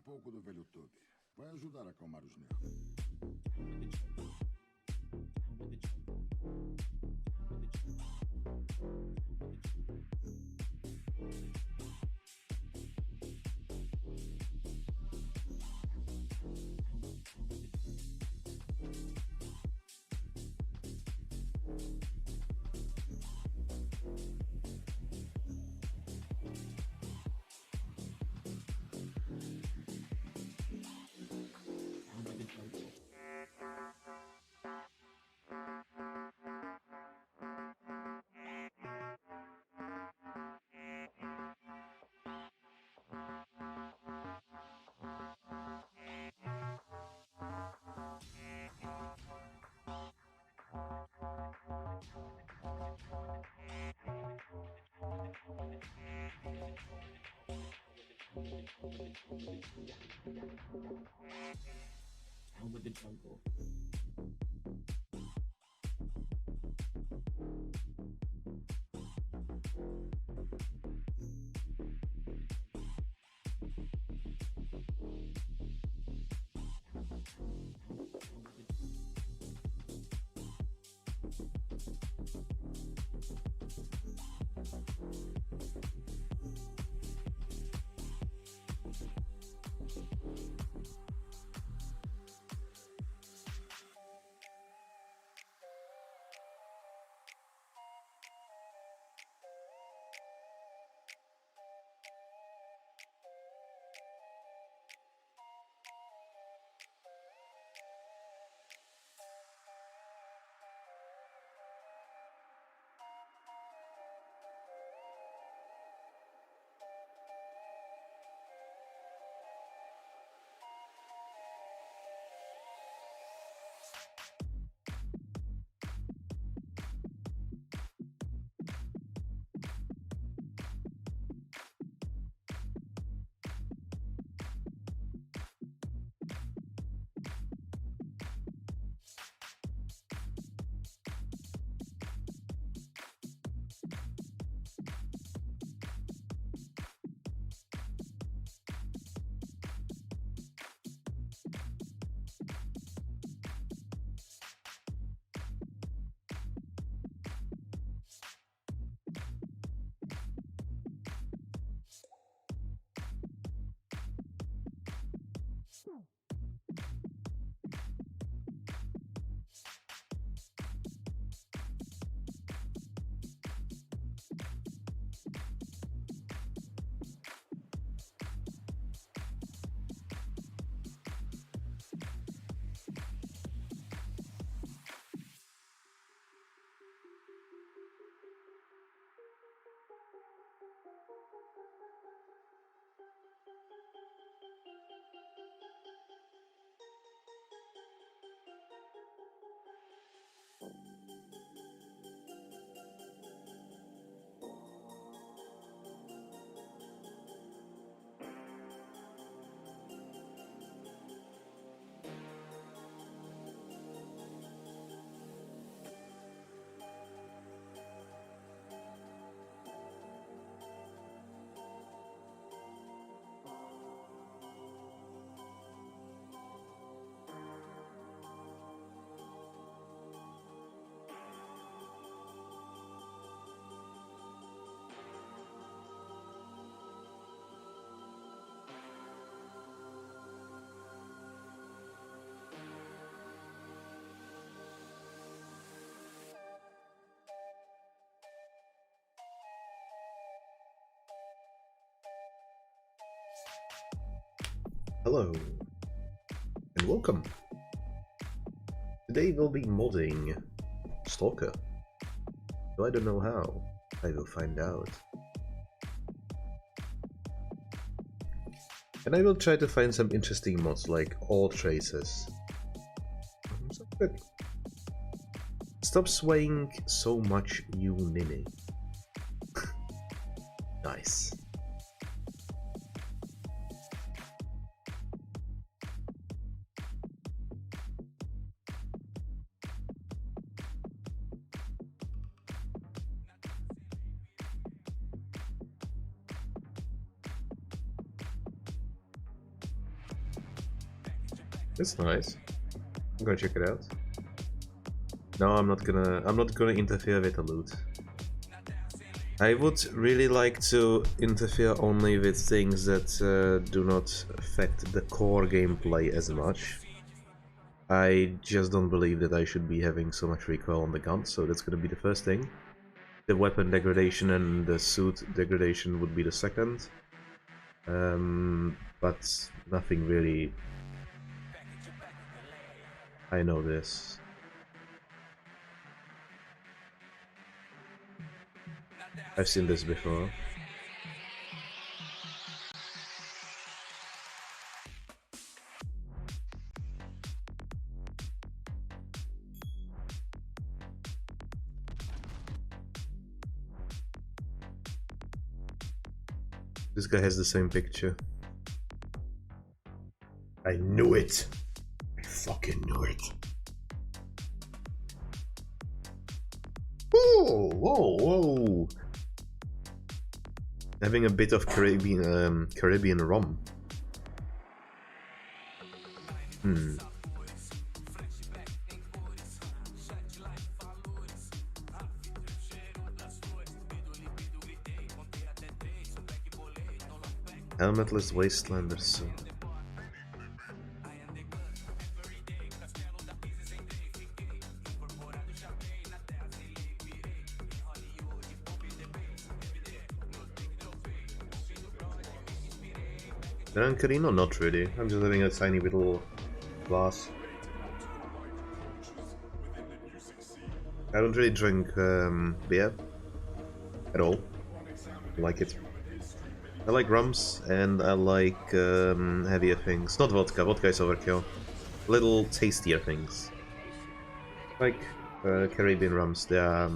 pouco do velho Tug. Vai ajudar a acalmar os nervos. Down with the jungle. Hello, and welcome. Today we'll be modding Stalker. Though I don't know how. I will find out. And I will try to find some interesting mods like all traces. So good. Stop swaying so much, you ninny. Nice. It's nice. I'm gonna check it out. No, I'm not gonna interfere with the loot. I would really like to interfere only with things that do not affect the core gameplay as much. I just don't believe that I should be having so much recoil on the gun, so that's gonna be the first thing. The weapon degradation and the suit degradation would be the second. But nothing really. I know this. I've seen this before. This guy has the same picture. I knew it! I fucking knew it. Whoa, whoa, whoa! Having a bit of Caribbean rum. Helmetless Wastelanders. Gran Carino? Not really. I'm just having a tiny little glass. I don't really drink beer at all. I like it. I like rums and I like heavier things. Not vodka. Vodka is overkill. Little tastier things. Like Caribbean rums. They're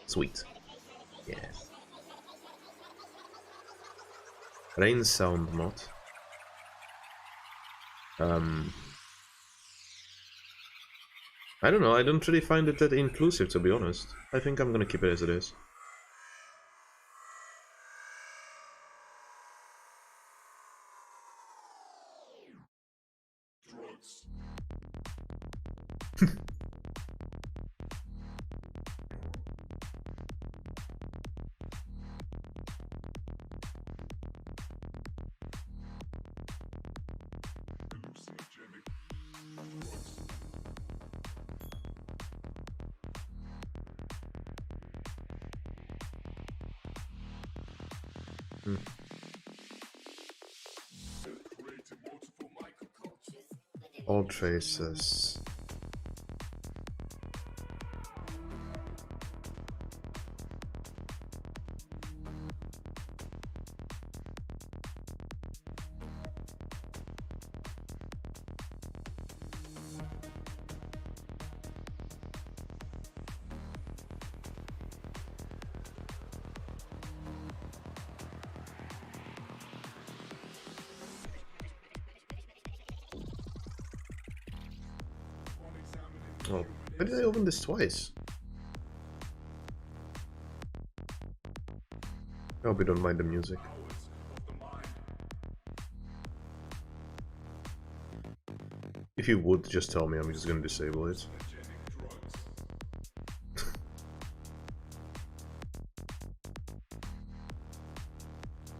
sweet. Yes. Rain sound mod. I don't know, I don't really find it that inclusive, to be honest. I think I'm gonna keep it as it is. All traces. Oh, why did I open this twice? I hope you don't mind the music. If you would, just tell me, I'm just gonna disable it.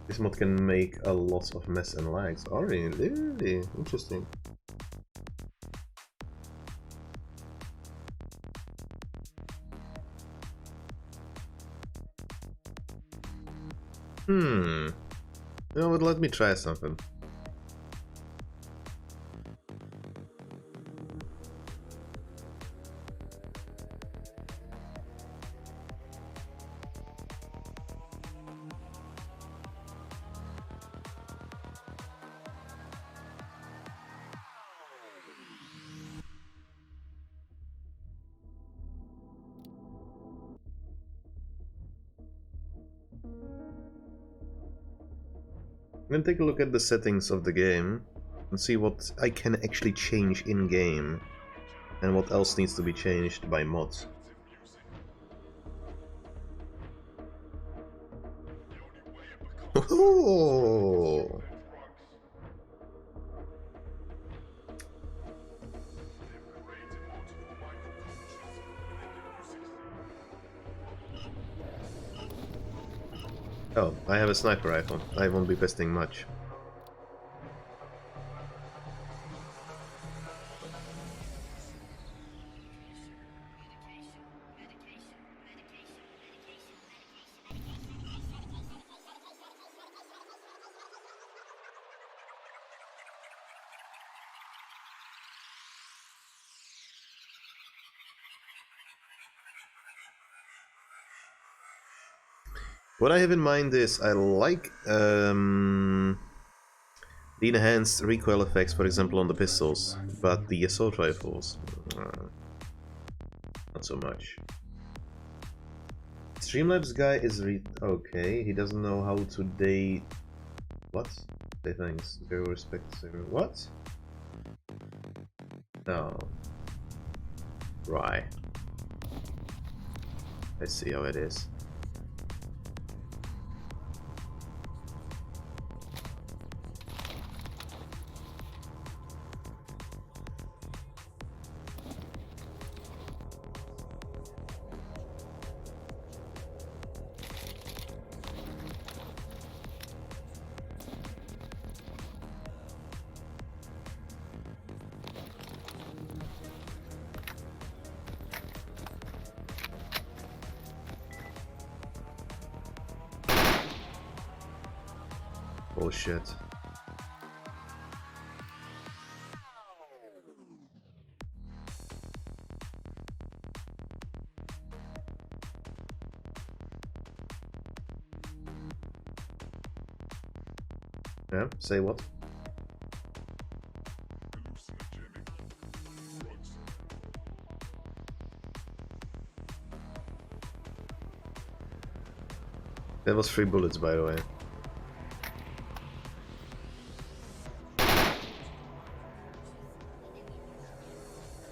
This mod can make a lot of mess and lags. Oh, really? Interesting. You know what, let me try something. I'm gonna take a look at the settings of the game and see what I can actually change in-game and what else needs to be changed by mods. Oh! Oh, I have a sniper rifle. I won't be pesting much. What I have in mind is I like the enhanced recoil effects, for example, on the pistols, but the assault rifles, not so much. Streamlabs guy is okay. He doesn't know how to date. What? Say thanks. Zero respect. Zero. What? No. Right. I see how it is. Bullshit. Yeah, say what? That was 3 bullets, by the way.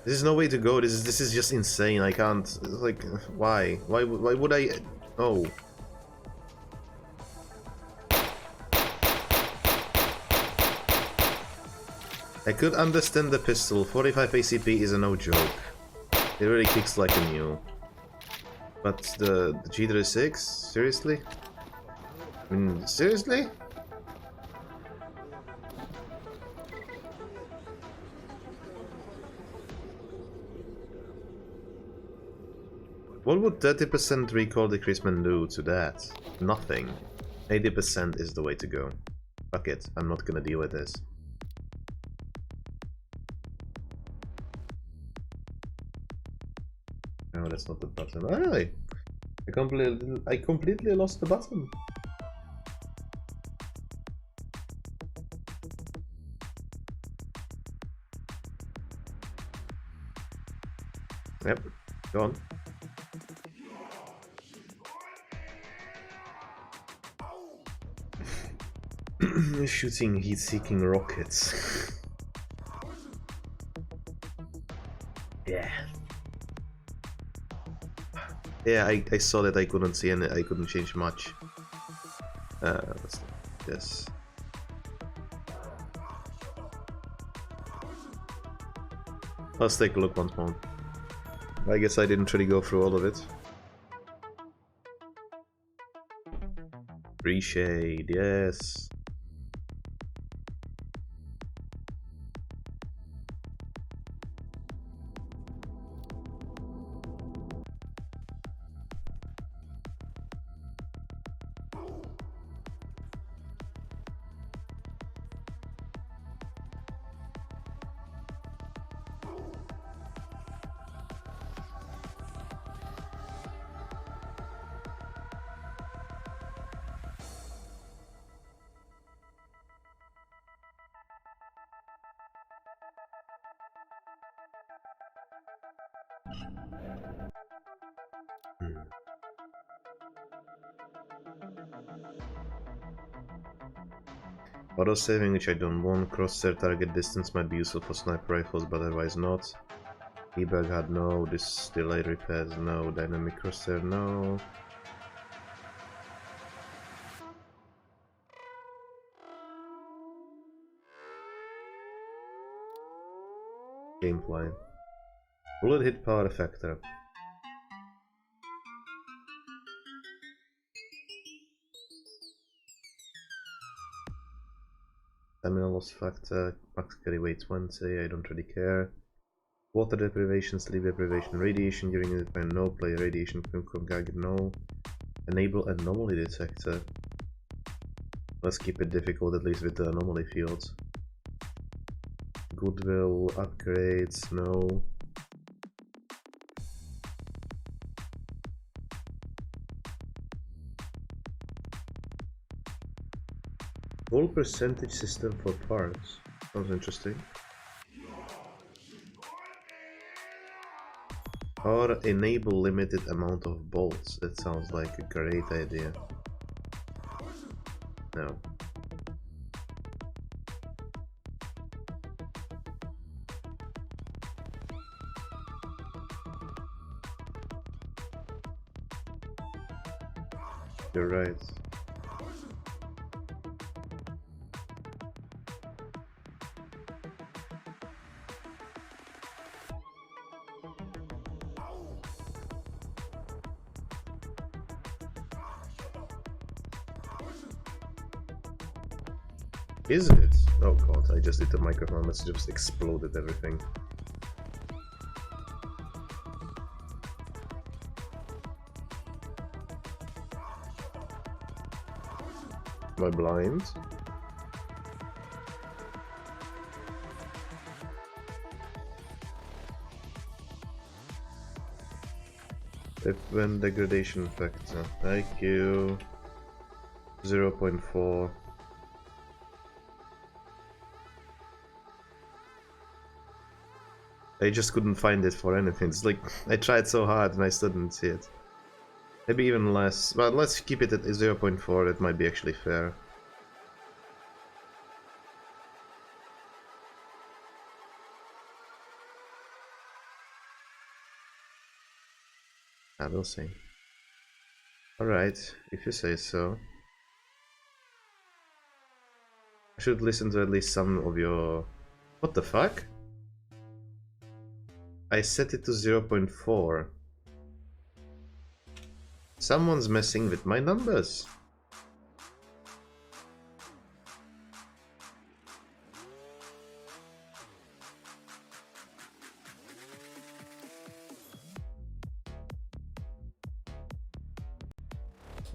This is no way to go. This is just insane. I can't. Like, why? Why would I? Oh. I could understand the pistol. 45 ACP is a no joke. It really kicks like a mule. But the G36? Seriously? I mean, seriously? What would 30% recoil decreasement do to that? Nothing. 80% is the way to go. Fuck it, I'm not gonna deal with this. No, that's not the button. Oh, really? I completely lost the button. Yep, go on. Shooting heat-seeking rockets. Yeah. Yeah, I saw that. I couldn't see and I couldn't change much. Yes. Let's take a look once more. I guess I didn't really go through all of it. Reshade, yes. Auto saving, which I don't want. Crosshair target distance might be useful for sniper rifles, but otherwise not. Debug had no. This delay repairs no. Dynamic crosshair no. Gameplay. Bullet hit power factor. Stamina loss factor, max carry weight 20, I don't really care. Water deprivation, sleep deprivation, radiation during the time, no. Player radiation, gag, no. Enable anomaly detector. Let's keep it difficult, at least with the anomaly fields. Goodwill, upgrades, no. Whole percentage system for parts. Sounds interesting. Or enable limited amount of bolts. That sounds like a great idea. No. You're right. Is it? Oh god, I just hit the microphone, it's just exploded everything. Am I blind? When degradation factor. IQ 0.4. I just couldn't find it for anything. It's like I tried so hard and I still didn't see it. Maybe even less. But let's keep it at 0.4. It might be actually fair. I will see. Alright, if you say so. I should listen to at least some of your... What the fuck? I set it to 0.4. Someone's messing with my numbers.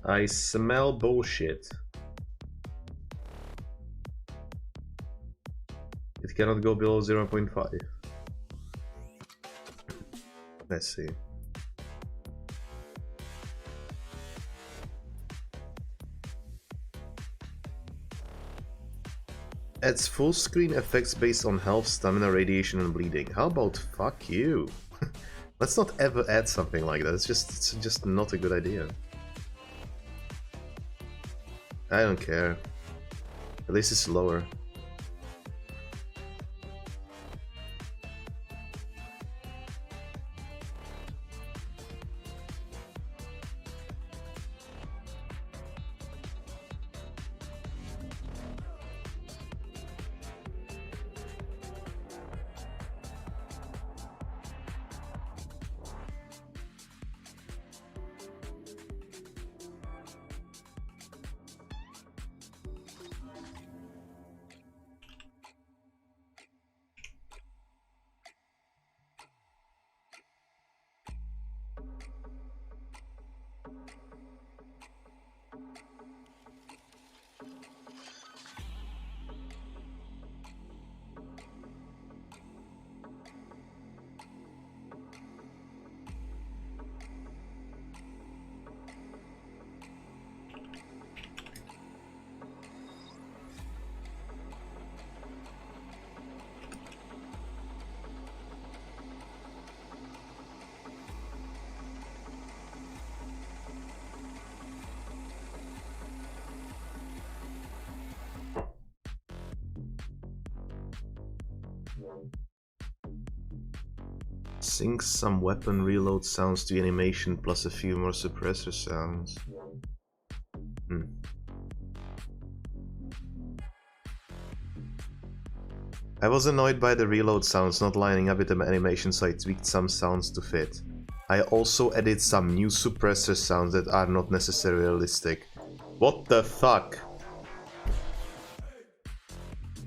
I smell bullshit. It cannot go below 0.5. Let's see. Adds full screen effects based on health, stamina, radiation, and bleeding. How about fuck you? Let's not ever add something like that. It's just not a good idea. I don't care. At least it's lower. Sync some weapon reload sounds to animation plus a few more suppressor sounds. I was annoyed by the reload sounds not lining up with the animation, so I tweaked some sounds to fit. I also added some new suppressor sounds that are not necessarily realistic. What the fuck?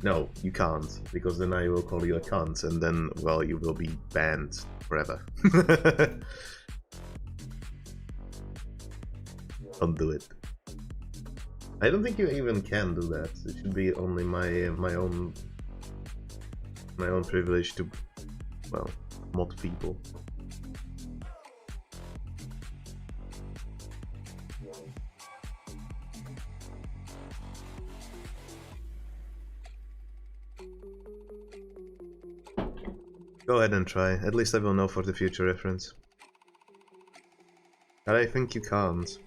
No, you can't, because then I will call you a cunt, and then, well, you will be banned forever. Don't do it. I don't think you even can do that. It should be only my own privilege to, well, mod people. Go ahead and try. At least I will know for the future reference. But I think you can't.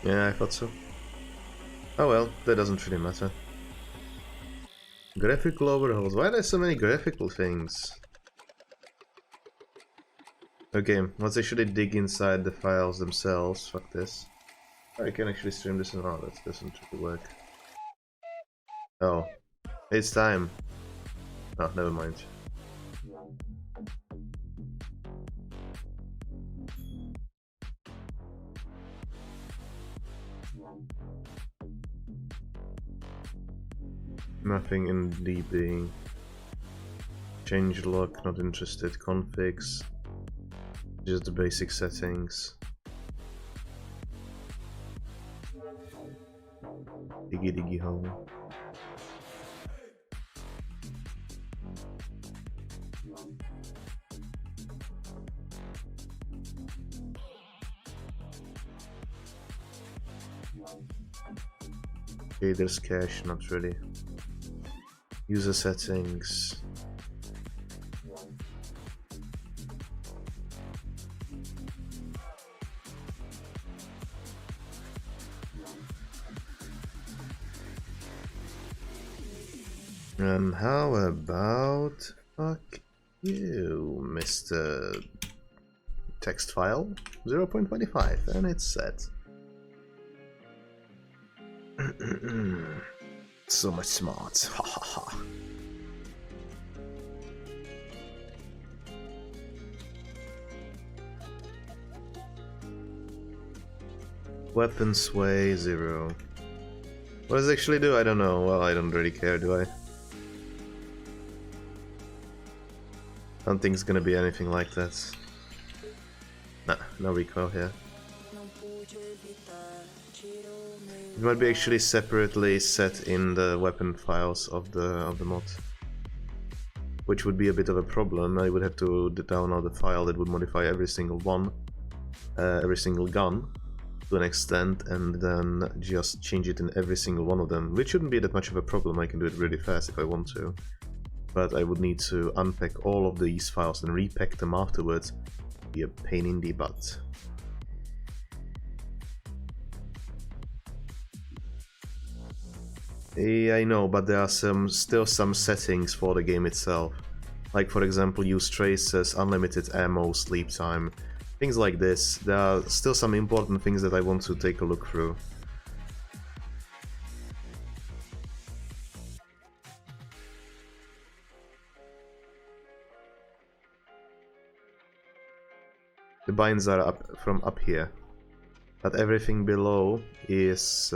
Yeah, I thought so. Oh well, that doesn't really matter. Graphical overhauls. Why are there so many graphical things? Okay, let's actually dig inside the files themselves. Fuck this. I can actually stream this and that doesn't really work. Oh. It's time. Oh, never mind. Nothing in DB. Change lock, not interested. Configs. Just the basic settings. Diggy diggy hole. Okay, there's cache, not really. User settings. How about fuck you, Mr. Text file 0.25, and it's set. So much smart. Ha ha ha. Weapon sway 0. What does it actually do? I don't know. Well, I don't really care, do I? I don't think it's gonna be anything like that. Nah, no recoil here. It might be actually separately set in the weapon files of the mod, which would be a bit of a problem. I would have to download a file that would modify every single one, every single gun to an extent, and then just change it in every single one of them, which shouldn't be that much of a problem. I can do it really fast if I want to, but I would need to unpack all of these files and repack them afterwards. It'd be a pain in the butt. Yeah, I know, but there are still some settings for the game itself. Like, for example, use traces, unlimited ammo, sleep time, things like this. There are still some important things that I want to take a look through. The binds are up from up here, but everything below is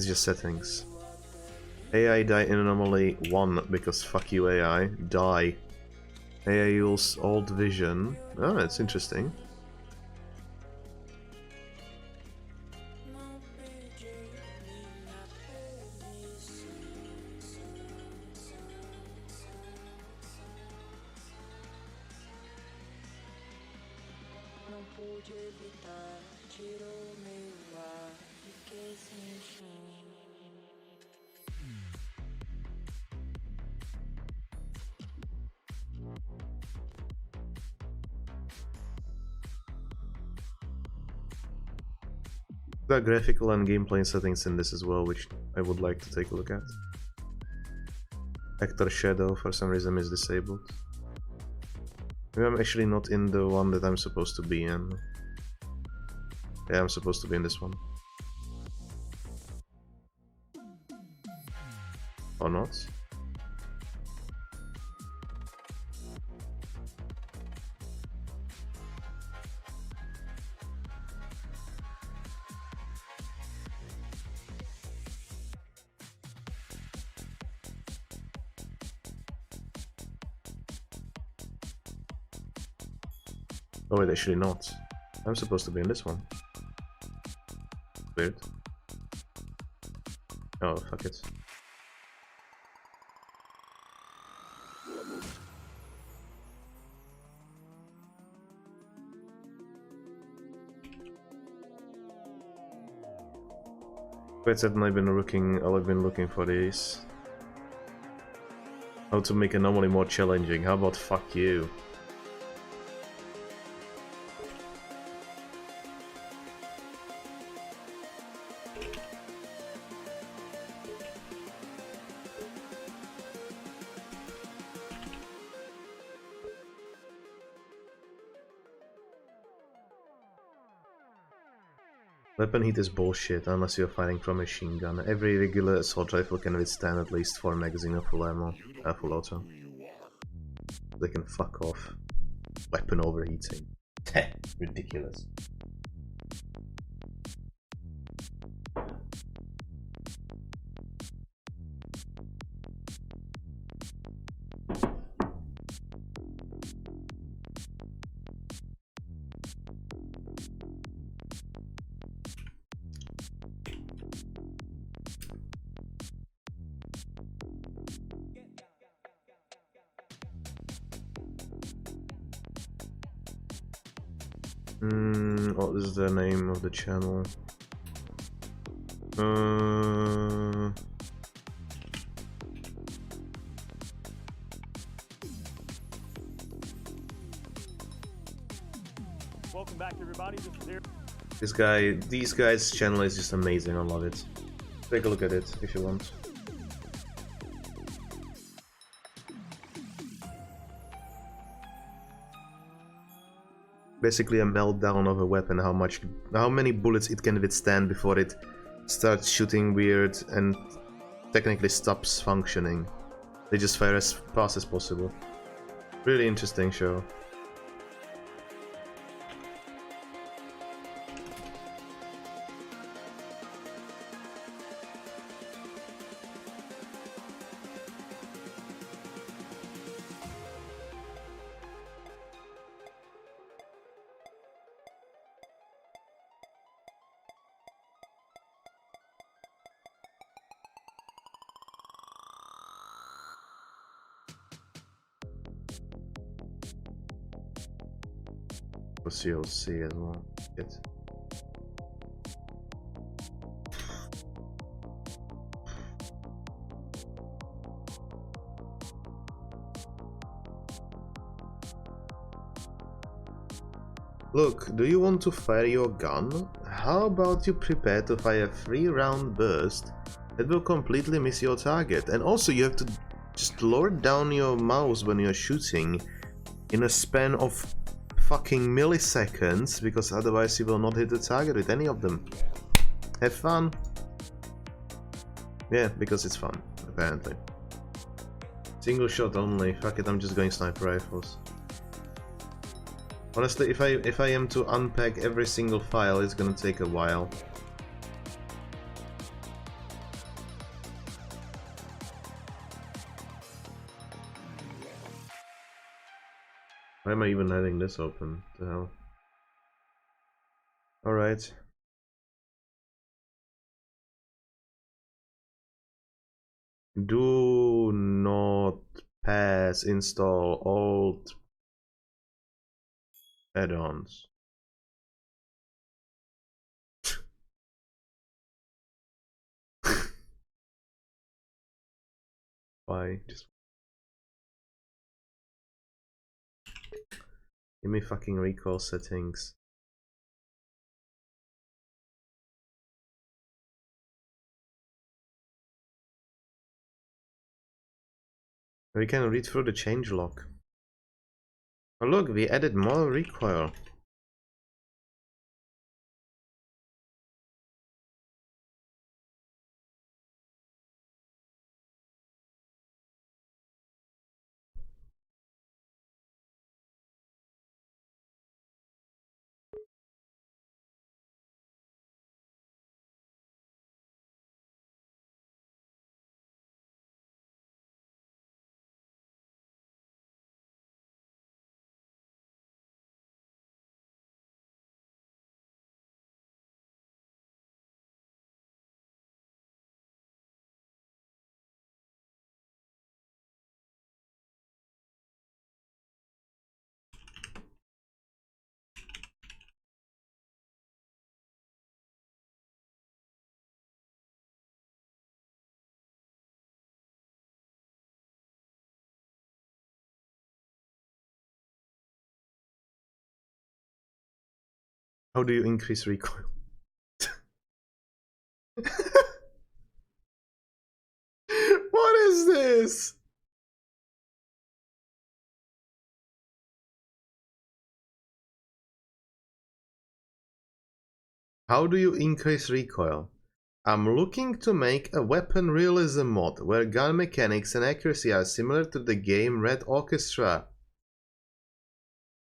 just settings. AI die in Anomaly 1 because fuck you AI. Die. AI use old vision. Oh, that's interesting. There are graphical and gameplay settings in this as well, which I would like to take a look at. Actor Shadow for some reason is disabled. Maybe I'm actually not in the one that I'm supposed to be in. Yeah, I'm supposed to be in this one. Or not? Oh wait, actually not. I'm supposed to be in this one. Weird. Oh, fuck it. Quite certain I've been looking for these. How to make Anomaly more challenging. How about fuck you? Weapon heat is bullshit unless you're firing from a machine gun. Every regular assault rifle can withstand at least 4 magazines of full ammo, full auto. They can fuck off. Weapon overheating. Ridiculous. What is the name of the channel? Welcome back, everybody. These guys' channel is just amazing. I love it. Take a look at it if you want. Basically a meltdown of a weapon, how many bullets it can withstand before it starts shooting weird and technically stops functioning. They just fire as fast as possible. Really interesting show. For CLC as well. It. Look, do you want to fire your gun? How about you prepare to fire a 3-round burst that will completely miss your target? And also you have to just lower down your mouse when you're shooting in a span of fucking milliseconds, because otherwise you will not hit the target with any of them. Have fun. Yeah, because it's fun, apparently. Single shot only. Fuck it, I'm just going sniper rifles. Honestly, if I am to unpack every single file, it's gonna take a while. Why am I even having this open? What the hell? Alright. Do not pass install alt add-ons. Why? Just give me fucking recoil settings. We can read through the changelog. Oh look, we added more recoil. How do you increase recoil? What is this? How do you increase recoil? I'm looking to make a weapon realism mod where gun mechanics and accuracy are similar to the game Red Orchestra.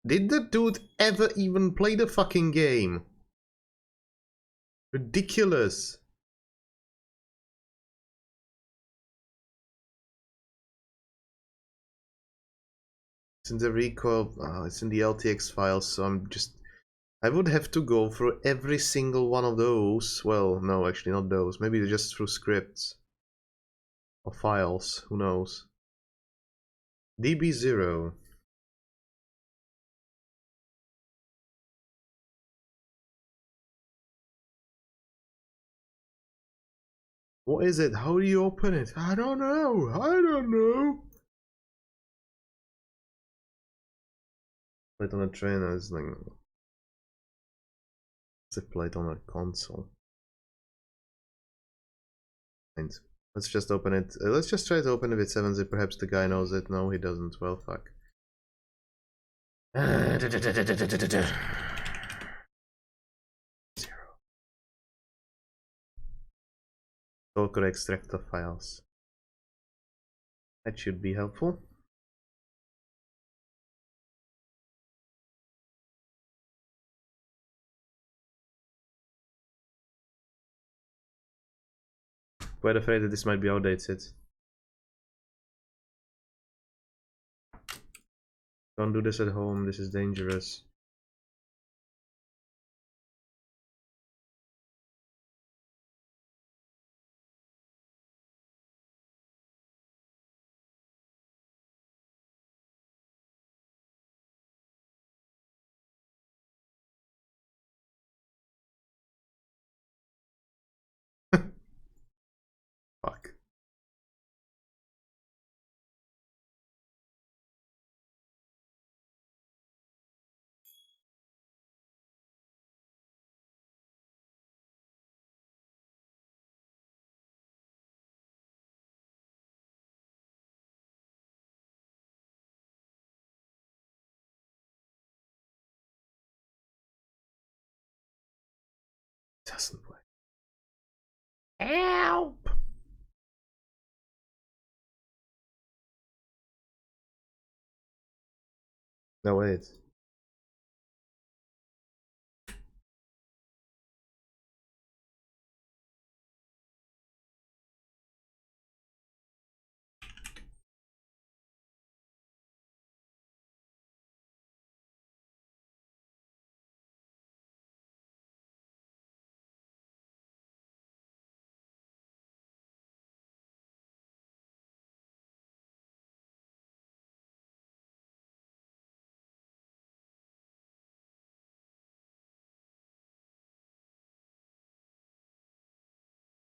Did the dude ever even play the fucking game? Ridiculous. It's in the recoil, it's in the LTX files, so I would have to go through every single one of those. Well, no, actually not those. Maybe just through scripts. Or files, who knows. DB0. What is it? How do you open it? I don't know. I don't know. Plate on a trainer is like... It's a plate on a console. And let's just open it. Let's just try to open it with 7-zip. Perhaps the guy knows it. No, he doesn't. Well, fuck. Zero. Talker extractor files. That should be helpful. Quite afraid that this might be outdated. Don't do this at home, this is dangerous. Fuck. Doesn't work. Help! No, wait.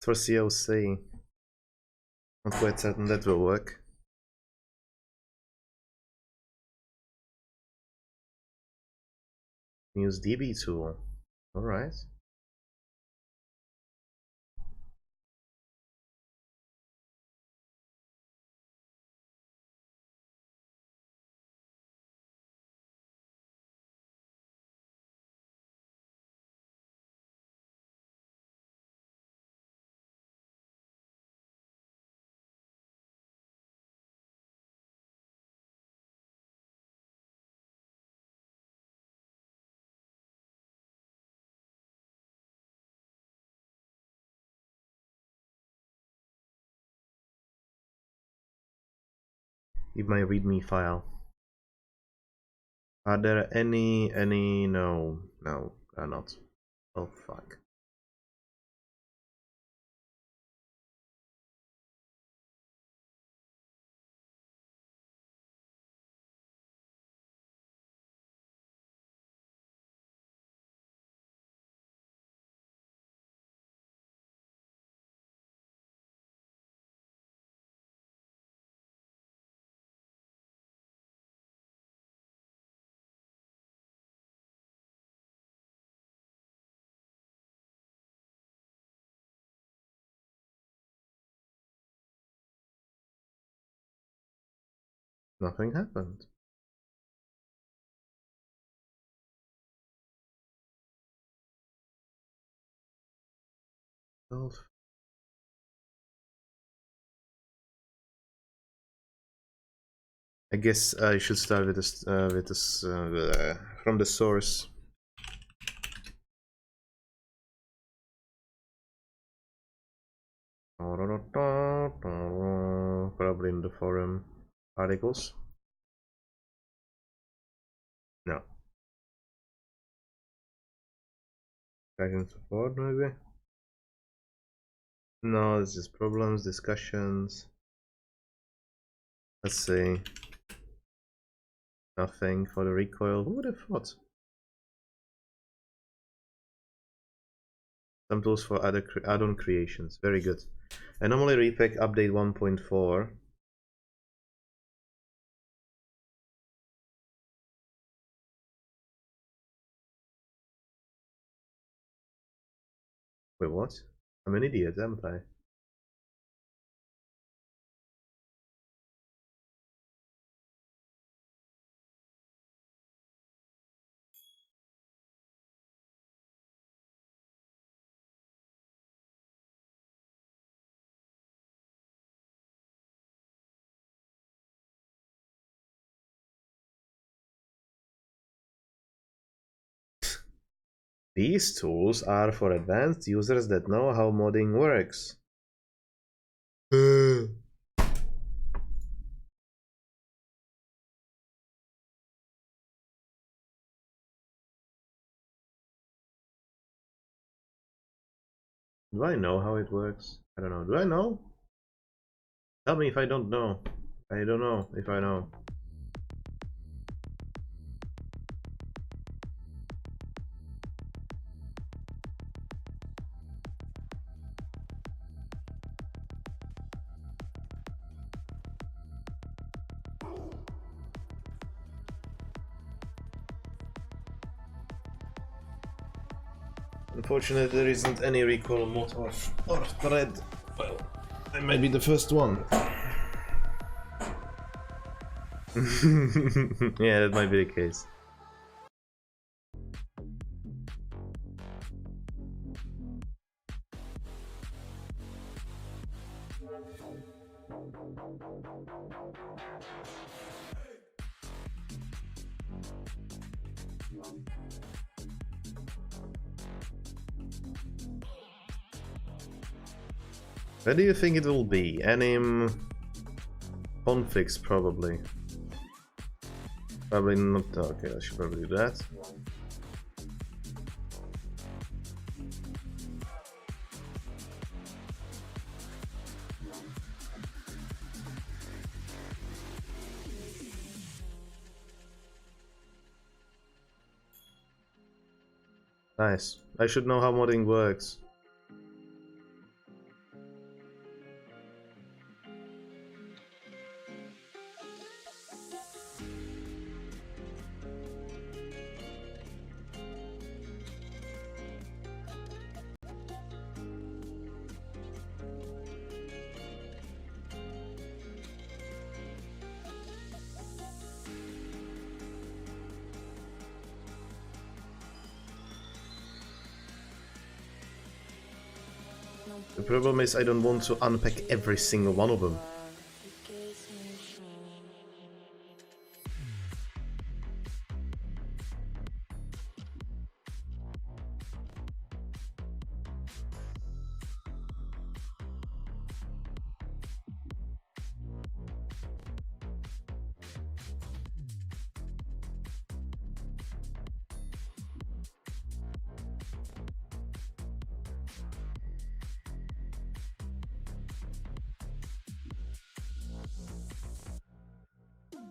For COC. Not quite certain that will work. Use DB tool. Alright. in my readme file. Are there any no, are not. Oh fuck. Nothing happened. Well, I guess I should start with this from the source. Probably in the forum articles. No. Backend support maybe? No, it's just problems, discussions. Let's see. Nothing for the recoil. Who would have thought? Some tools for other add-on creations. Very good. Anomaly repack update 1.4. Wait, what? I'm an idiot, aren't I? These tools are for advanced users that know how modding works. Do I know how it works? I don't know. Do I know? Tell me if I don't know. I don't know if I know. Unfortunately, there isn't any recoil mod or thread. Well, I might be the first one. Yeah, that might be the case. Where do you think it will be? Anim configs probably. Probably not. Okay, I should probably do that. Nice. I should know how modding works. The problem is I don't want to unpack every single one of them.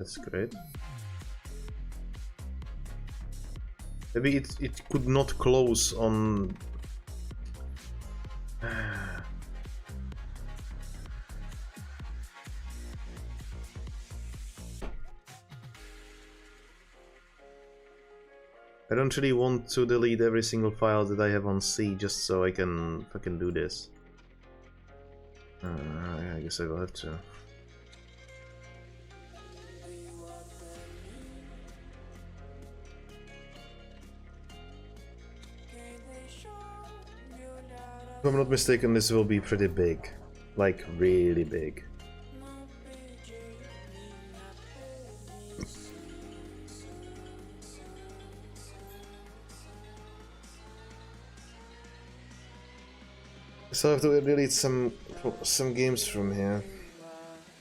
That's great. Maybe it could not close on... I don't really want to delete every single file that I have on C just so I can fucking do this. I guess I will have to. If I'm not mistaken, this will be pretty big. Like, really big. So I have to delete some games from here.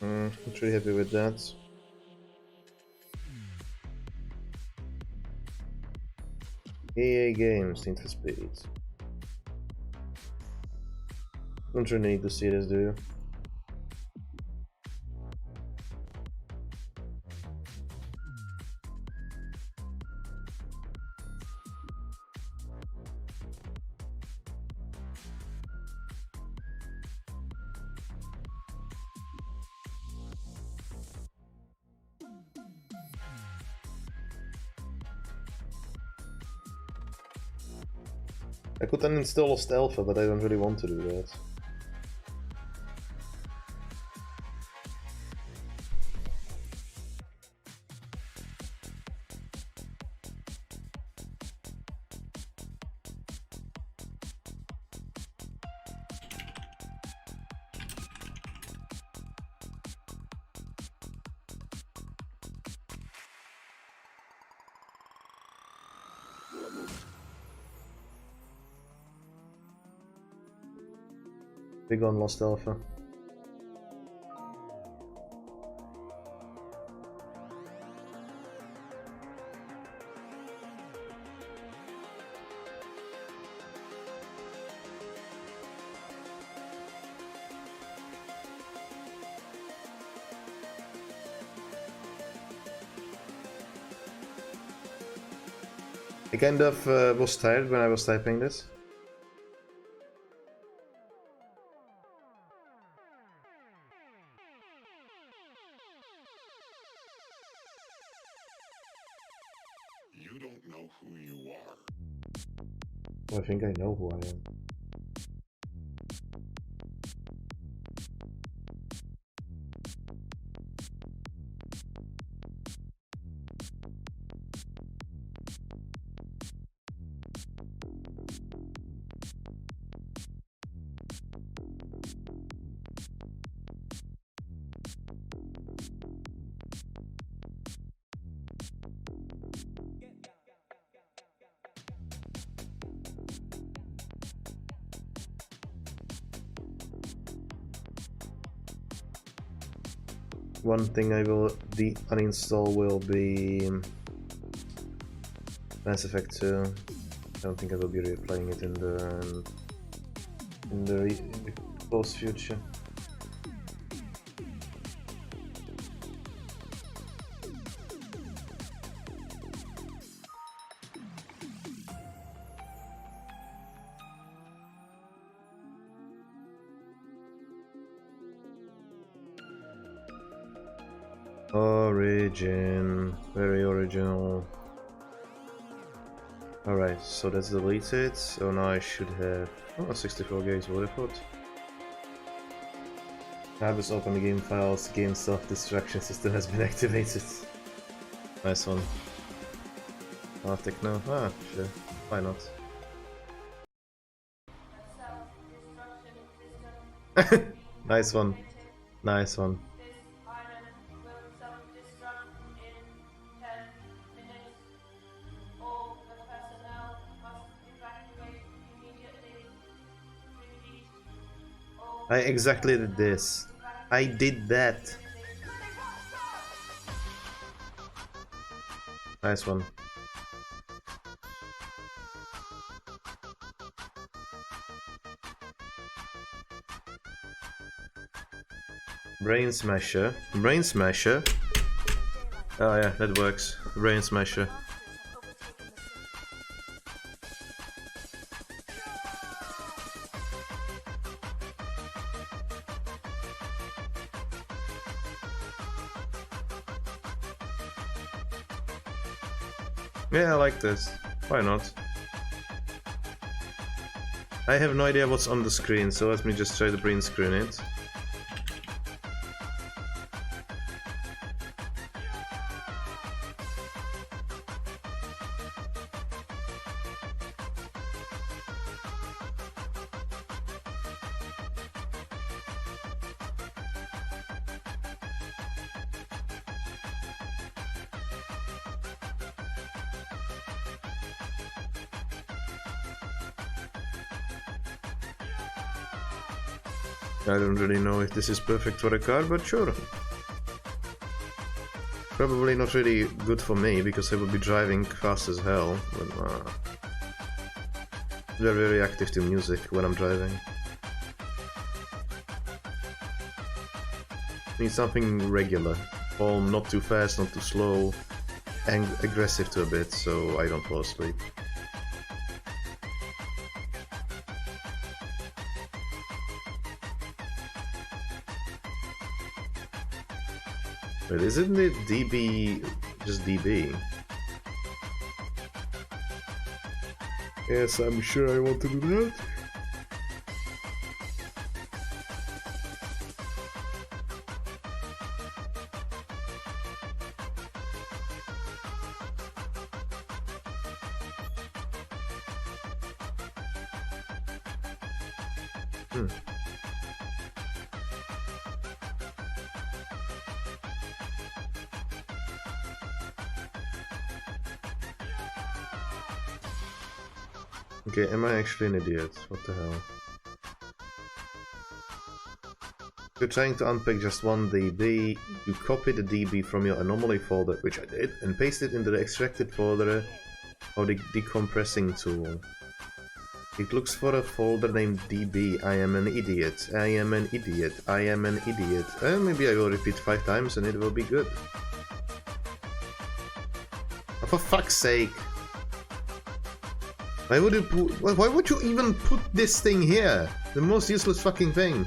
Not really happy with that. EA Games, Need for Speed. Don't really need to see this, do you? I could uninstall Lost Alpha, but I don't really want to do that. Big on Lost Alpha. I kind of was tired when I was typing this. You don't know who you are. Well, I think I know who I am. One thing I will uninstall will be Mass Effect 2. I don't think I will be replaying it in the close future. Origin, very original. Alright, so that's deleted, so now I should have 64 gigs, what I thought. Tab is open the game files, game self-destruction system has been activated. Nice one. Arctic now? Ah, sure, why not? Nice one, nice one. I exactly did this. I did that. Nice one. Brain Smasher. Brain Smasher. Oh yeah, that works. Brain Smasher. Yeah, I like this. Why not? I have no idea what's on the screen, so let me just try to print screen it. I don't really know if this is perfect for the car, but sure. Probably not really good for me, because I will be driving fast as hell, but they're very reactive to music when I'm driving. Need something regular. Calm, not too fast, not too slow, and aggressive to a bit, so I don't fall asleep. But isn't it DB just DB? Yes, I'm sure I want to do that. Okay, am I actually an idiot? What the hell? You're trying to unpack just one DB, you copy the DB from your Anomaly folder, which I did, and paste it into the extracted folder of the decompressing tool. It looks for a folder named DB. I am an idiot. I am an idiot. I am an idiot. Maybe I will repeat 5 times and it will be good. Oh, for fuck's sake! Why would you even put this thing here? The most useless fucking thing.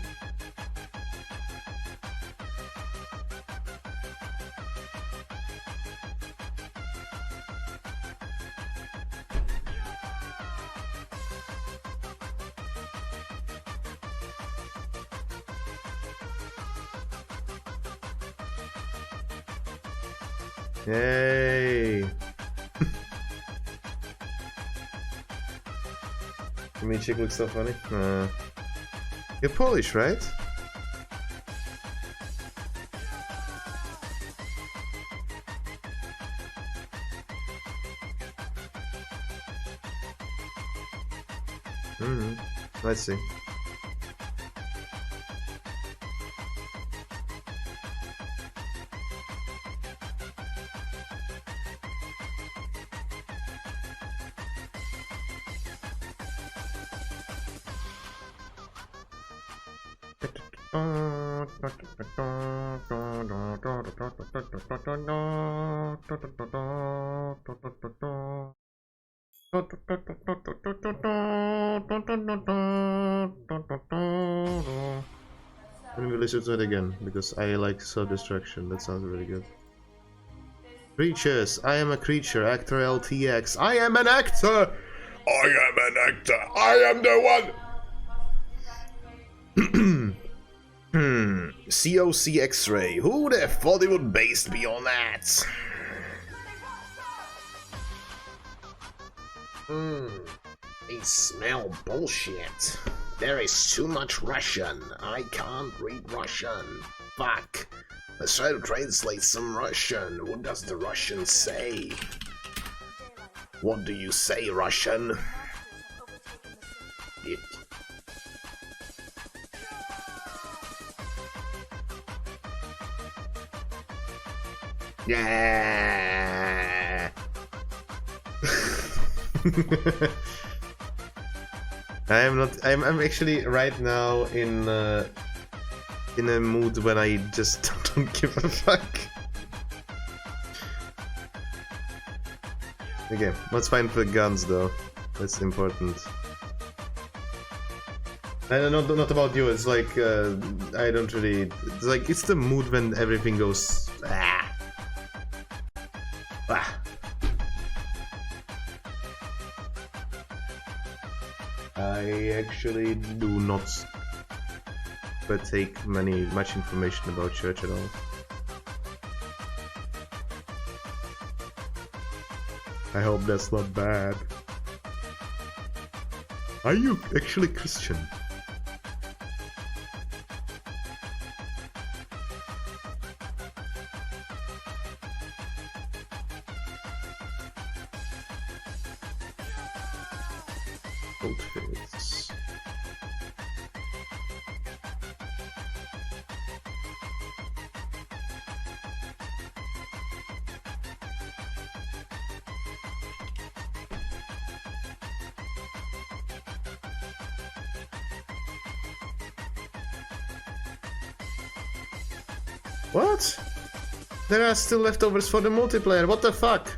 Yay! Michik looks so funny. You're Polish, right? Let's see. Let me listen to it again, because I like self-destruction. That sounds really good. Creatures. I am a creature. Actor LTX. I am an actor! I am an actor. I am the one. COC X-ray. Who would have thought it would based beyond that? They smell bullshit. There is too much Russian. I can't read Russian. Fuck. Let's try to translate some Russian. What does the Russian say? What do you say, Russian? It. Yeah. I'm actually right now in a mood when I just don't give a fuck. Okay, let's find the guns though. That's important. And not about you. It's like I don't really. It's like it's the mood when everything goes. Ah. Ah. I actually do not take much information about church at all. I hope that's not bad. Are you actually Christian? Outfits. What? There are still leftovers for the multiplayer, what the fuck?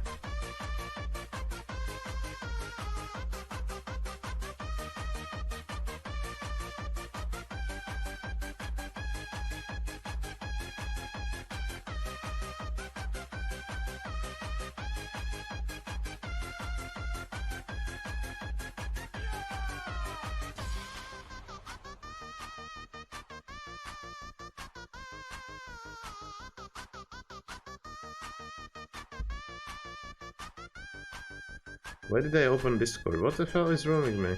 Why did I open Discord? What the hell is wrong with me?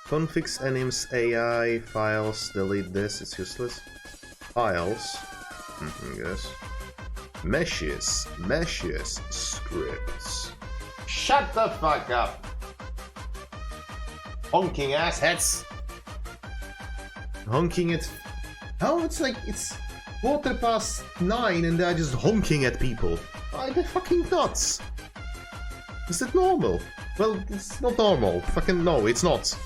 Configs anims AI files, delete this, it's useless. Files, yes. Meshes, scripts. Shut the fuck up! Honking assheads! Honking it. Oh, it's like it's 9:15 and they're just honking at people. Oh, they're fucking nuts. Is that normal? Well, it's not normal. Fucking no, it's not.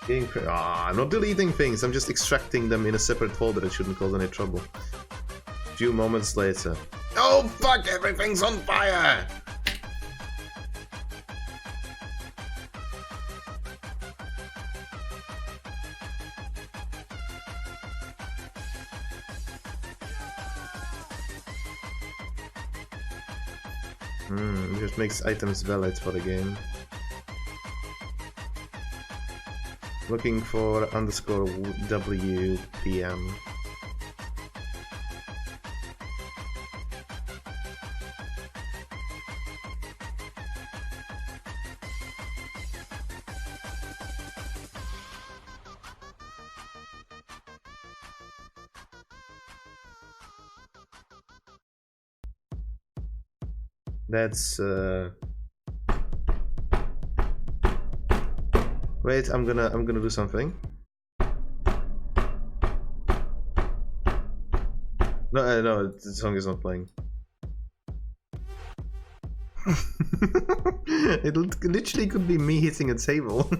I'm not deleting things, I'm just extracting them in a separate folder that shouldn't cause any trouble. A few moments later. Oh fuck, everything's on fire! It just makes items valid for the game. Looking for underscore WPM. That's wait, I'm gonna do something. No, the song is not playing. It literally could be me hitting a table.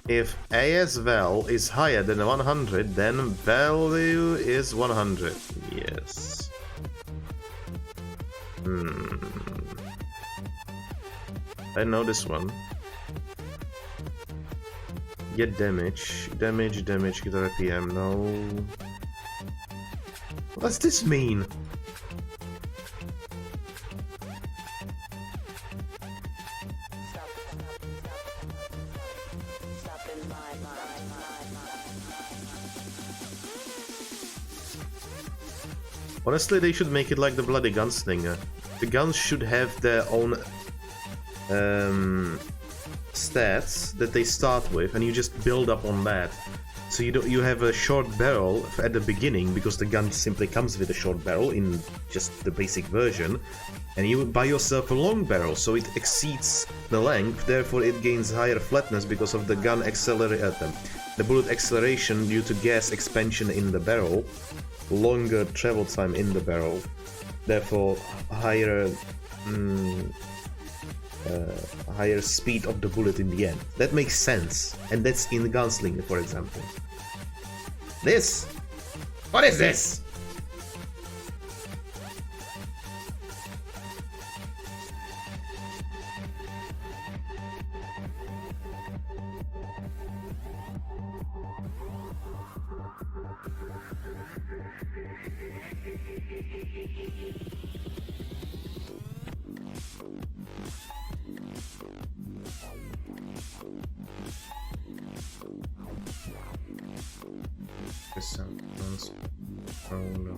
If ASVal is higher than 100, then value is 100. Yes. I know this one. Get damage, get RPM. No. What does this mean? Honestly, they should make it like the bloody gunslinger. The guns should have their own stats that they start with, and you just build up on that. So you have a short barrel at the beginning because the gun simply comes with a short barrel in just the basic version, and you buy yourself a long barrel so it exceeds the length. Therefore, it gains higher flatness because of the gun the bullet acceleration due to gas expansion in the barrel. Longer travel time in the barrel, therefore higher higher speed of the bullet in the end. That makes sense, and that's in Gunslinger, for example. This? What is this? Oh no.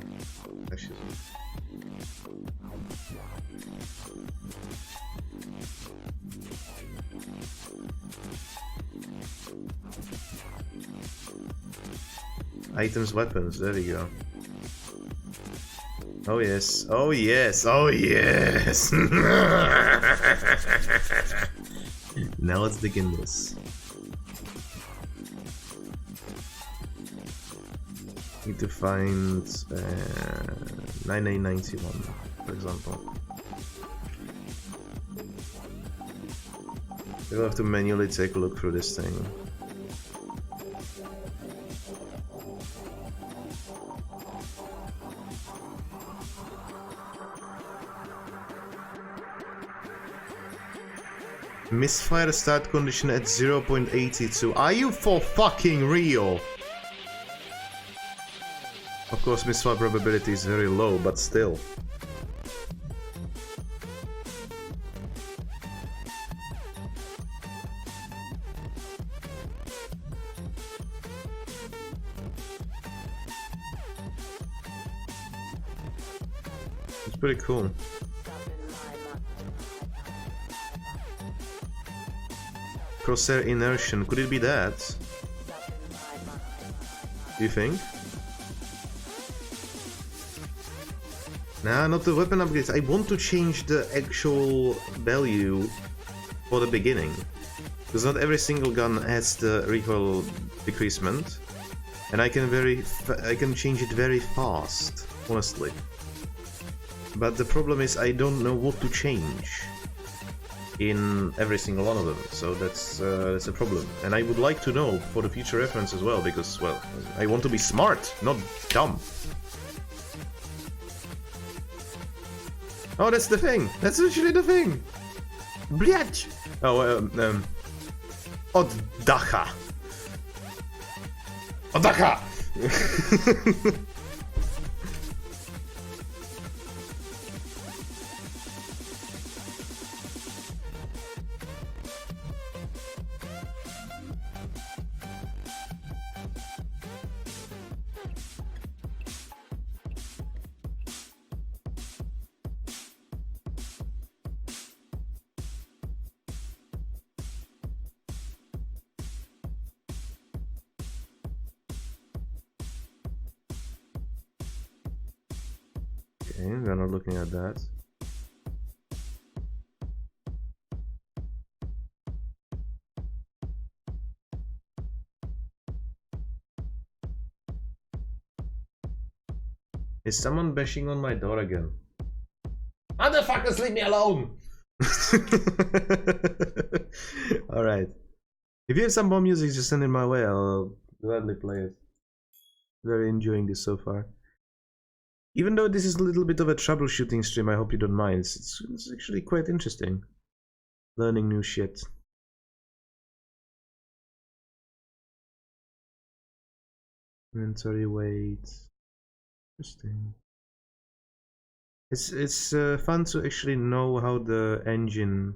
Items, weapons, there we go. Oh yes, oh yes, oh yes! Now let's dig in this. Need to find 9891, for example. We'll have to manually take a look through this thing. Misfire start condition at 0.82. Are you for fucking real? Of course, misfire probability is very low, but still. It's pretty cool. Crosshair inertia, could it be that? Do you think? Nah, not the weapon upgrades. I want to change the actual value for the beginning. Because not every single gun has the recoil decreasement. And I can change it very fast, honestly. But the problem is I don't know what to change in every single one of them, so that's a problem. And I would like to know for the future reference as well, because, well, I want to be smart, not dumb. Oh, that's the thing! That's literally the thing! Blять! Oh, Oddacha! Oddacha! Okay, we're not looking at that. Is someone bashing on my door again? Motherfuckers, leave me alone! Alright. If you have some more music, just send it my way, I'll gladly play it. Very enjoying this so far. Even though this is a little bit of a troubleshooting stream, I hope you don't mind. It's actually quite interesting. Learning new shit. Inventory weight. Interesting. It's fun to actually know how the engine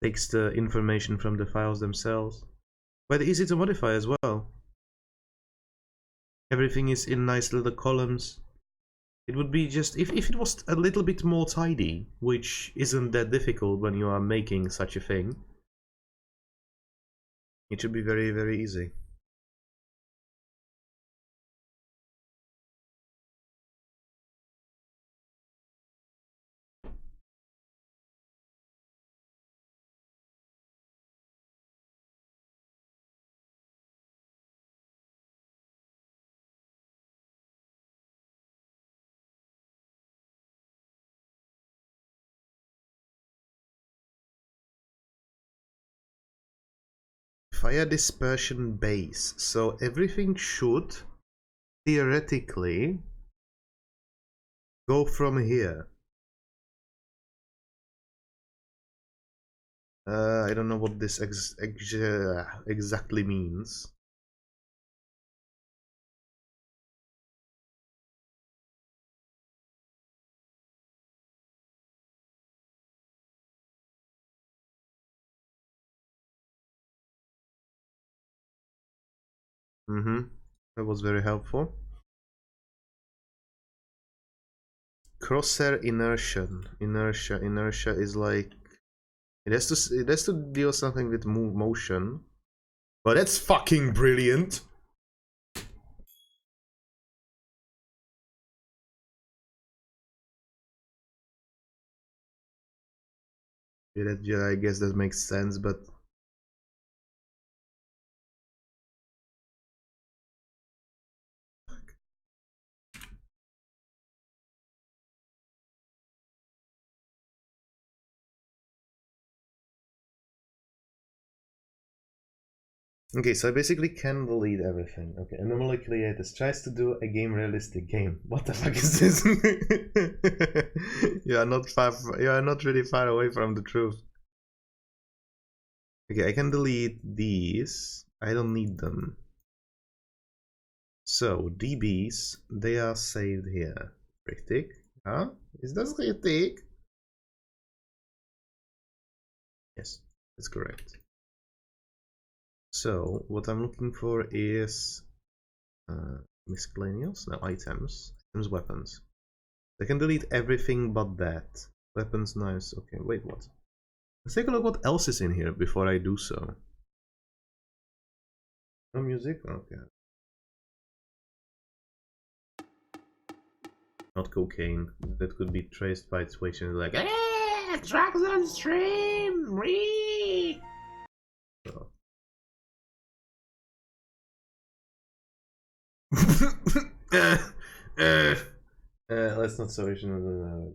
takes the information from the files themselves. Quite easy to modify as well. Everything is in nice little columns. It would be just, if it was a little bit more tidy, which isn't that difficult when you are making such a thing, it should be very, very easy. fire dispersion base. So everything should theoretically go from here. I don't know what this exactly means. That was very helpful. Crosshair inertia. Inertia is like it has to deal something with motion. But that's fucking brilliant. Yeah, I guess that makes sense, but okay, so I basically can delete everything. Okay, Anomaly Creators tries to do a game realistic game. What the fuck is this? You are not really far away from the truth. Okay, I can delete these. I don't need them. So DBs, they are saved here. Richtig? Huh? Is that richtig? Yes, that's correct. So what I'm looking for is miscellaneous? No, items. Items, weapons. I can delete everything but that. Weapons, knives. Okay, wait, what? Let's take a look what else is in here before I do so. No music? Okay. Not cocaine. That could be traced by Twitch and like, drugs on stream! Wee! So. Let's not so original.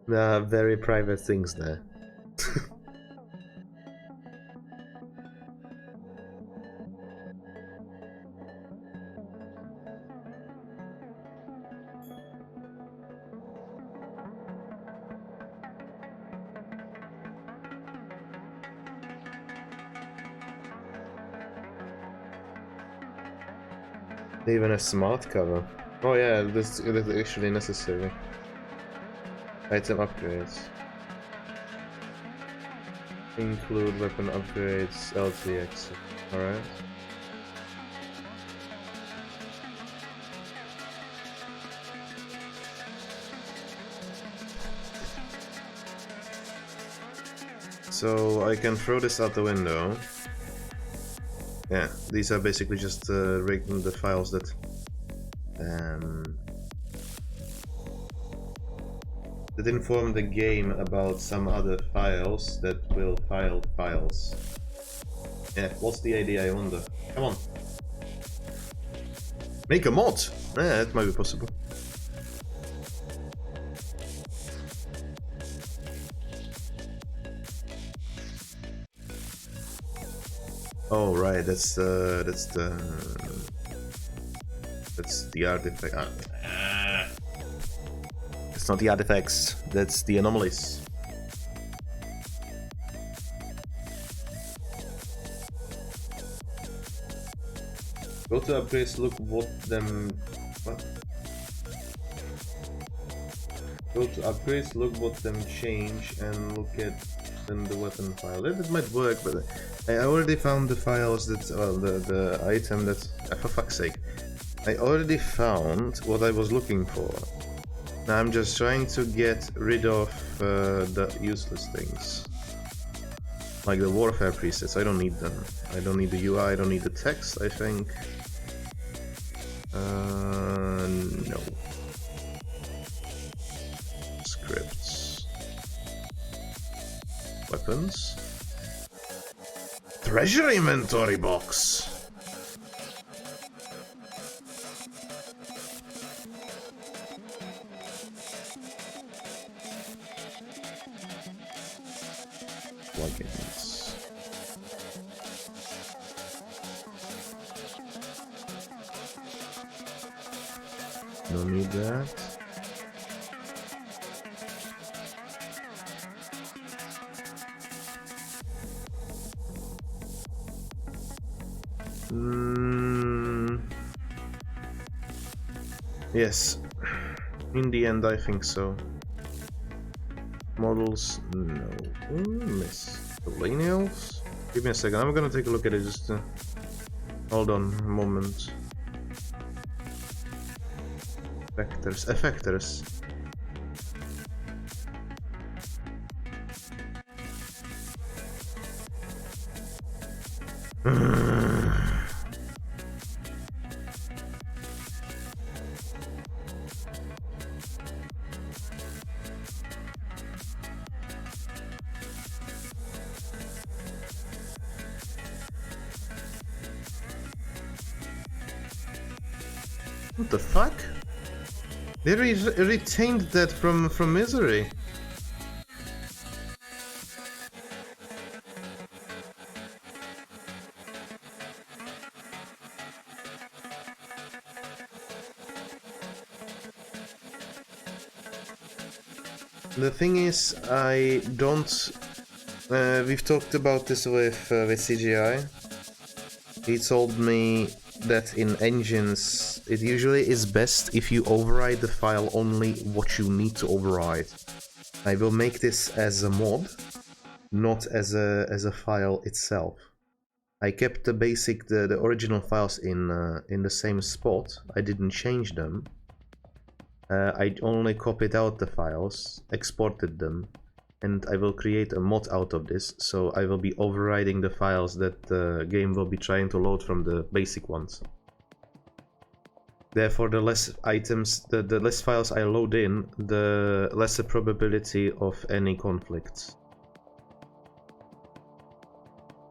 There are very private things there. Even a smart cover. Oh yeah, this is actually necessary. Item upgrades. Include weapon upgrades, LTX. Alright. So I can throw this out the window. Yeah, these are basically just the files that that inform the game about some other files that will file files. Yeah, what's the idea, I wonder? Come on. Make a mod! Yeah, that might be possible. Oh right, that's the artifact. It's not the artifacts. That's the anomalies. Go to upgrades. Look what them. What? Go to upgrades. Look what them change and look at then the weapon file. That might work, but I already found the files that the item that for fuck's sake. I already found what I was looking for. Now I'm just trying to get rid of the useless things. Like the warfare presets, I don't need them. I don't need the UI, I don't need the text, I think. No. Scripts. Weapons. Treasure inventory box! Don't need that. Yes. In the end, I think so. Models, no. Miscellaneous? Give me a second, I'm gonna take a look at it, just hold on a moment. Effectors. What the fuck? They retained that from Misery. The thing is, I don't... we've talked about this with CGI. He told me that in engines, it usually is best if you override the file only what you need to override. I will make this as a mod, not as a file itself. I kept the basic, the original files in the same spot. I didn't change them. I only copied out the files, exported them, and I will create a mod out of this, so I will be overriding the files that the game will be trying to load from the basic ones. Therefore, the less items, the less files I load in, the lesser probability of any conflicts.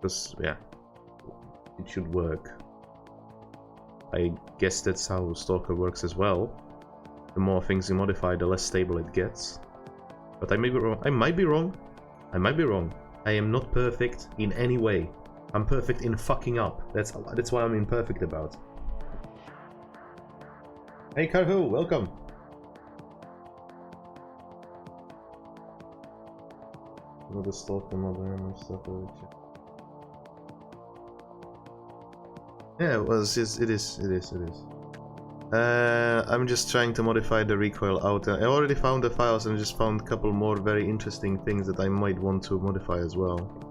Because, yeah, it should work. I guess that's how Stalker works as well. The more things you modify, the less stable it gets. But I may be wrong. I might be wrong. I might be wrong. I am not perfect in any way. I'm perfect in fucking up. That's what I'm imperfect about. Hey Carhu, welcome. Another Stalker modern stuff. Yeah, it was. It is. I'm just trying to modify the recoil out. I already found the files and just found a couple more very interesting things that I might want to modify as well.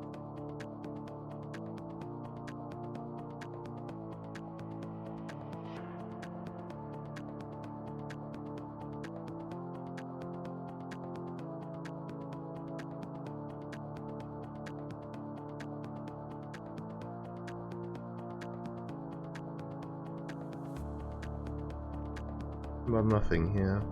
But nothing here.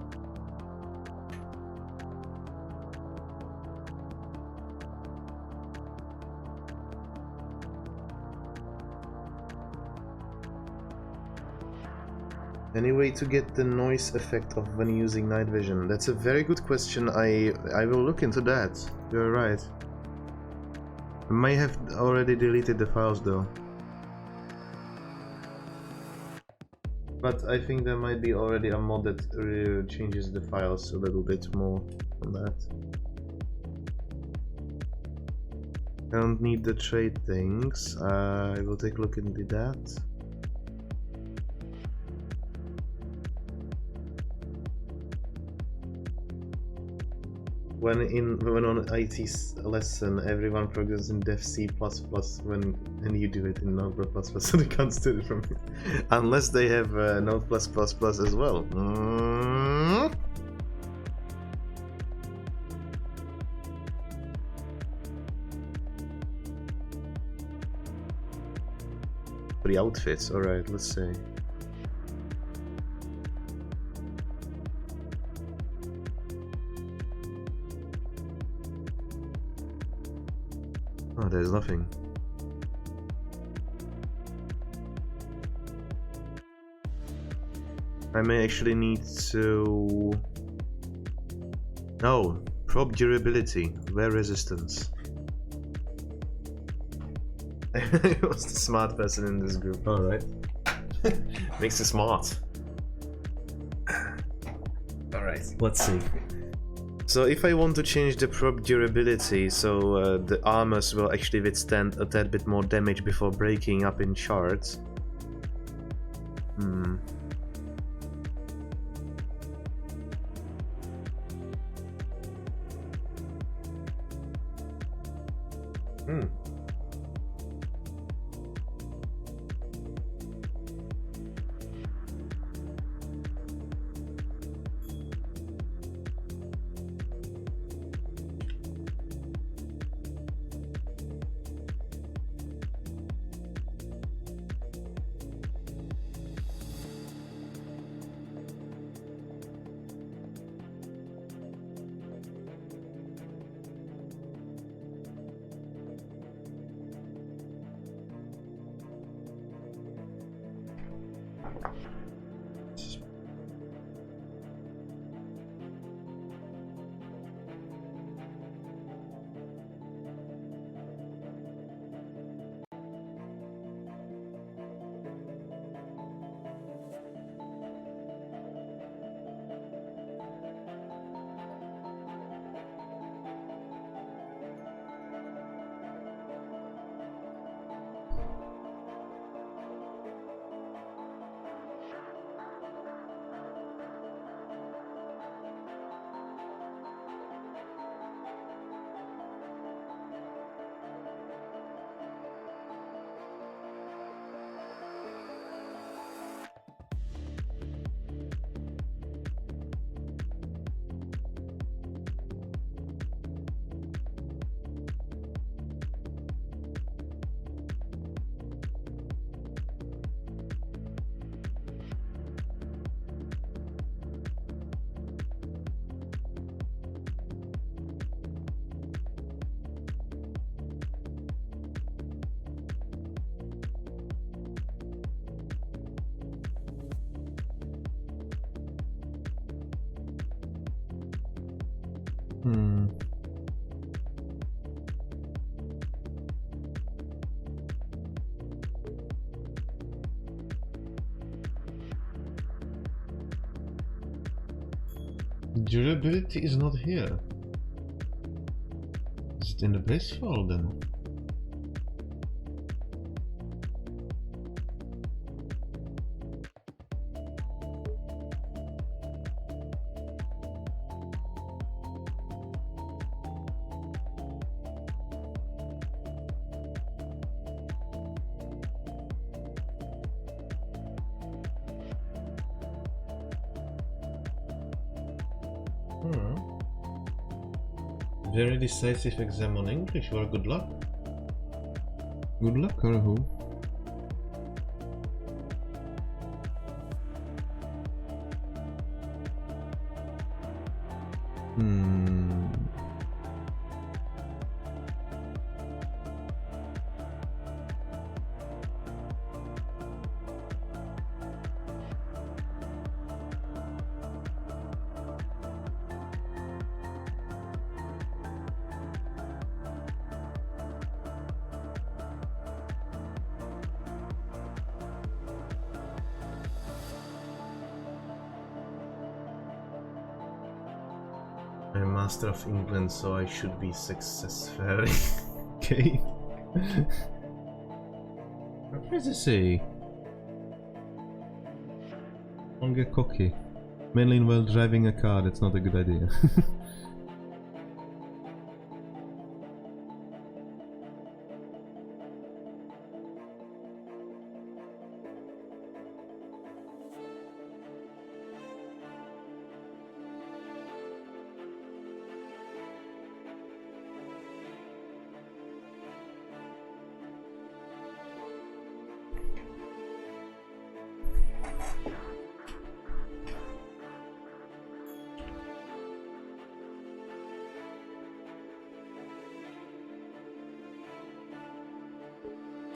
Any way to get the noise effect of when using night vision? That's a very good question. I will look into that. You're right. I may have already deleted the files though. But I think there might be already a mod that changes the files a little bit more on that. I don't need the trade things. I will take a look into that. When on IT lesson, everyone progresses in Def C++ and you do it in Node++, so they can't steal it from me. Unless they have Node++ as well. For the outfits, alright, let's see. Oh, there's nothing. I may actually need to... No, probe durability, wear resistance. I was the smart person in this group. Alright. Makes you smart. let's see. So if I want to change the prop durability, so the armors will actually withstand a tad bit more damage before breaking up in shards. Hmm. Durability is not here. Is it in the base file then? Very decisive exam on English. Well, good luck. Good luck, or who? I'm Master of England, so I should be successful. Okay. What does it say? Don't get cocky. Mainly while driving a car, that's not a good idea.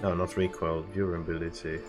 No, not recoil, durability.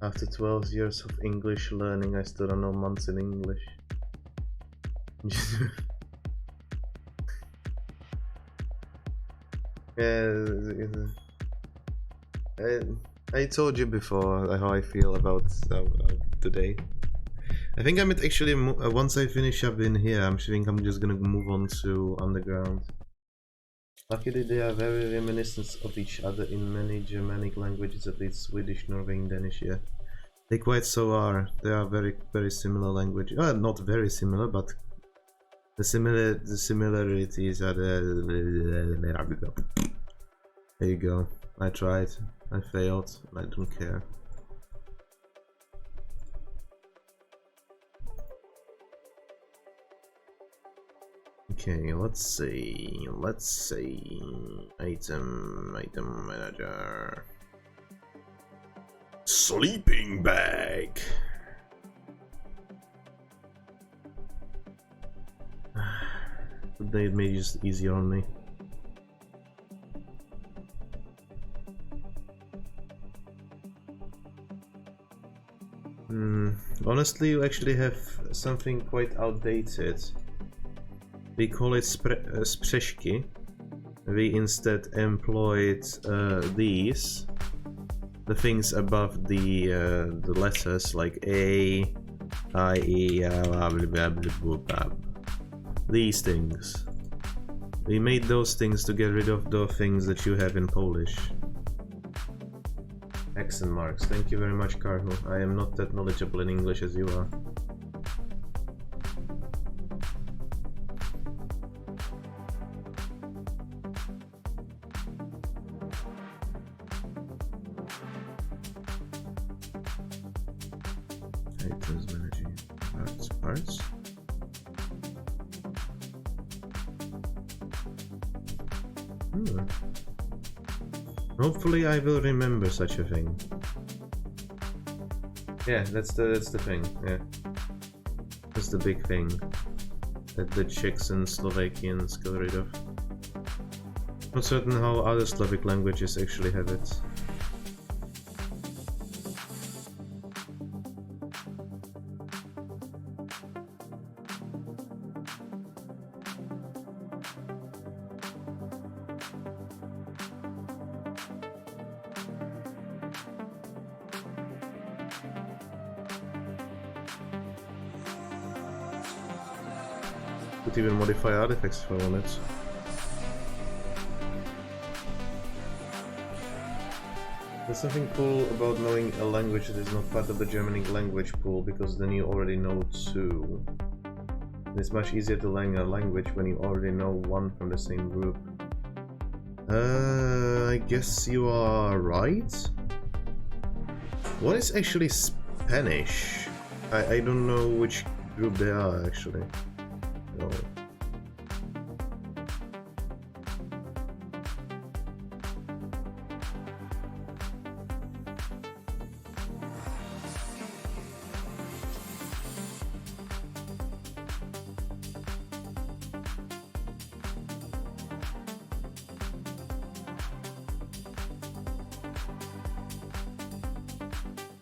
After 12 years of English learning, I still don't know months in English. Yeah, I told you before how I feel about today. I think I might actually, once I finish up in here, I think I'm just gonna move on to Underground. Luckily they are very reminiscent of each other in many Germanic languages, at least Swedish, Norwegian, Danish, yeah. They quite so are. They are very similar language. Not very similar, but the similarities are there. There you go. I tried. I failed. I don't care. Okay, let's see. Item manager. Sleeping bag. They made it easier on me. Honestly, you actually have something quite outdated. We call it sprzeszki. We instead employed these, the things above the letters like A, I, E, blah, blah, blah, blah. These things. We made those things to get rid of the things that you have in Polish. Accent marks. Thank you very much, Cardinal. I am not that knowledgeable in English as you are. Items managing parts. Hopefully I will remember such a thing. Yeah, that's the thing, yeah. That's the big thing that the Czechs and Slovakians got rid of. Not certain how other Slavic languages actually have it. Could even modify artifacts if I wanted. There's something cool about knowing a language that is not part of the Germanic language pool, because then you already know two. It's much easier to learn a language when you already know one from the same group. I guess you are right. What is actually Spanish? I don't know which group they are actually. No.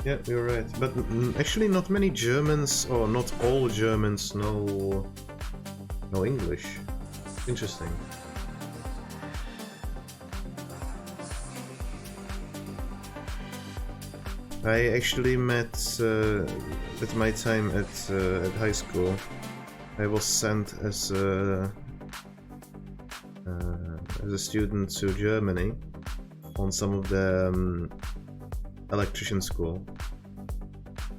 Yeah, you're right. But actually not many Germans, or not all Germans know English. Interesting. I actually met, at my time at high school, I was sent as a student to Germany on some of the electrician school,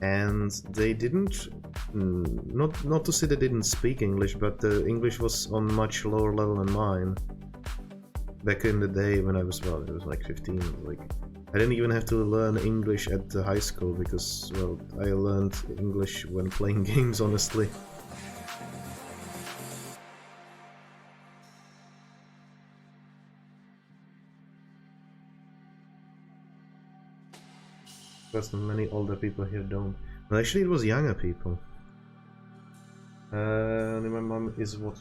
and they didn't, not to say they didn't speak English, but the English was on much lower level than mine. Back in the day when I was, well, I was like 15, like I didn't even have to learn English at the high school because, well, I learned English when playing games, honestly. Because many older people here don't. Well, actually, it was younger people. And my mom is what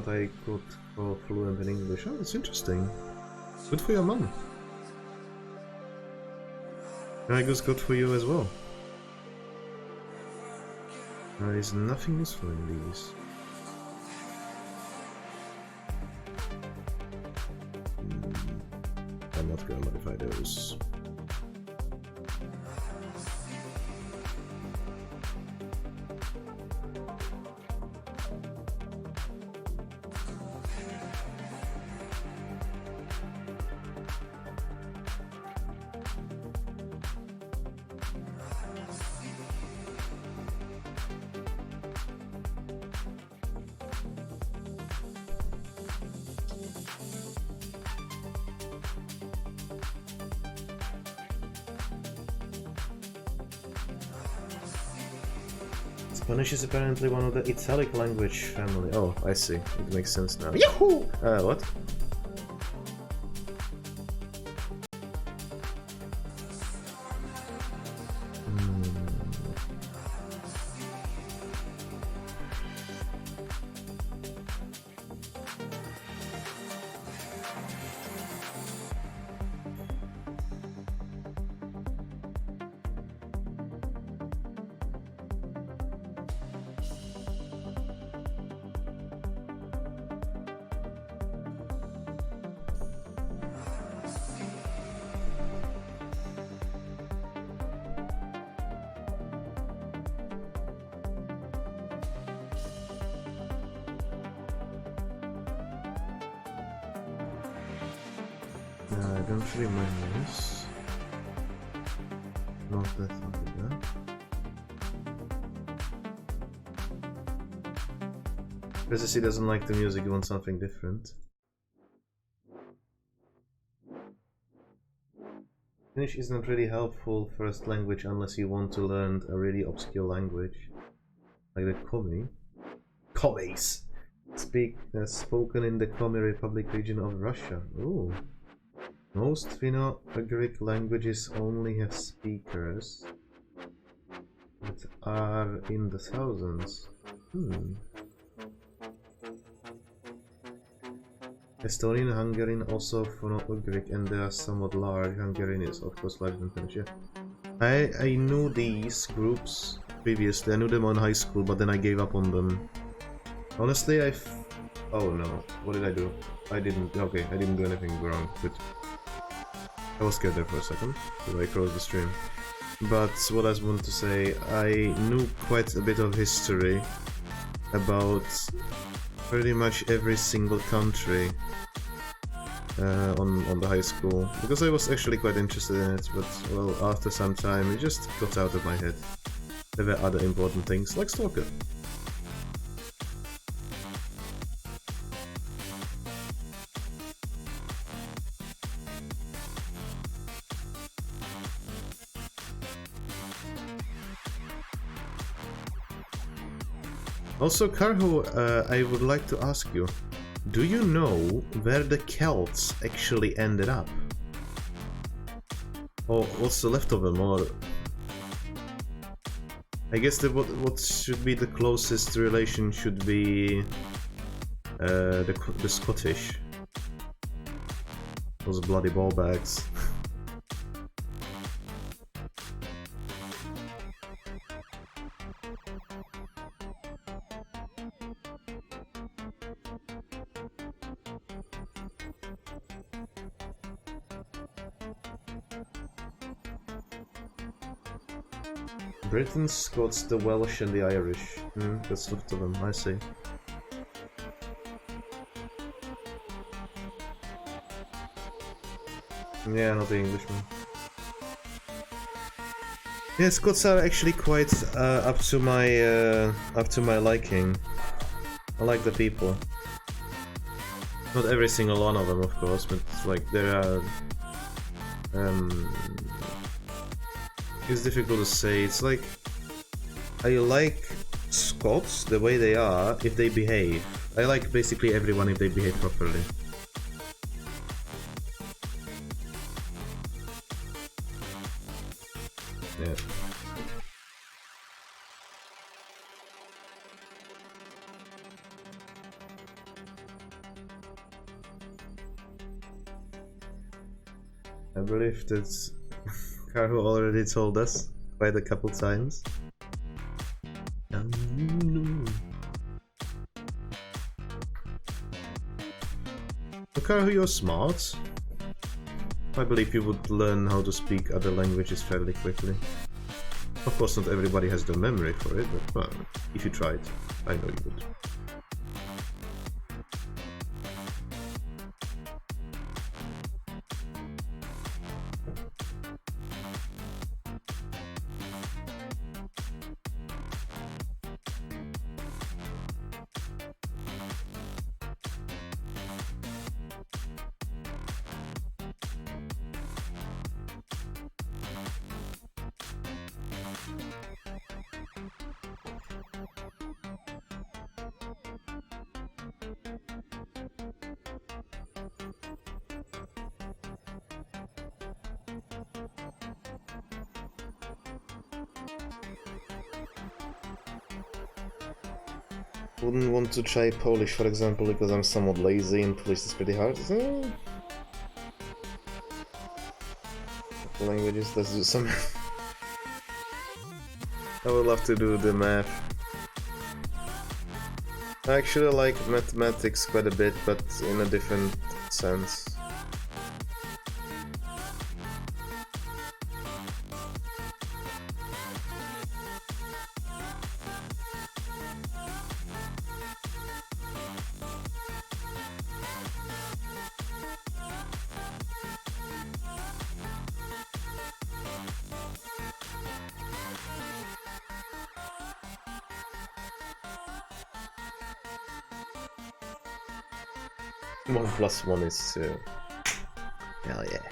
I could call fluent in English. Oh, that's interesting. Good for your mom. I guess good for you as well. There is nothing useful in these. I'm not gonna modify those. Spanish is apparently one of the Italic language family. Oh, I see. It makes sense now. Yahoo! What? I don't really mind this. Not that either. Because he doesn't like the music, he wants something different. Finnish isn't really helpful first language unless you want to learn a really obscure language. Like the Komi. Komis! Spoken in the Komi Republic region of Russia. Ooh. Most Finno-Ugric languages only have speakers that are in the thousands. Estonian, Hungarian, also Finno-Ugric, and they are somewhat large. Hungarian is of course larger than Finnish. Yeah. I knew these groups previously. I knew them on high school, but then I gave up on them. Honestly, oh no, what did I do? I didn't do anything wrong. Good. I was scared there for a second, so I closed the stream. But what I wanted to say, I knew quite a bit of history about pretty much every single country on the high school, because I was actually quite interested in it, but well, after some time it just got out of my head. There were other important things, like Stalker. Also, Karho, I would like to ask you, do you know where the Celts actually ended up? Or what's left of them, or... I guess what should be the closest relation should be the Scottish. Those bloody ball bags. Britons, Scots, the Welsh and the Irish. That's left of them, I see. Yeah, not the Englishman. Yeah, Scots are actually quite up to my liking. I like the people. Not every single one of them, of course, but like there are. It's difficult to say. It's like I like Scots the way they are if they behave. I like basically everyone if they behave properly. Yeah. I believe that Karu already told us quite a couple times. Karu, you're smart. I believe you would learn how to speak other languages fairly quickly. Of course, not everybody has the memory for it, but well, if you tried, I know you would. Wouldn't want to try Polish, for example, because I'm somewhat lazy and Polish is pretty hard. Languages, let's do some. I would love to do the math. I actually like mathematics quite a bit, but in a different sense. One plus one is 2. Hell yeah.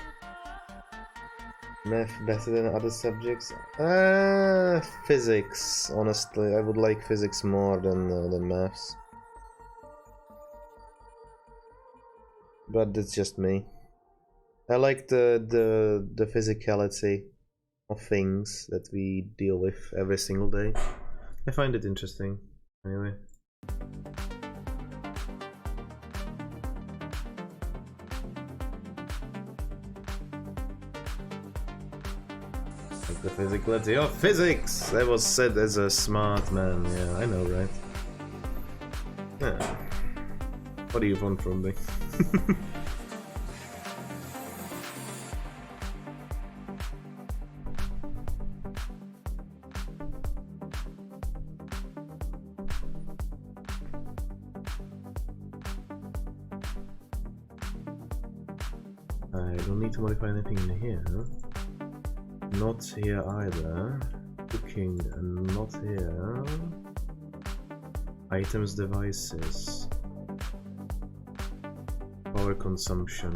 Math better than other subjects? Physics, honestly. I would like physics more than maths. But that's just me. I like the physicality of things that we deal with every single day. I find it interesting, anyway. Like the physicality of physics! That was said as a smart man, yeah, I know, right? Yeah. What do you want from me? I don't need to modify anything in here. Not here either. Cooking and not here. Items, devices. Power consumption.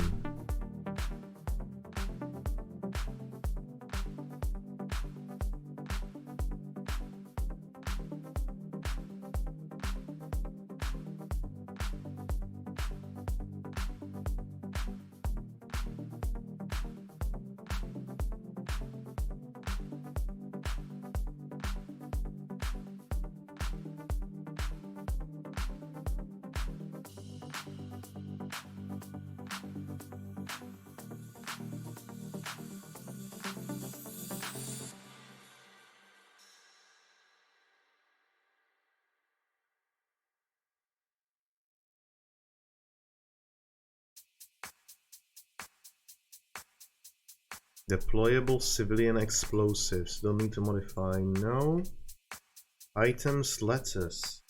Deployable civilian explosives. Don't need to modify. No. Items, letters.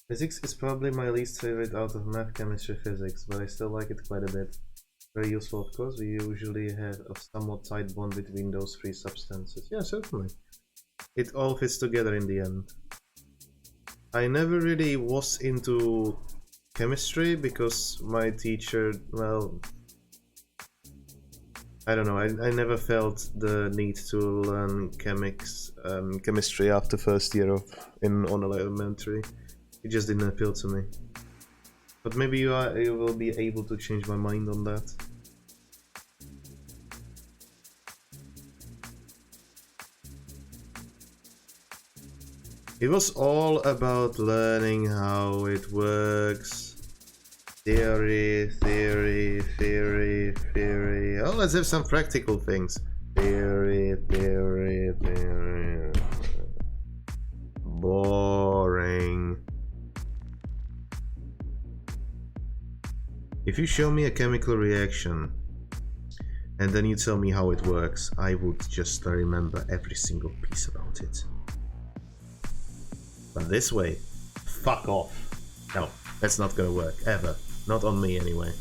Physics is probably my least favorite out of math, chemistry, physics, but I still like it quite a bit. Very useful, of course. We usually have a somewhat tight bond between those three substances. Yeah, certainly. It all fits together in the end. I never really was into chemistry because my teacher, well, I don't know, I never felt the need to learn chemistry after first year in Anomaly Elementary. It just didn't appeal to me. But maybe you will be able to change my mind on that. It was all about learning how it works. Theory, theory, theory, theory. Oh, let's have some practical things. Theory, theory, theory. Boring. If you show me a chemical reaction and then you tell me how it works, I would just remember every single piece about it. But this way, fuck off. No, that's not gonna work, ever. Not on me anyway.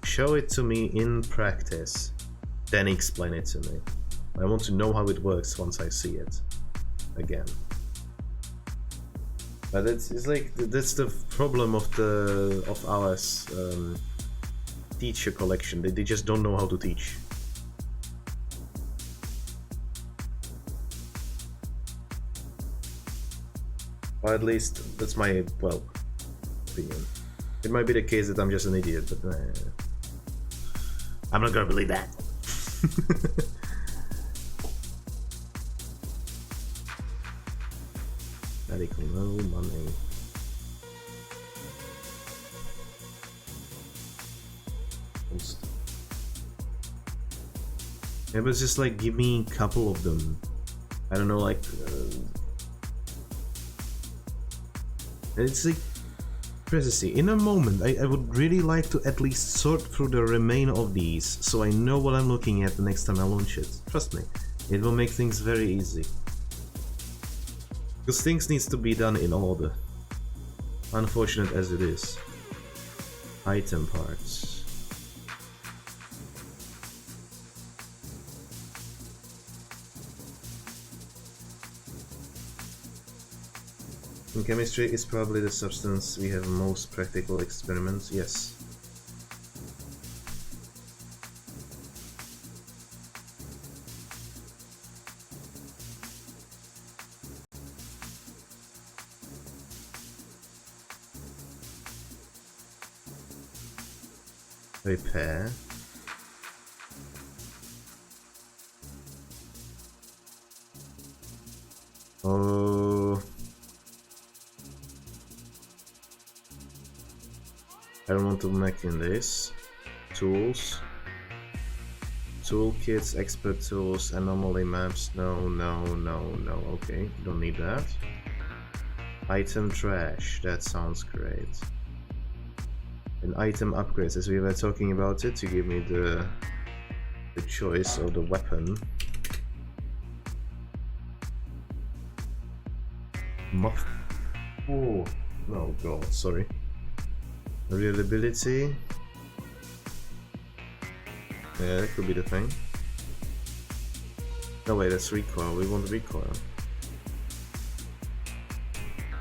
Show it to me in practice, then explain it to me. I want to know how it works once I see it again. But it's like that's the problem of our teacher collection. They just don't know how to teach. Or at least that's my opinion. It might be the case that I'm just an idiot, but I'm not gonna believe that. Medical, no money. It was just like, give me a couple of them. I don't know, like it's like, precisely, in a moment, I would really like to at least sort through the remainder of these, so I know what I'm looking at the next time I launch it. Trust me, it will make things very easy. Because things needs to be done in order. Unfortunate as it is. Item parts. In chemistry, is probably the substance we have most practical experiments, yes. Repair. Oh. I don't want to make in this. Tools. Toolkits, expert tools, anomaly maps. No, no, no, no. Okay, don't need that. Item trash. That sounds great. And item upgrades, as we were talking about it, to give me the choice of the weapon. Muff. Oh, no, god, sorry. Reliability. Yeah, that could be the thing. No, wait, that's recoil. We want recoil.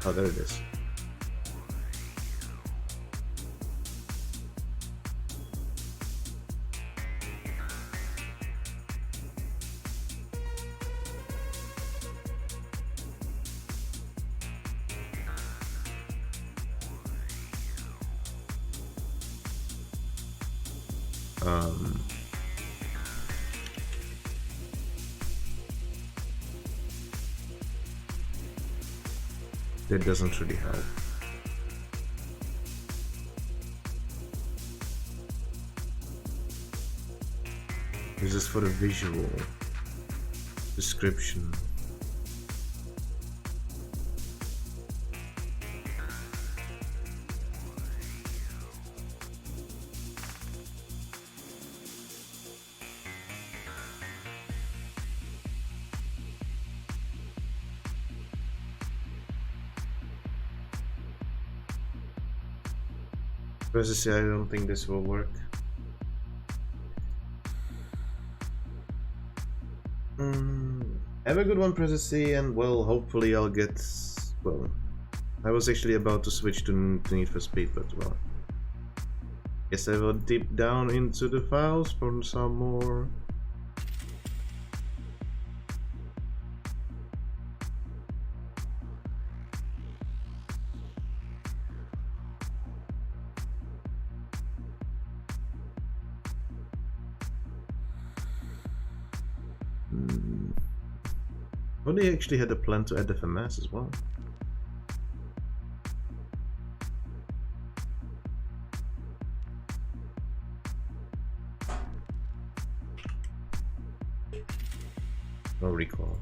Oh, there it is. That doesn't really help. It's just for the visual description. Processing, I don't think this will work. Have a good one, Processing, and well, hopefully I'll get... well, I was actually about to switch to Need for Speed, but well... guess I will deep down into the files for some more... Oh, they actually had a plan to add FMS as well. No recoil.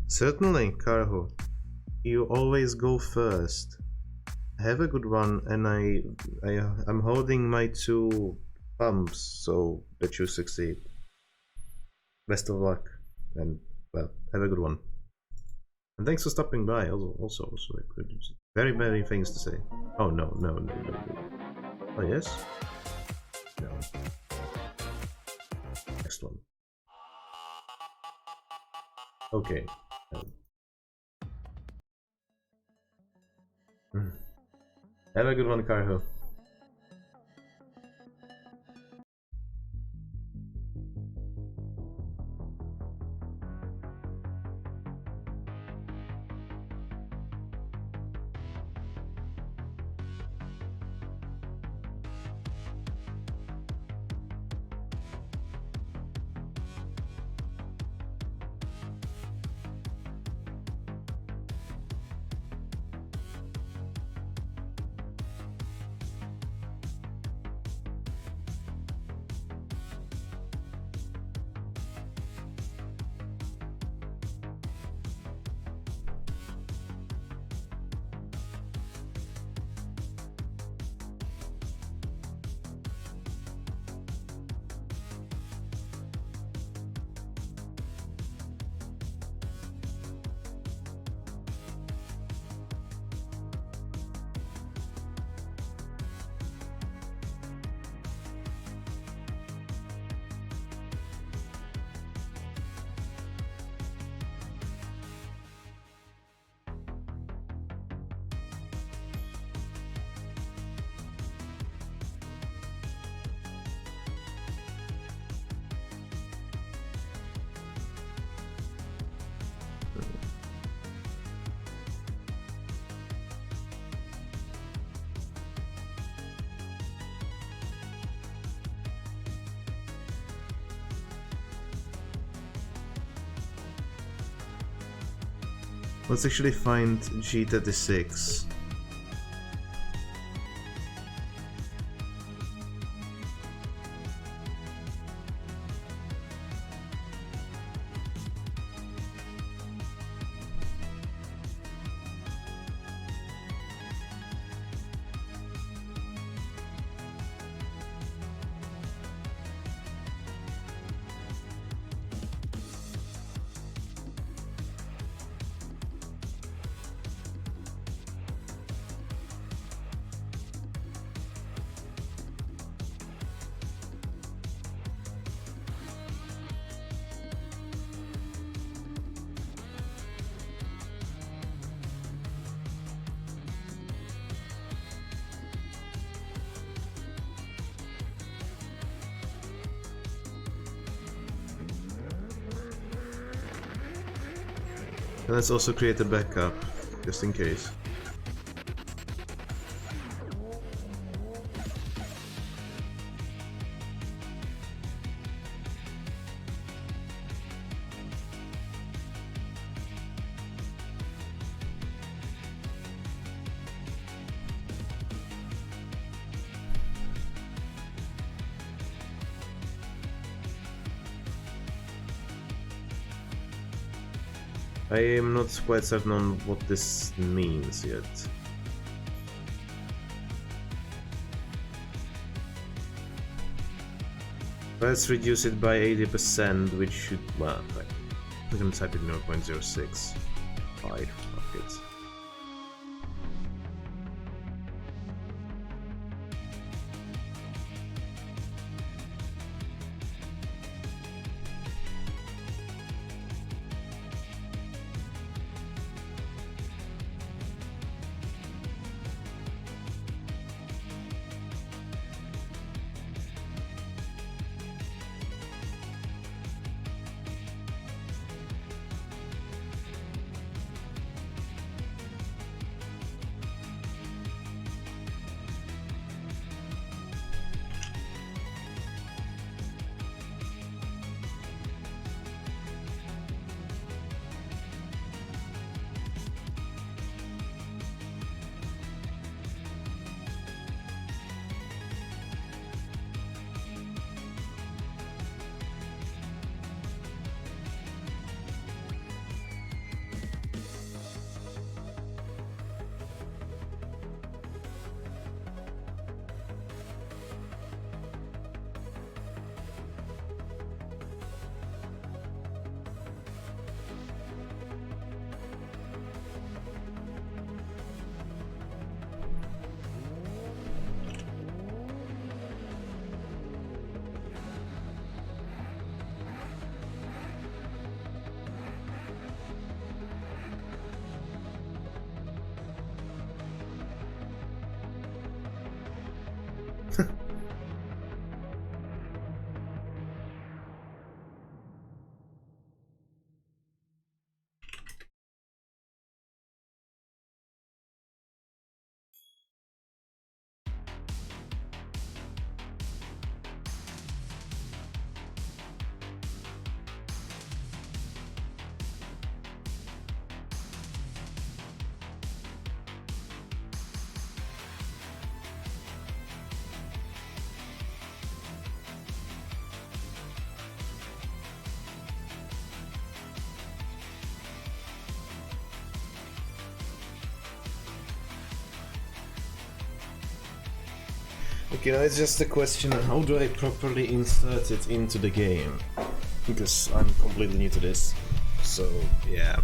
Certainly, Karho. You always go first. Have a good one, and I'm holding my 2 thumbs so that you succeed. Best of luck, and well, have a good one. And thanks for stopping by. Also, very many things to say. Oh no. Oh yes. No. Next one. Okay. Have a good one, Karho. Let's actually find G36. And let's also create a backup, just in case. I am not quite certain on what this means yet. Let's reduce it by 80%, which should, well, I'm gonna type in 0.06. 5, fuck it. Okay, now it's just a question of how do I properly insert it into the game? Because I'm completely new to this. So, yeah.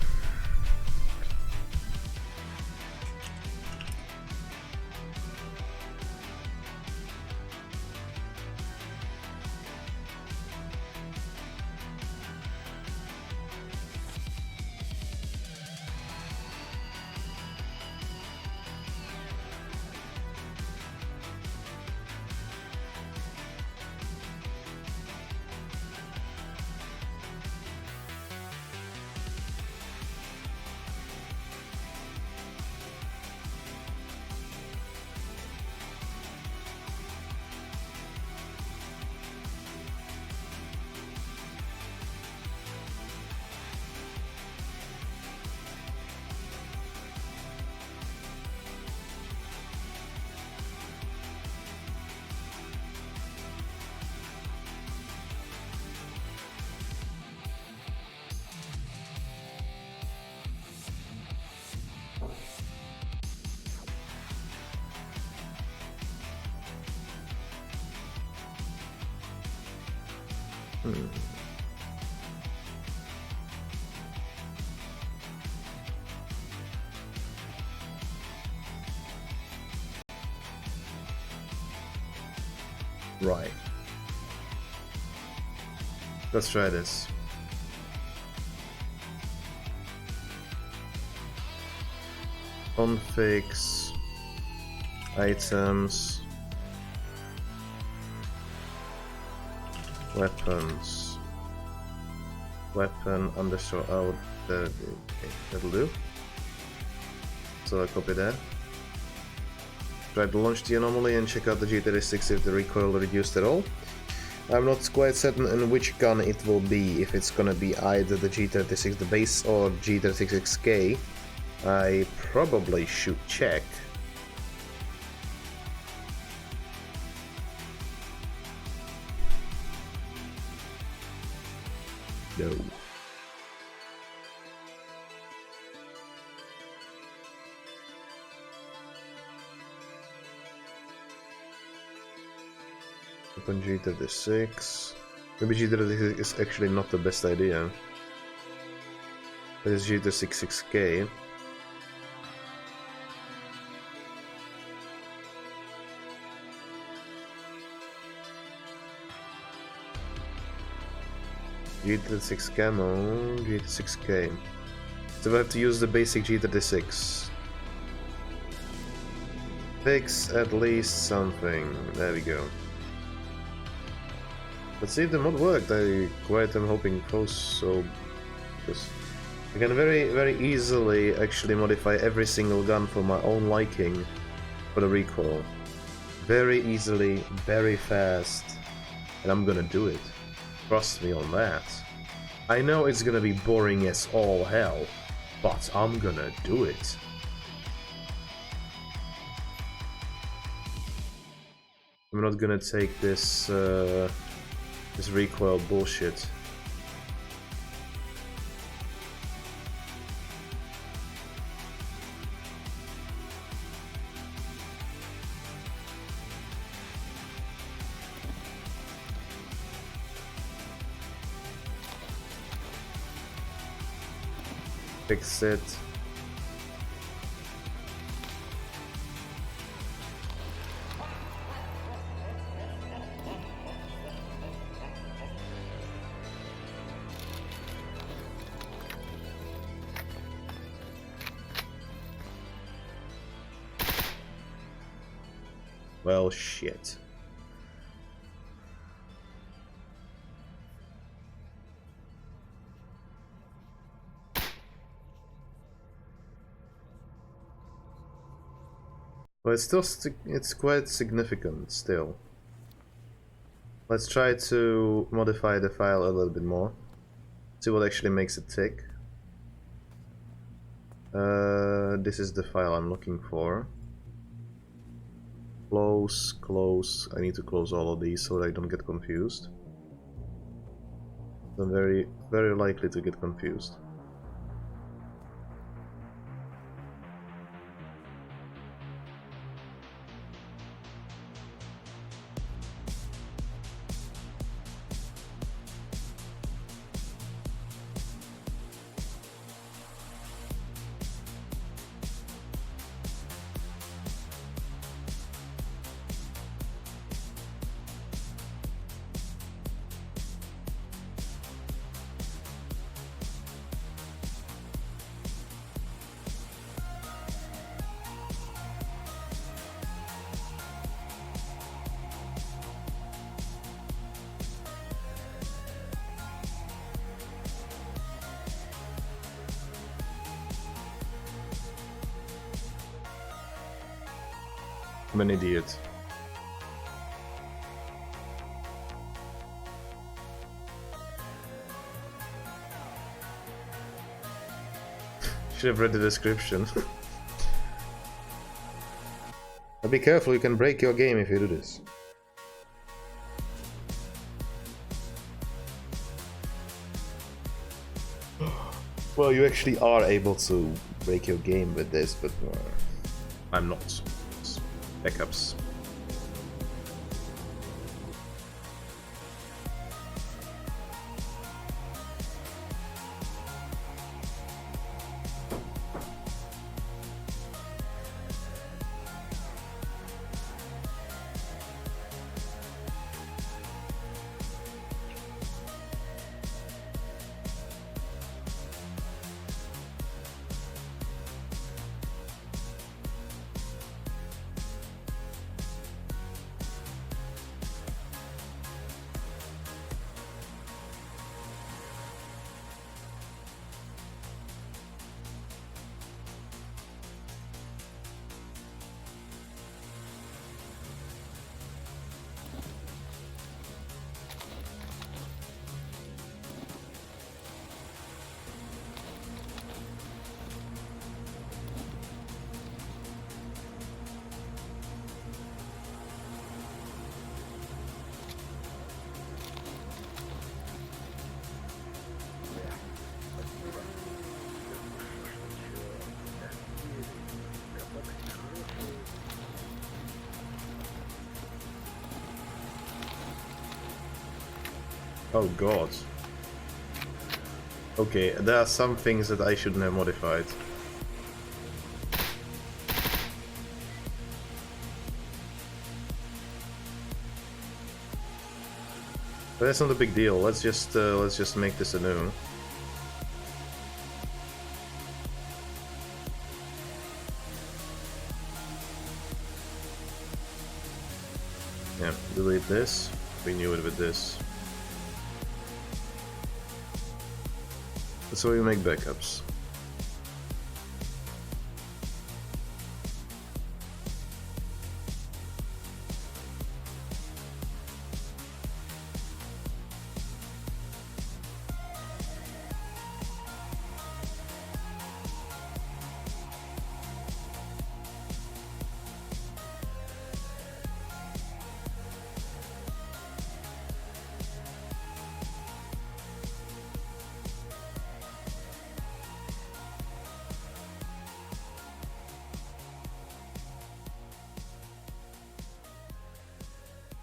Right. Let's try this. Configs, items, weapons, weapon underscore out. Okay, that'll do. So I copy that. Try to launch the anomaly and check out the G36 if the recoil reduced at all. I'm not quite certain in which gun it will be, if it's gonna be either the G36 the base or G36K. I probably should check. No. Open G36. Maybe G36 is actually not the best idea. But it's G36K. G36 camo, G36K. So we have to use the basic G36. Fix at least something. There we go. Let's see if the mod worked. I quite am hoping so, because I can very easily actually modify every single gun for my own liking for the recoil. Very easily, very fast, and I'm gonna do it. Trust me on that. I know it's gonna be boring as all hell, but I'm gonna do it. I'm not gonna take this this recoil bullshit. Fix it. Well, shit. But it's still it's quite significant still. Let's try to modify the file a little bit more. See what actually makes it tick. This is the file I'm looking for. Close, close. I need to close all of these so that I don't get confused. I'm very likely to get confused. I'm an idiot. Should have read the description. But be careful, you can break your game if you do this. Well, you actually are able to break your game with this, but I'm not. It's backups. Oh god. Okay, there are some things that I shouldn't have modified. But that's not a big deal. Let's just make this anew. Yeah, delete this. Renew it with this. That's how you make backups.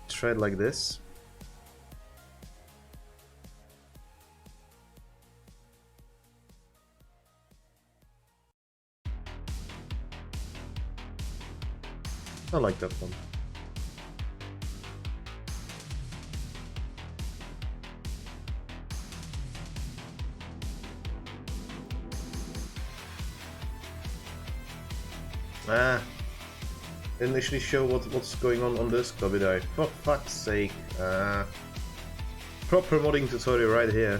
Try it like this. I like that one. Ah. Didn't actually show what's going on this copy die. For fuck's sake. Proper modding tutorial right here.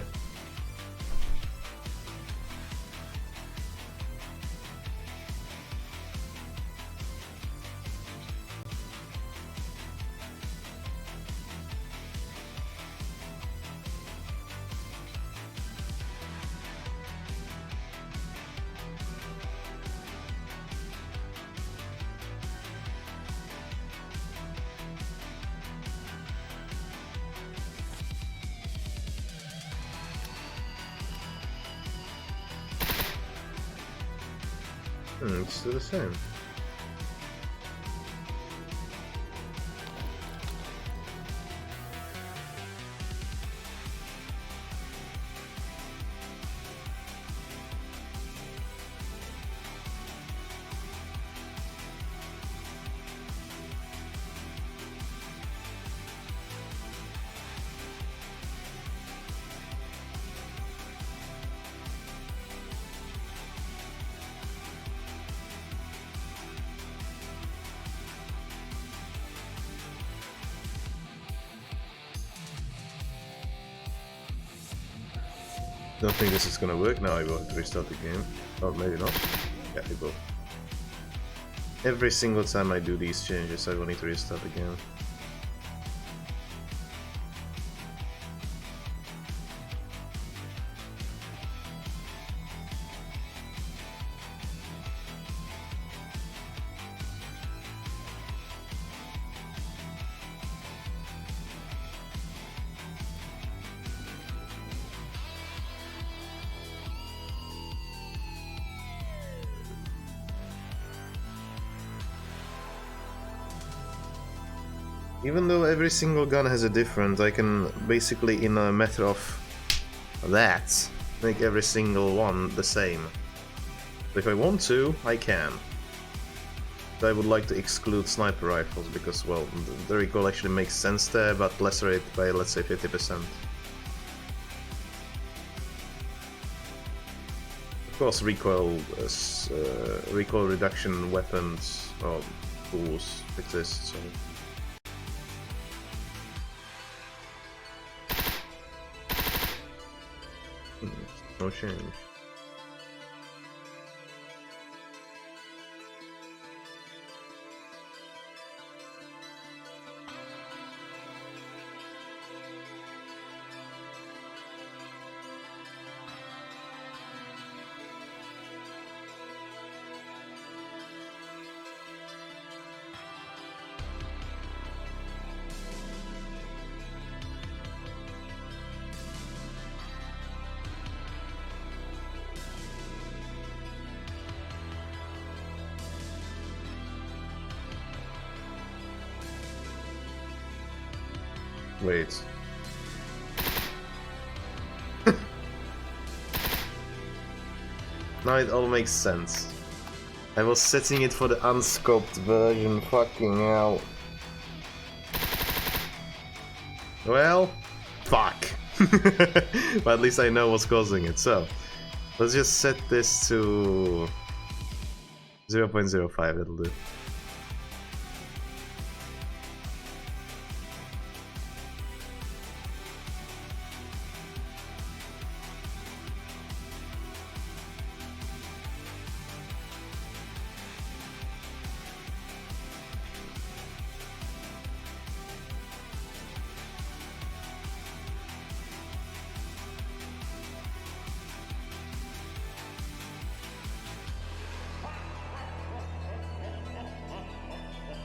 It's still the same. Don't think this is gonna work now. I will restart the game. Or maybe not. Yeah, it will. Every single time I do these changes, I will need to restart again. Even though every single gun has a different, I can basically, in a matter of that, make every single one the same. If I want to, I can. But I would like to exclude sniper rifles because, well, the recoil actually makes sense there, but lesser it by, let's say, 50%. Of course, recoil reduction weapons or tools exist, so... No change. Wait. Now it all makes sense. I was setting it for the unscoped version, fucking hell. Well, fuck. But at least I know what's causing it, so... Let's just set this to... 0.05, that'll do.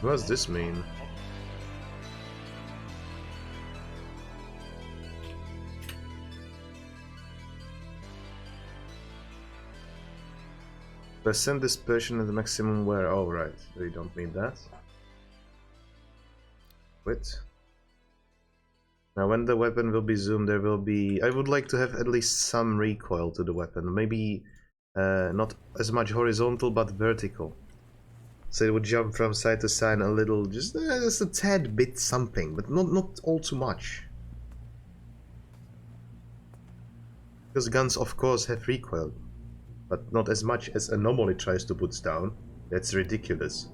What does this mean? Percent dispersion at the maximum wear. Oh, right. We don't need that. Quit. Now, when the weapon will be zoomed, there will be... I would like to have at least some recoil to the weapon. Maybe not as much horizontal, but vertical. So it would jump from side to side a little, just a tad bit something, but not all too much. Because guns, of course, have recoil, but not as much as Anomaly tries to put down. That's ridiculous.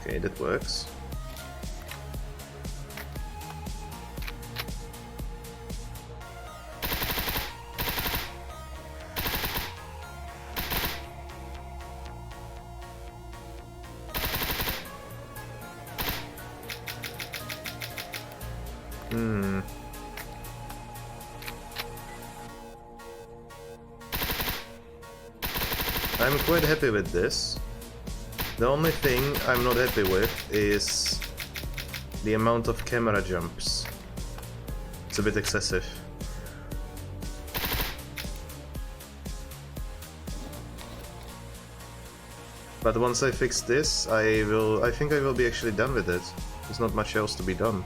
Okay, that works. I'm quite happy with this. The only thing I'm not happy with is the amount of camera jumps. It's a bit excessive. But once I fix this, I think I will be actually done with it. There's not much else to be done.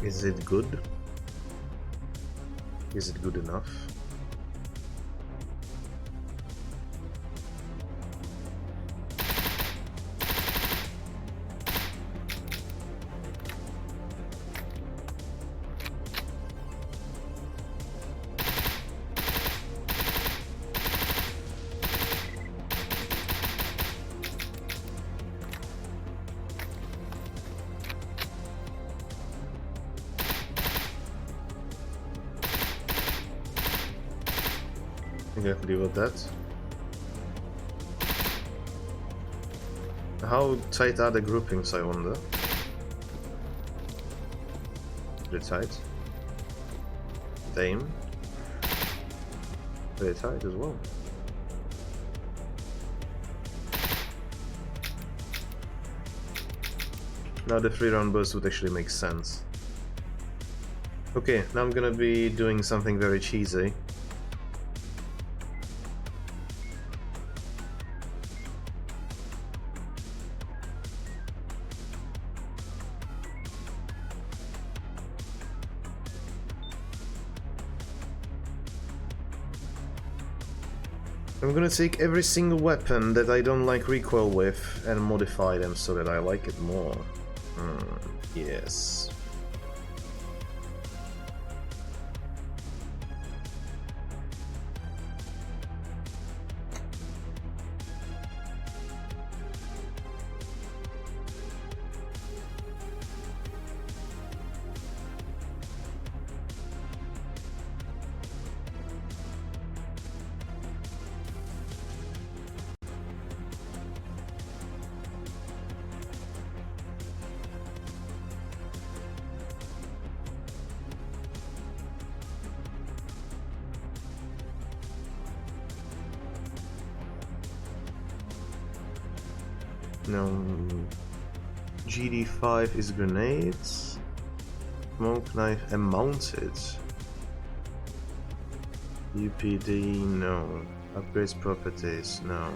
Is it good? Is it good enough? Yeah, deal with that. How tight are the groupings, I wonder? Pretty tight. The aim? Pretty tight as well. Now the 3-round burst would actually make sense. Okay, now I'm gonna be doing something very cheesy. I'm gonna take every single weapon that I don't like recoil with and modify them so that I like it more. Yes. No. GD5 is grenades. Smoke knife and mounted. UPD, no. Upgrades properties, no.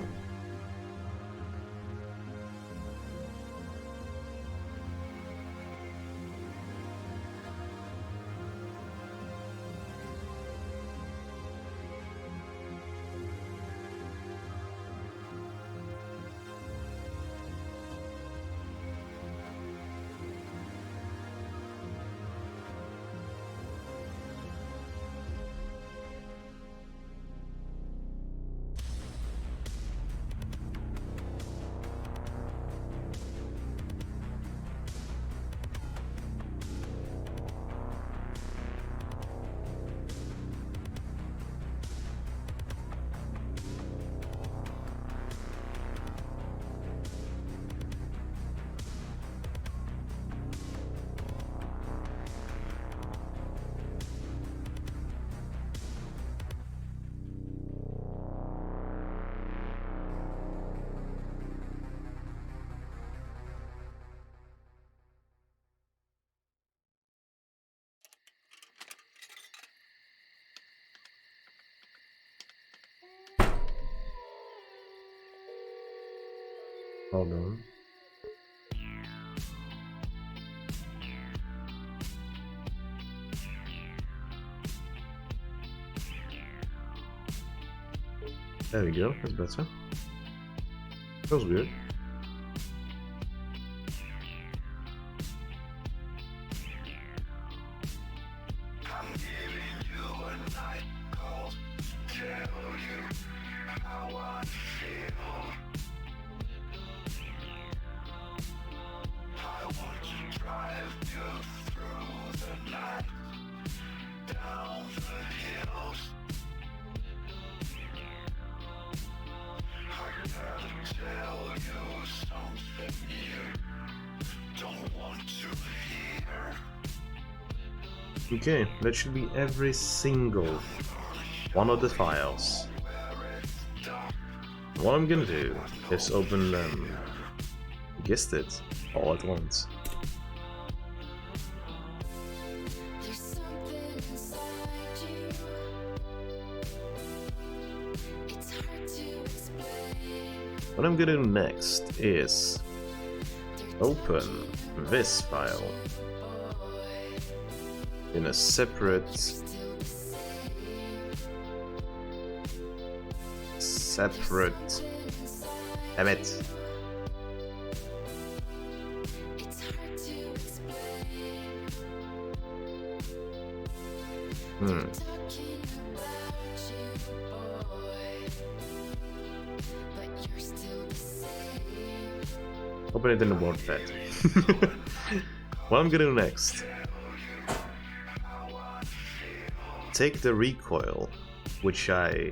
Hold on. There we go, that's better. Feels weird. Okay, that should be every single one of the files. What I'm gonna do is open them, guessed it, all at once. What I'm gonna do next is open this file in a separate damn it. Open it in the WordPad. What I'm gonna do next, take the recoil, which I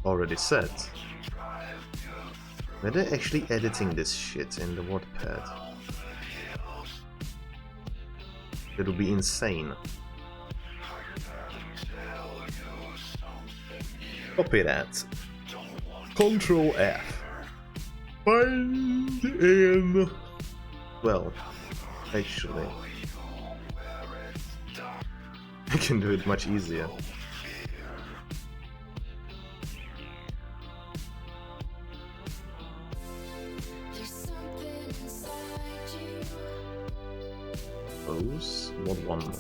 already said. Are they actually editing this shit in the WordPad? It'll be insane. Copy that. Control F. Find in. Well, actually, I can do it much easier. Suppose mod 1.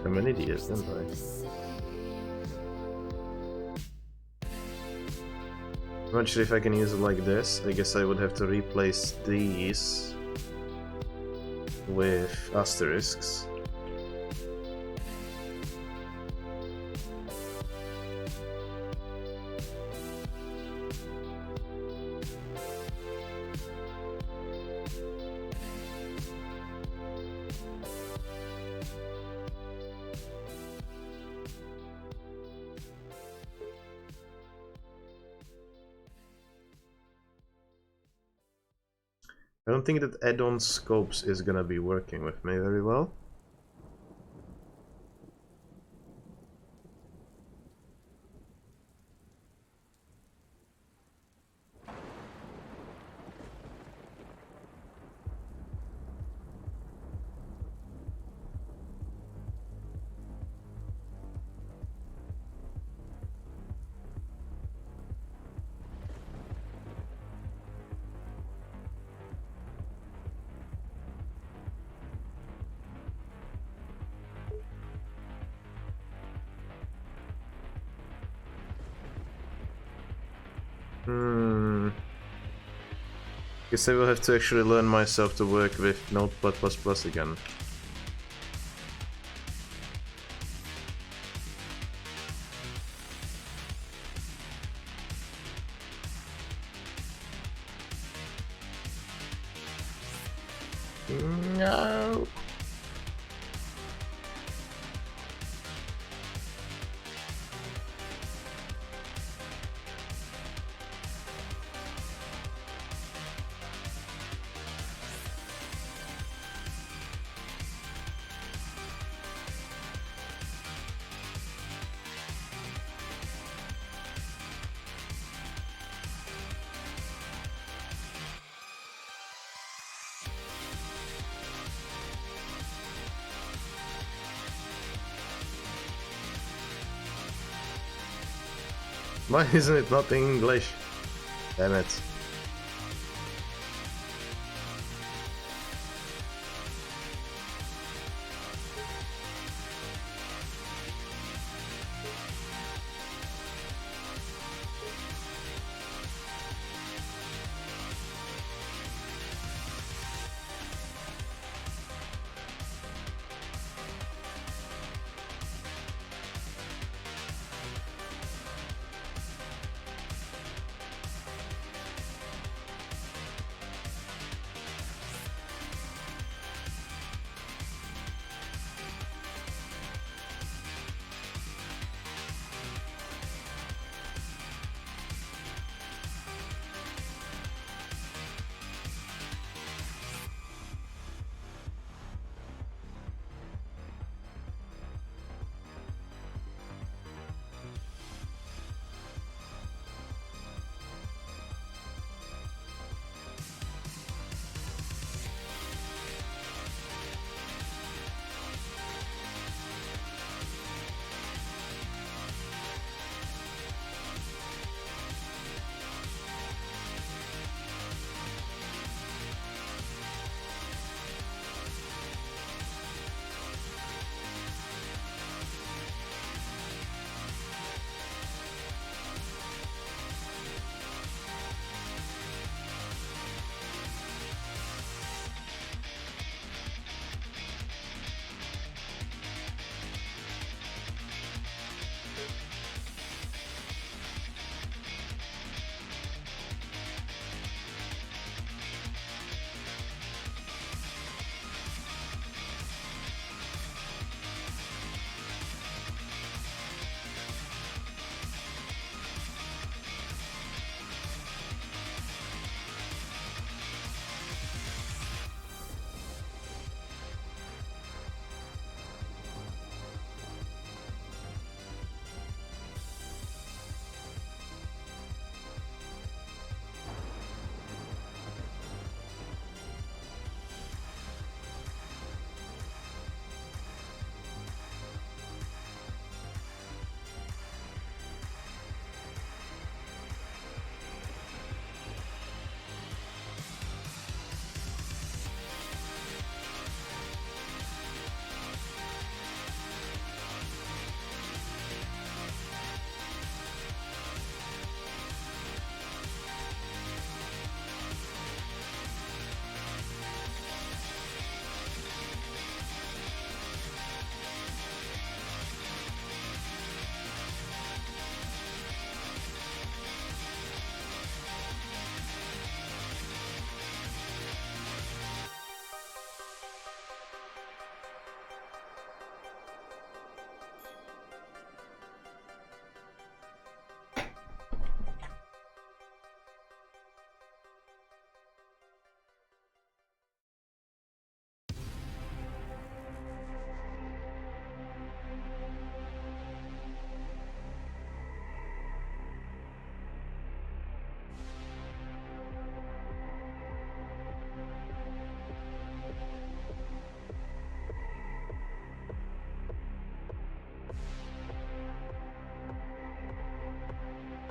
I'm an idiot, aren't I? I'm not sure if I can use it like this. I guess I would have to replace these with asterisks. I don't think that add-on scopes is gonna be working with me very well. Guess I will have to actually learn myself to work with Notepad++ again. No. Why isn't it not in English? Damn it.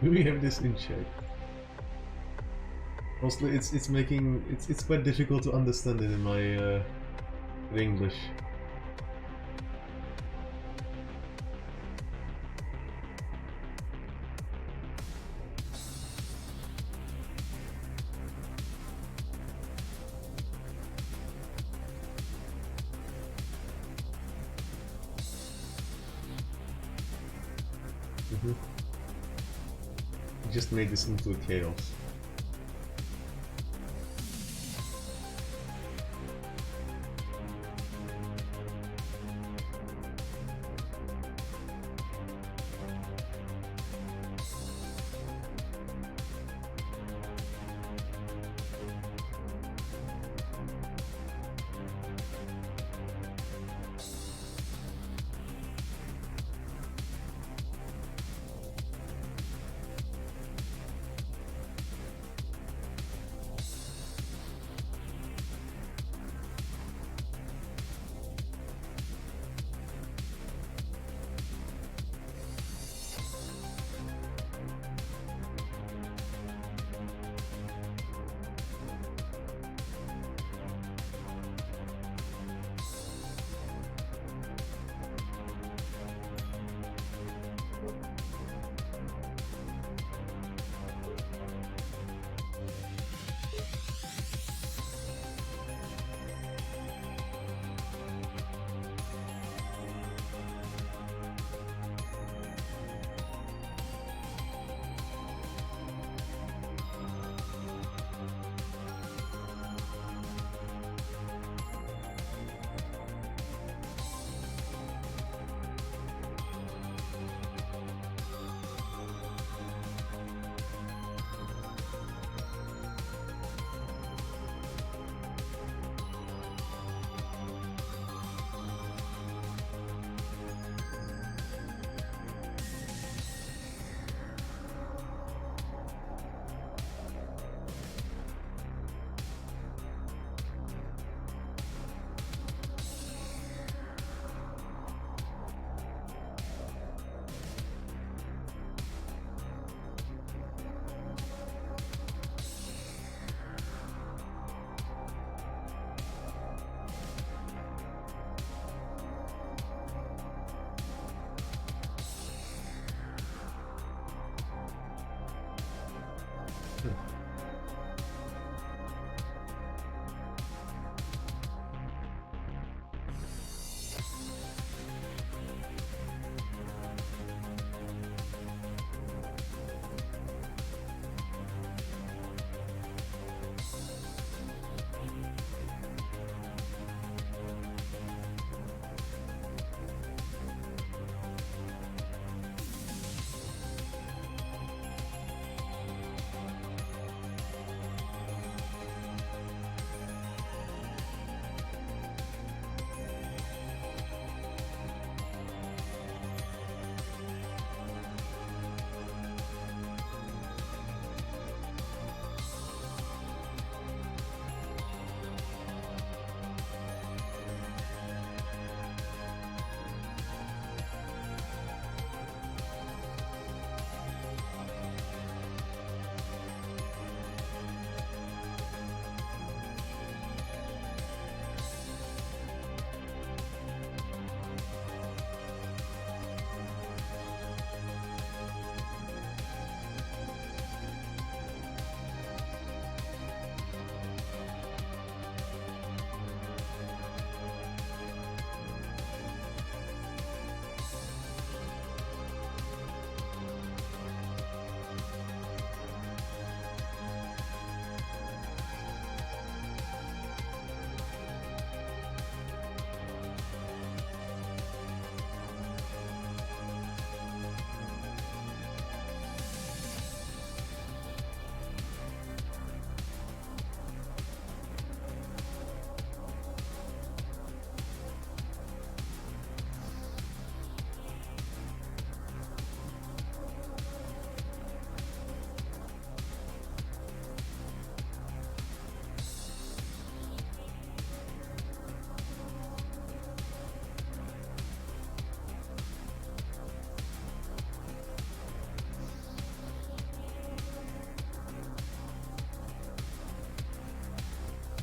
Do we have this in check? Mostly, it's making it's quite difficult to understand it in my in English. Just made this into a chaos.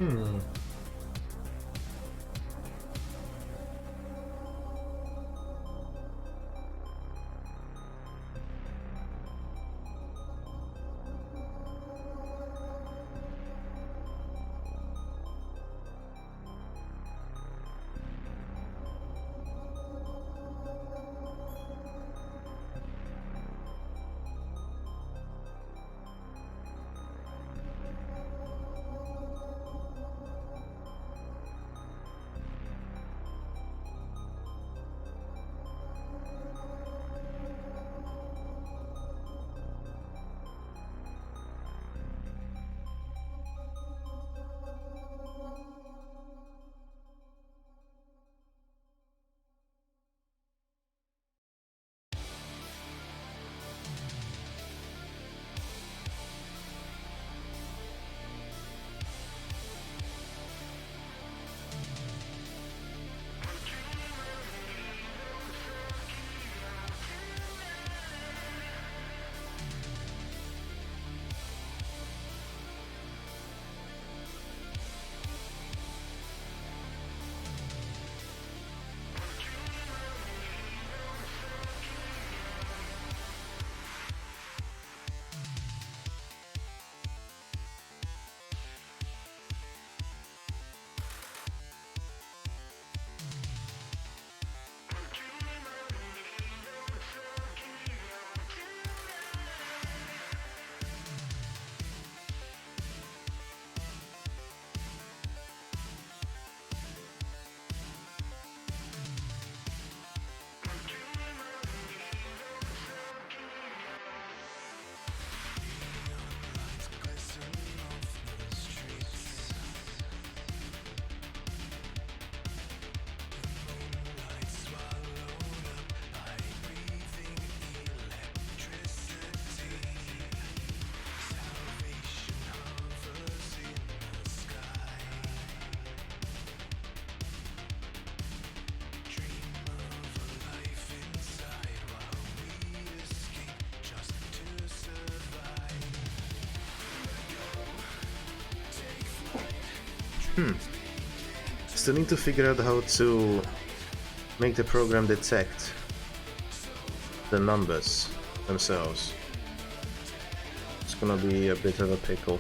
Hmm. Still need to figure out how to make the program detect the numbers themselves. It's gonna be a bit of a pickle.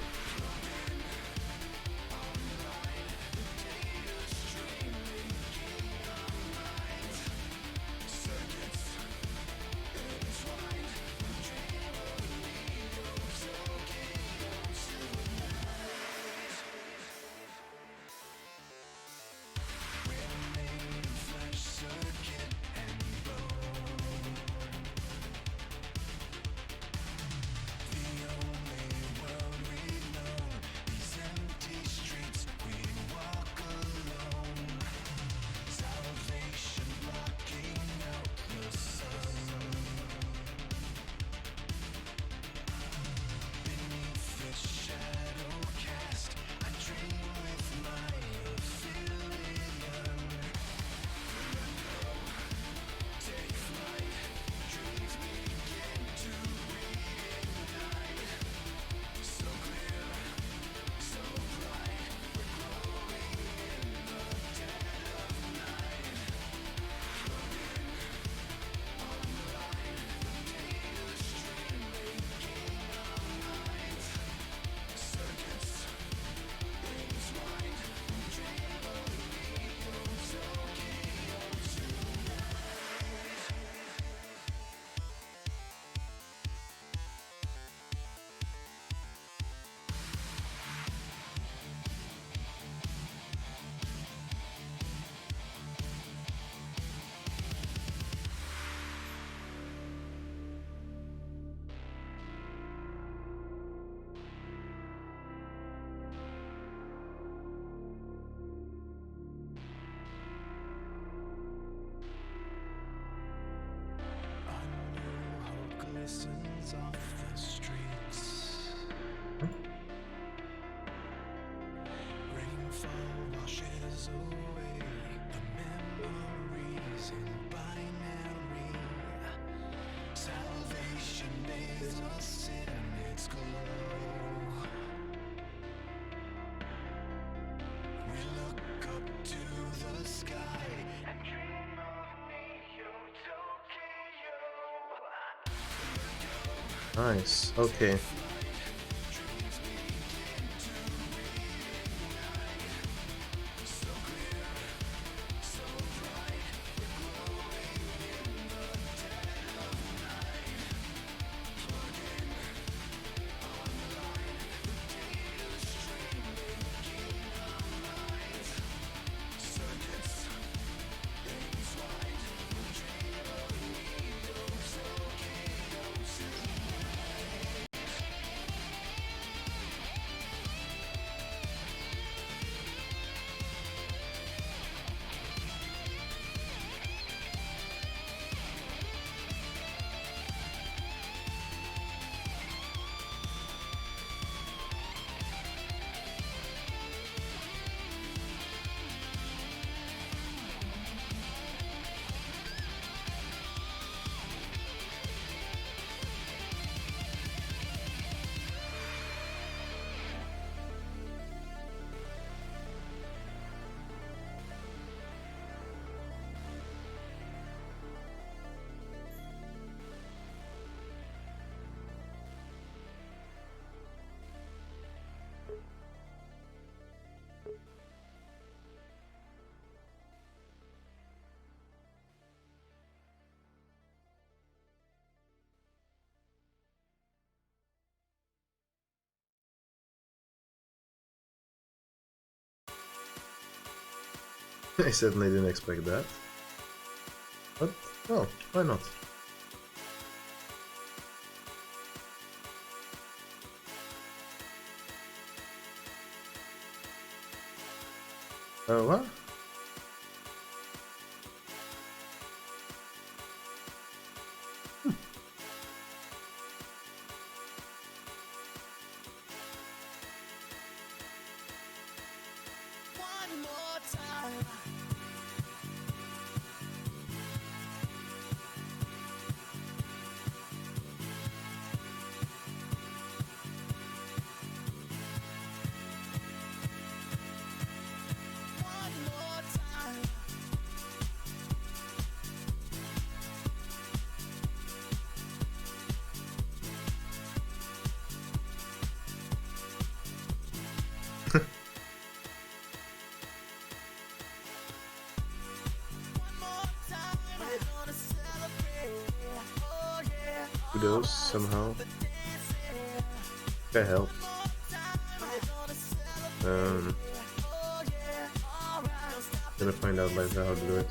Nice, okay. I certainly didn't expect that. But, well, why not? What? Kudos, somehow. That helped. Gonna find out later how to do it.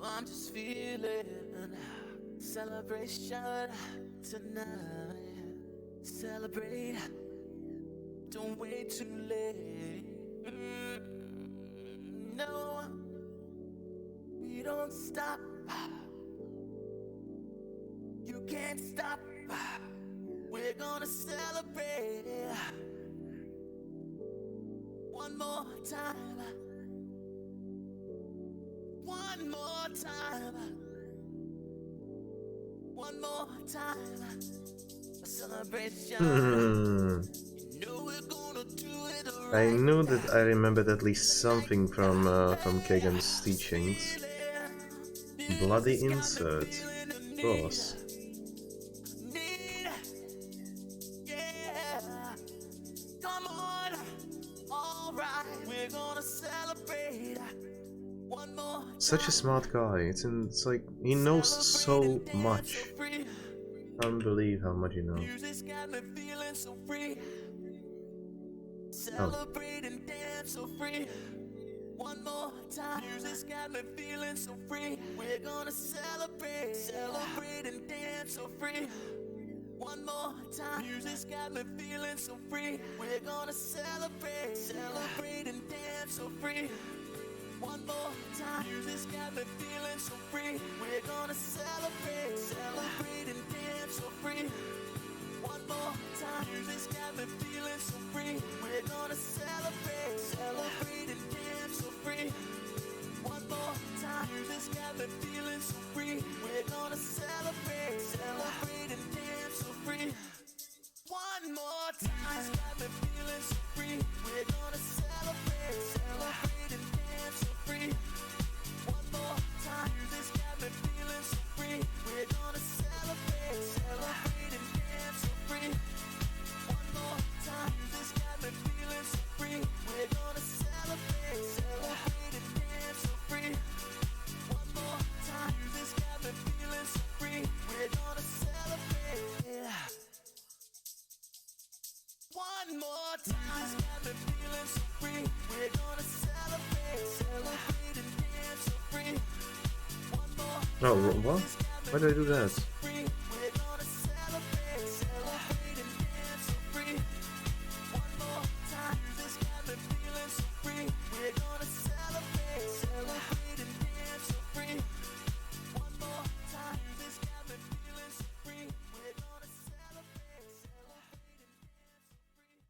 I'm just feeling celebration tonight. Celebrate, don't wait too late. No, we don't stop. You can't stop. We're gonna celebrate one more time. One more time. One more time. A celebration. You know we're gonna do it right. I knew that I remembered at least something from Kagan's teachings. Bloody insert. Of course. Such a smart guy. It's like he knows so much. Can't believe how much he knows. Oh. Celebrate and dance so free. One more time. Music's got me feeling so free. We're gonna celebrate, celebrate and dance so free. One more time. Music's got me feeling so free. We're gonna celebrate, celebrate and dance so free. One more time. Music's got me feeling so free. We're gonna celebrate, celebrate and dance so free. One more time. Music's got me feeling so free. We're gonna celebrate, celebrate and dance so free. One more time. Music's got me feeling so free. We're gonna celebrate, celebrate and dance so free. One more time. Music's got me feeling so free. We're gonna celebrate, celebrate and dance so free. One more time. Music's got me feeling so free. We're gonna celebrate, celebrate and dance so free. One more time. Music's got me feeling so free. We're gonna celebrate, celebrate and dance so free. One more time. Music's got me feeling so free. We're gonna celebrate. Yeah. One more time. Music's got me feeling so free. We're gonna celebrate, celebrate and dance so free. One more time. Oh, what? Why did I do that? Free. We're gonna celebrate, celebrate and dance so free. One more time. Music's got me feeling so free. We're gonna celebrate, celebrate and dance so free. One more time. Music's got me feeling so free. We're gonna celebrate, celebrate and dance so free.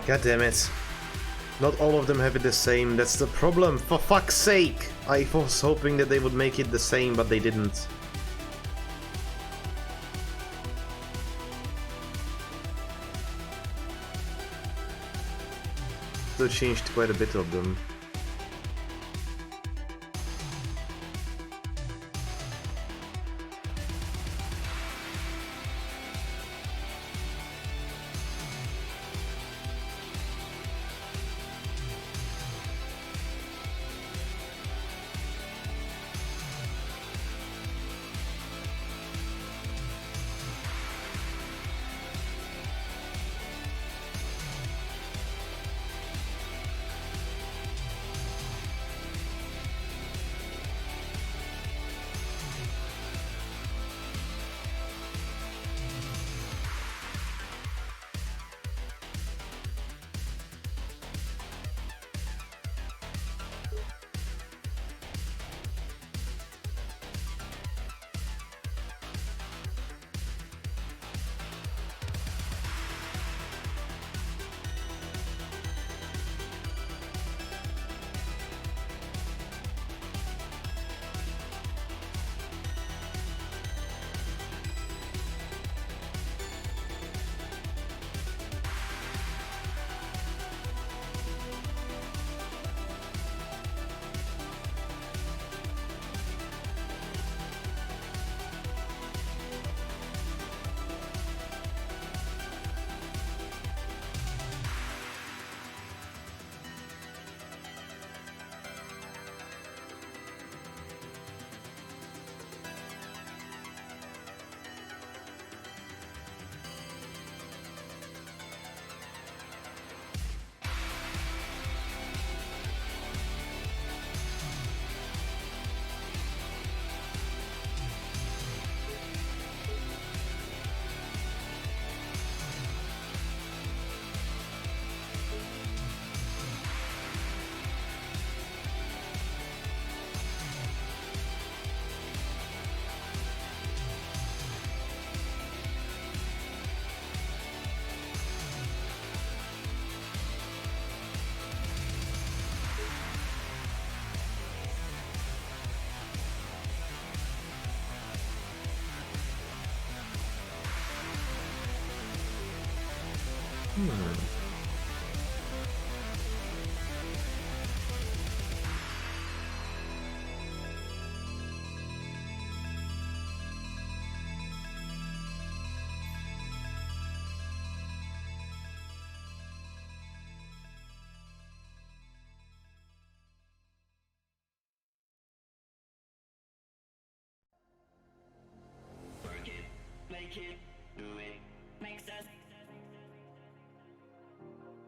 God damn it. Not all of them have it the same, that's the problem, for fuck's sake! I was hoping that they would make it the same, but they didn't. So changed quite a bit of them.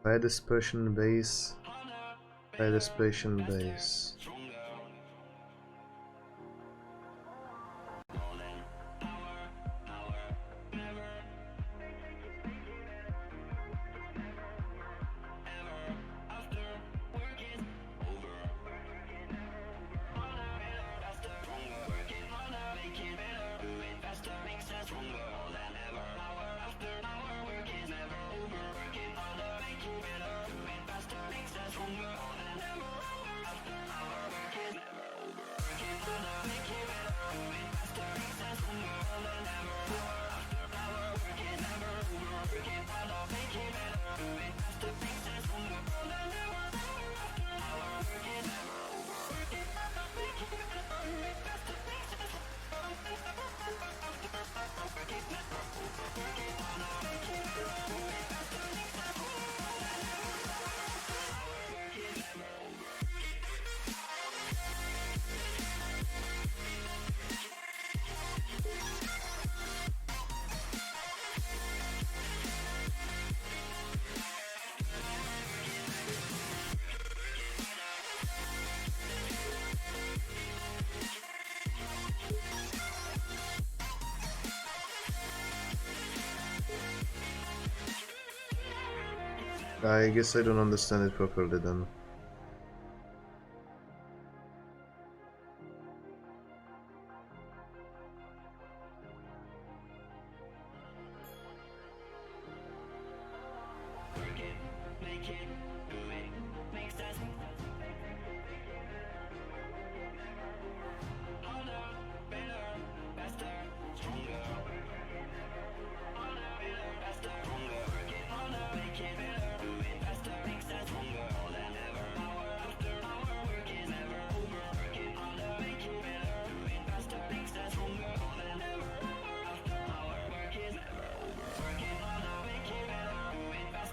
High dispersion base. High dispersion base. I guess I don't understand it properly then.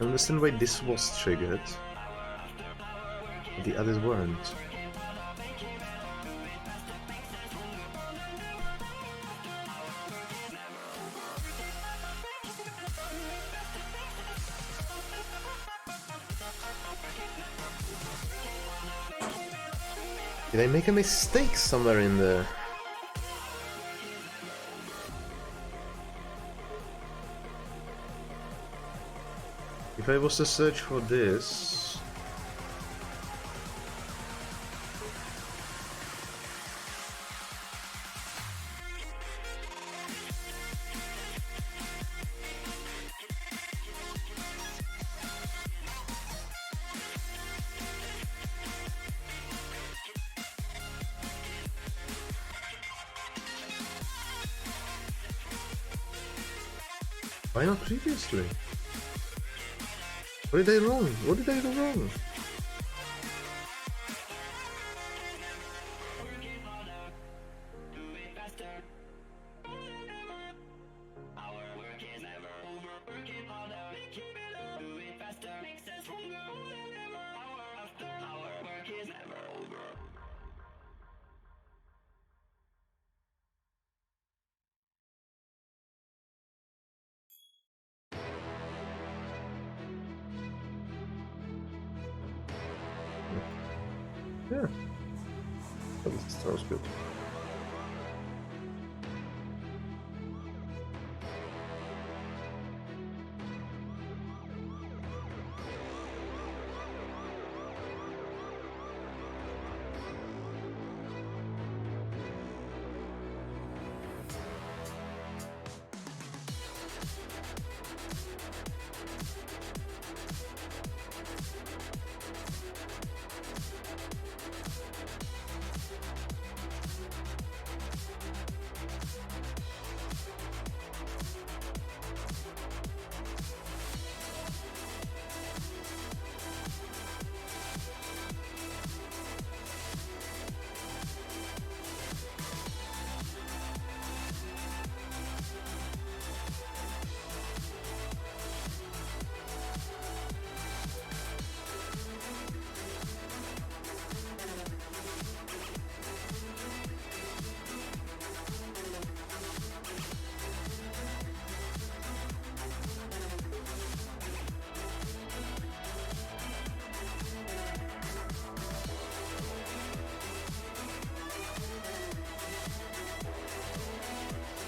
I understand why this was triggered, but the others weren't. Did I make a mistake somewhere in there? If I was to search for this... Why not previously? What did I wrong? What did I do wrong? Yeah, that sounds good.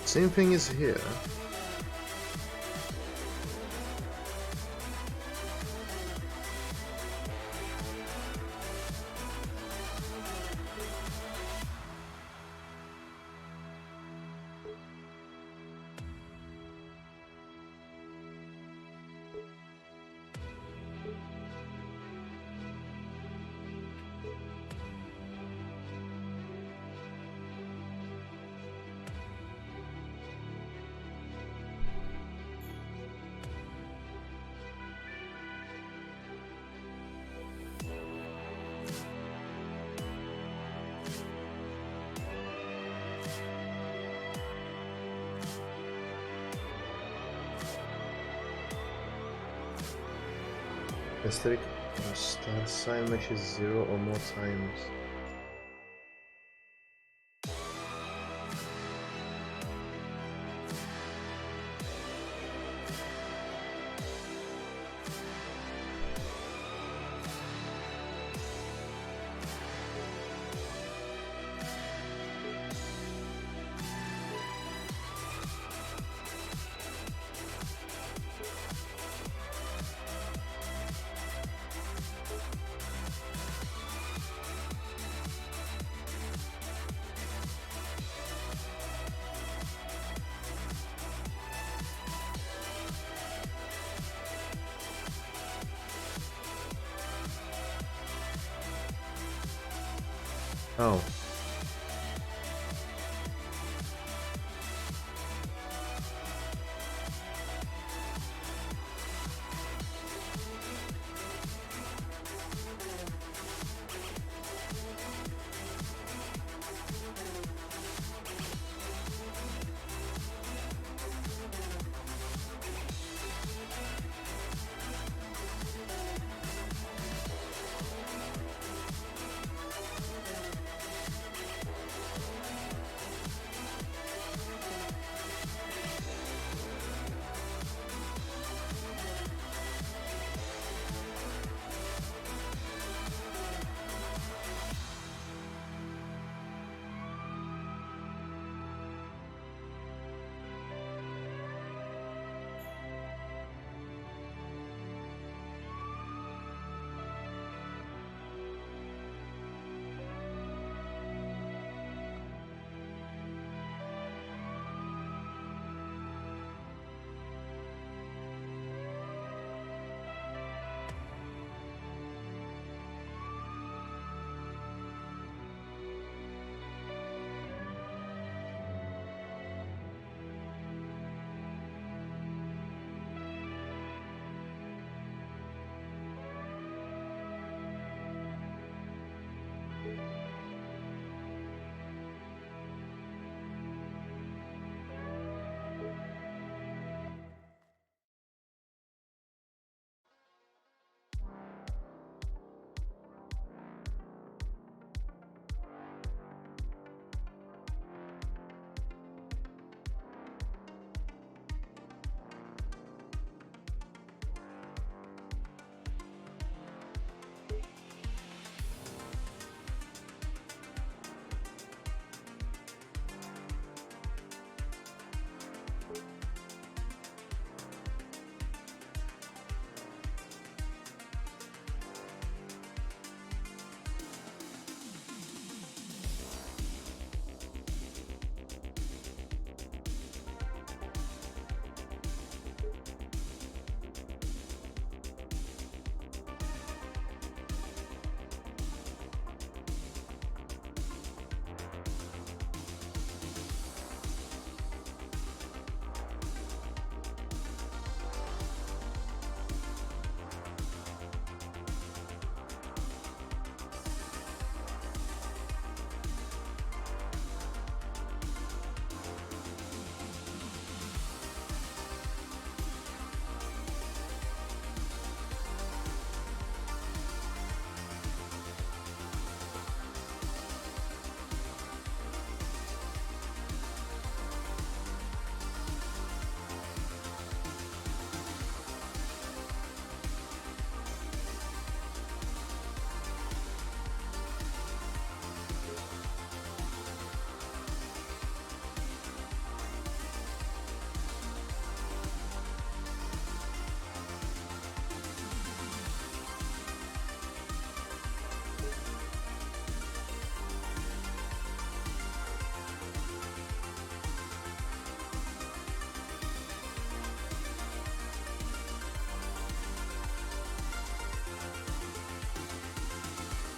Same thing is here. Aesthetic star sign matches 0 or more times. Oh.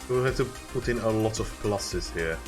We'll have to put in a lot of pluses here.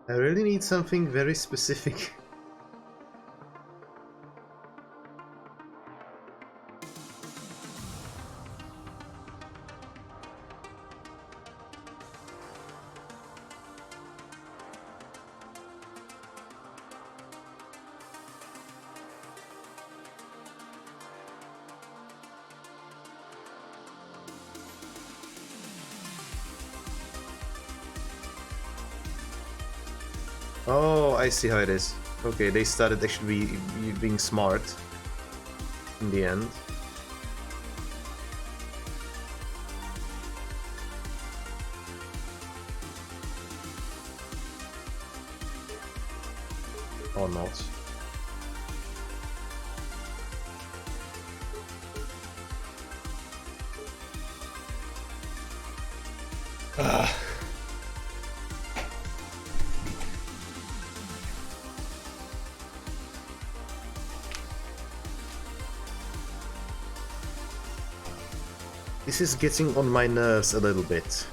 I really need something very specific. Oh, I see how it is. Okay, they started actually being smart in the end. Or not. Ah. This is getting on my nerves a little bit.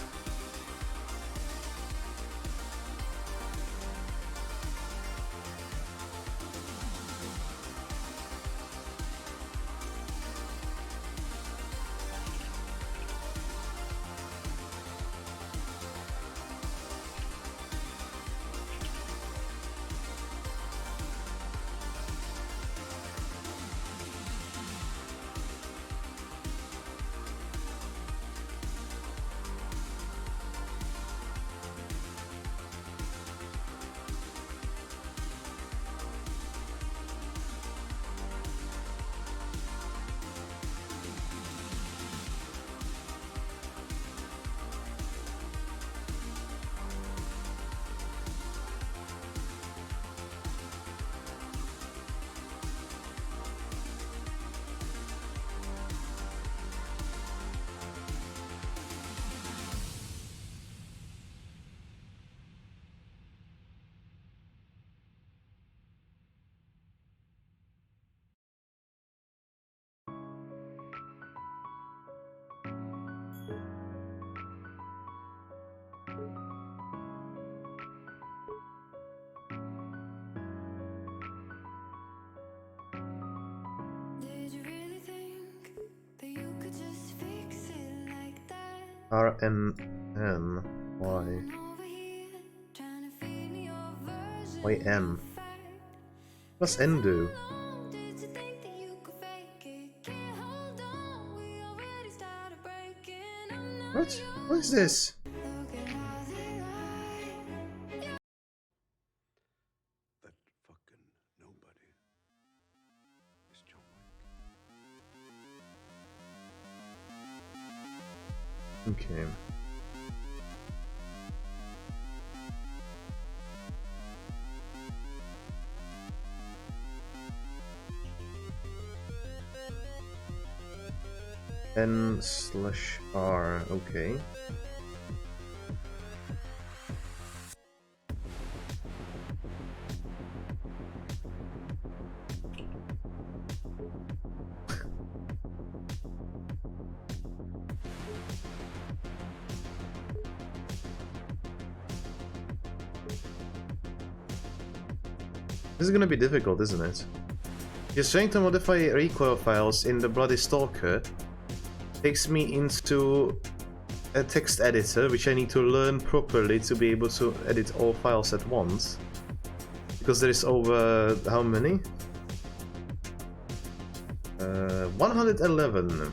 RNN. Why? Why M? What's N do? What? What is this? That fucking nobody is John Wick. Okay. N/R, okay. This is gonna be difficult, isn't it? Just trying to modify recoil files in the Bloody Stalker takes me into a text editor, which I need to learn properly to be able to edit all files at once. Because there is over... how many? 111.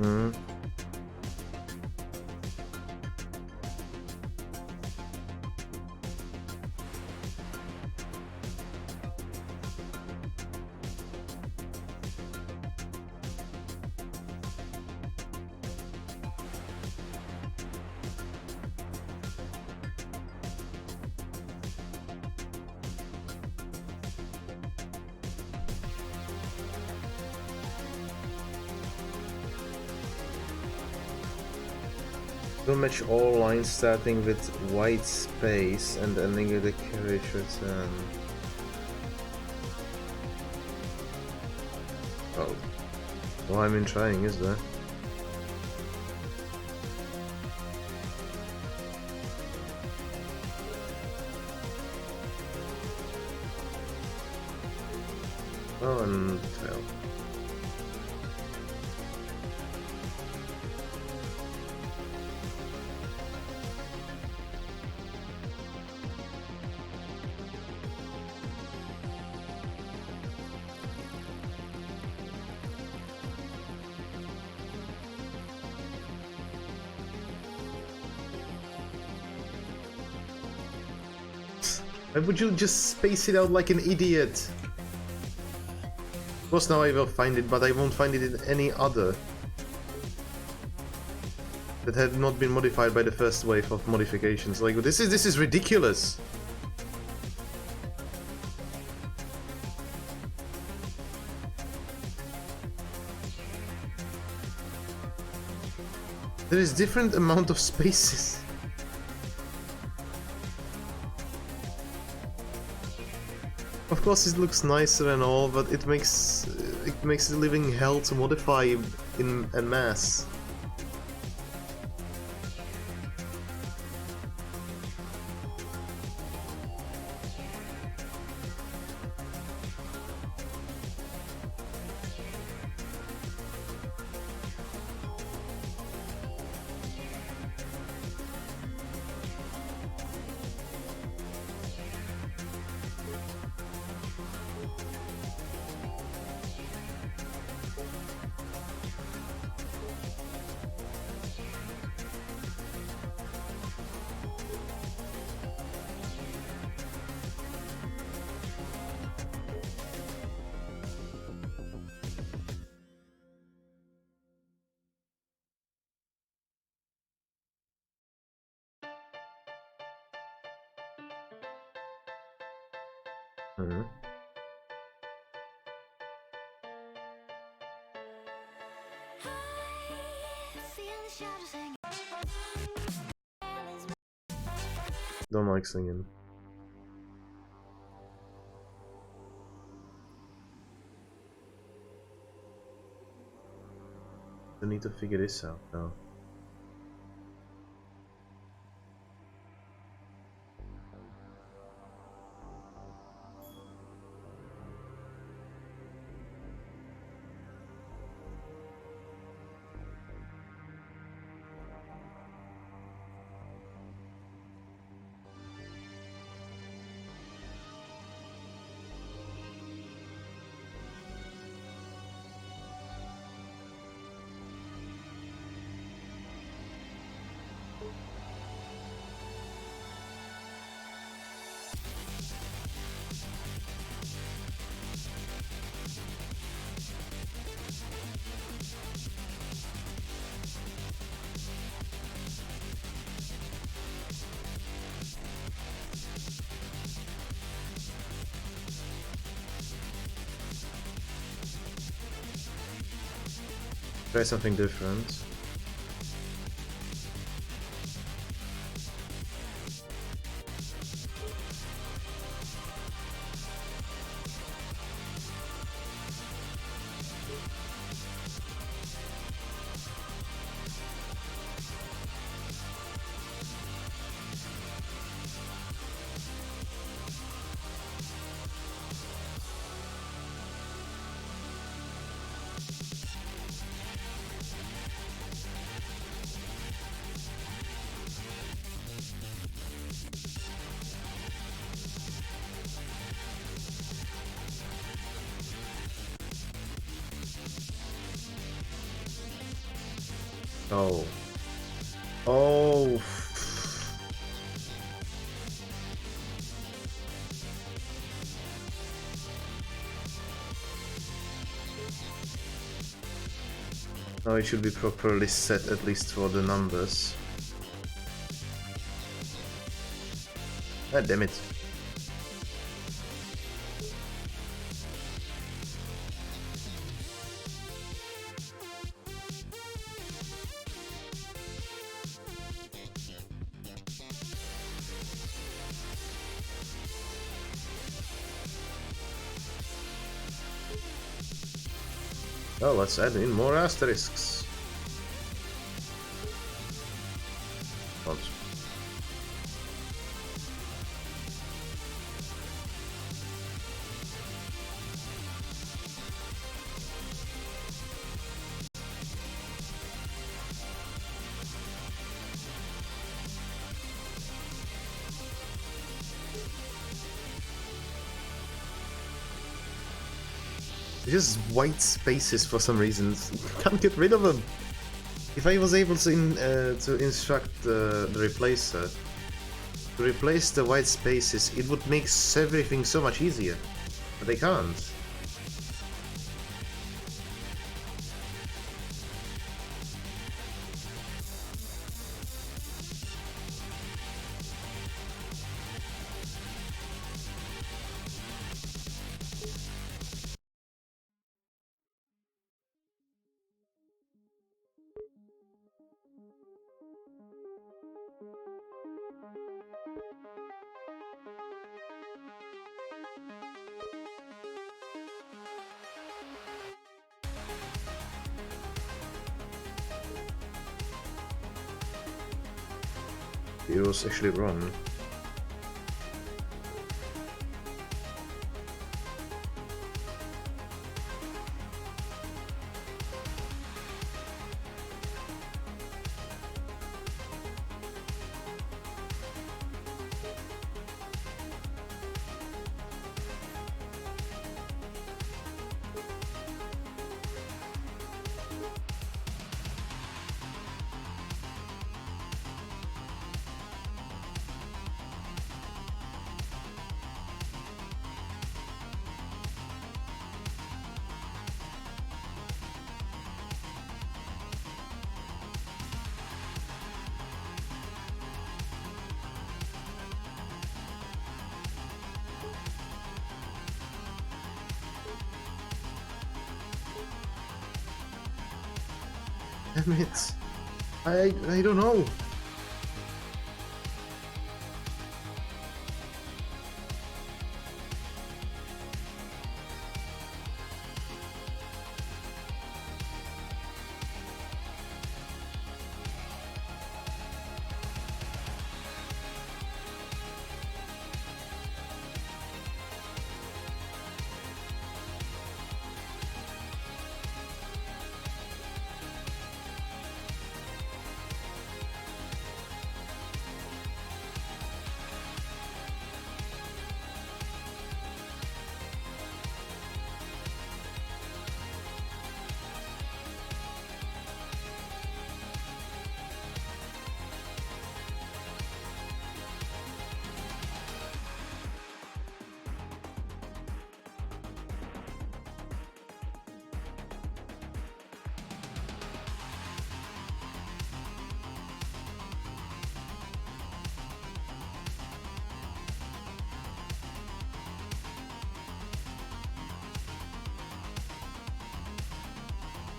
Hmm. Will match all lines starting with white space and ending with a carriage return. Oh. Well, I mean trying, is there? Oh, and tail. Why would you just space it out like an idiot? Of course now I will find it, but I won't find it in any other that had not been modified by the first wave of modifications. Like, this is ridiculous. There is different amount of spaces. Of course it looks nicer and all, but it makes it living hell to modify in en masse. Mhm. Don't like singing. I need to figure this out now. Try something different. Oh. Oh. No, it should be properly set at least for the numbers. Ah, damn it. Oh, let's add in more asterisks. Don't. Just white spaces for some reason. Can't get rid of them. If I was able to instruct the replacer to replace the white spaces, it would make everything so much easier. But they can't. It was actually wrong. Damn it. I don't know.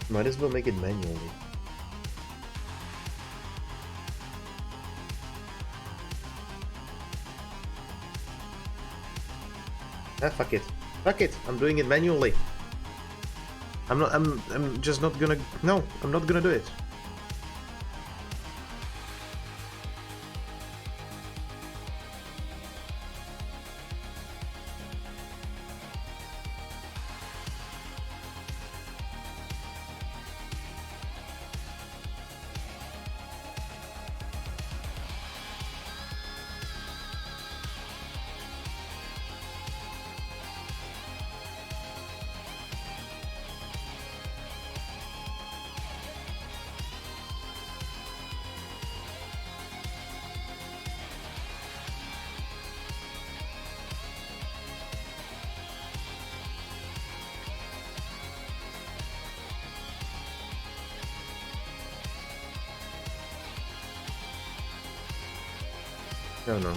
Might as well make it manually. Ah, fuck it. Fuck it! I'm doing it manually. I'm just not gonna... No, I'm not gonna do it. Oh no.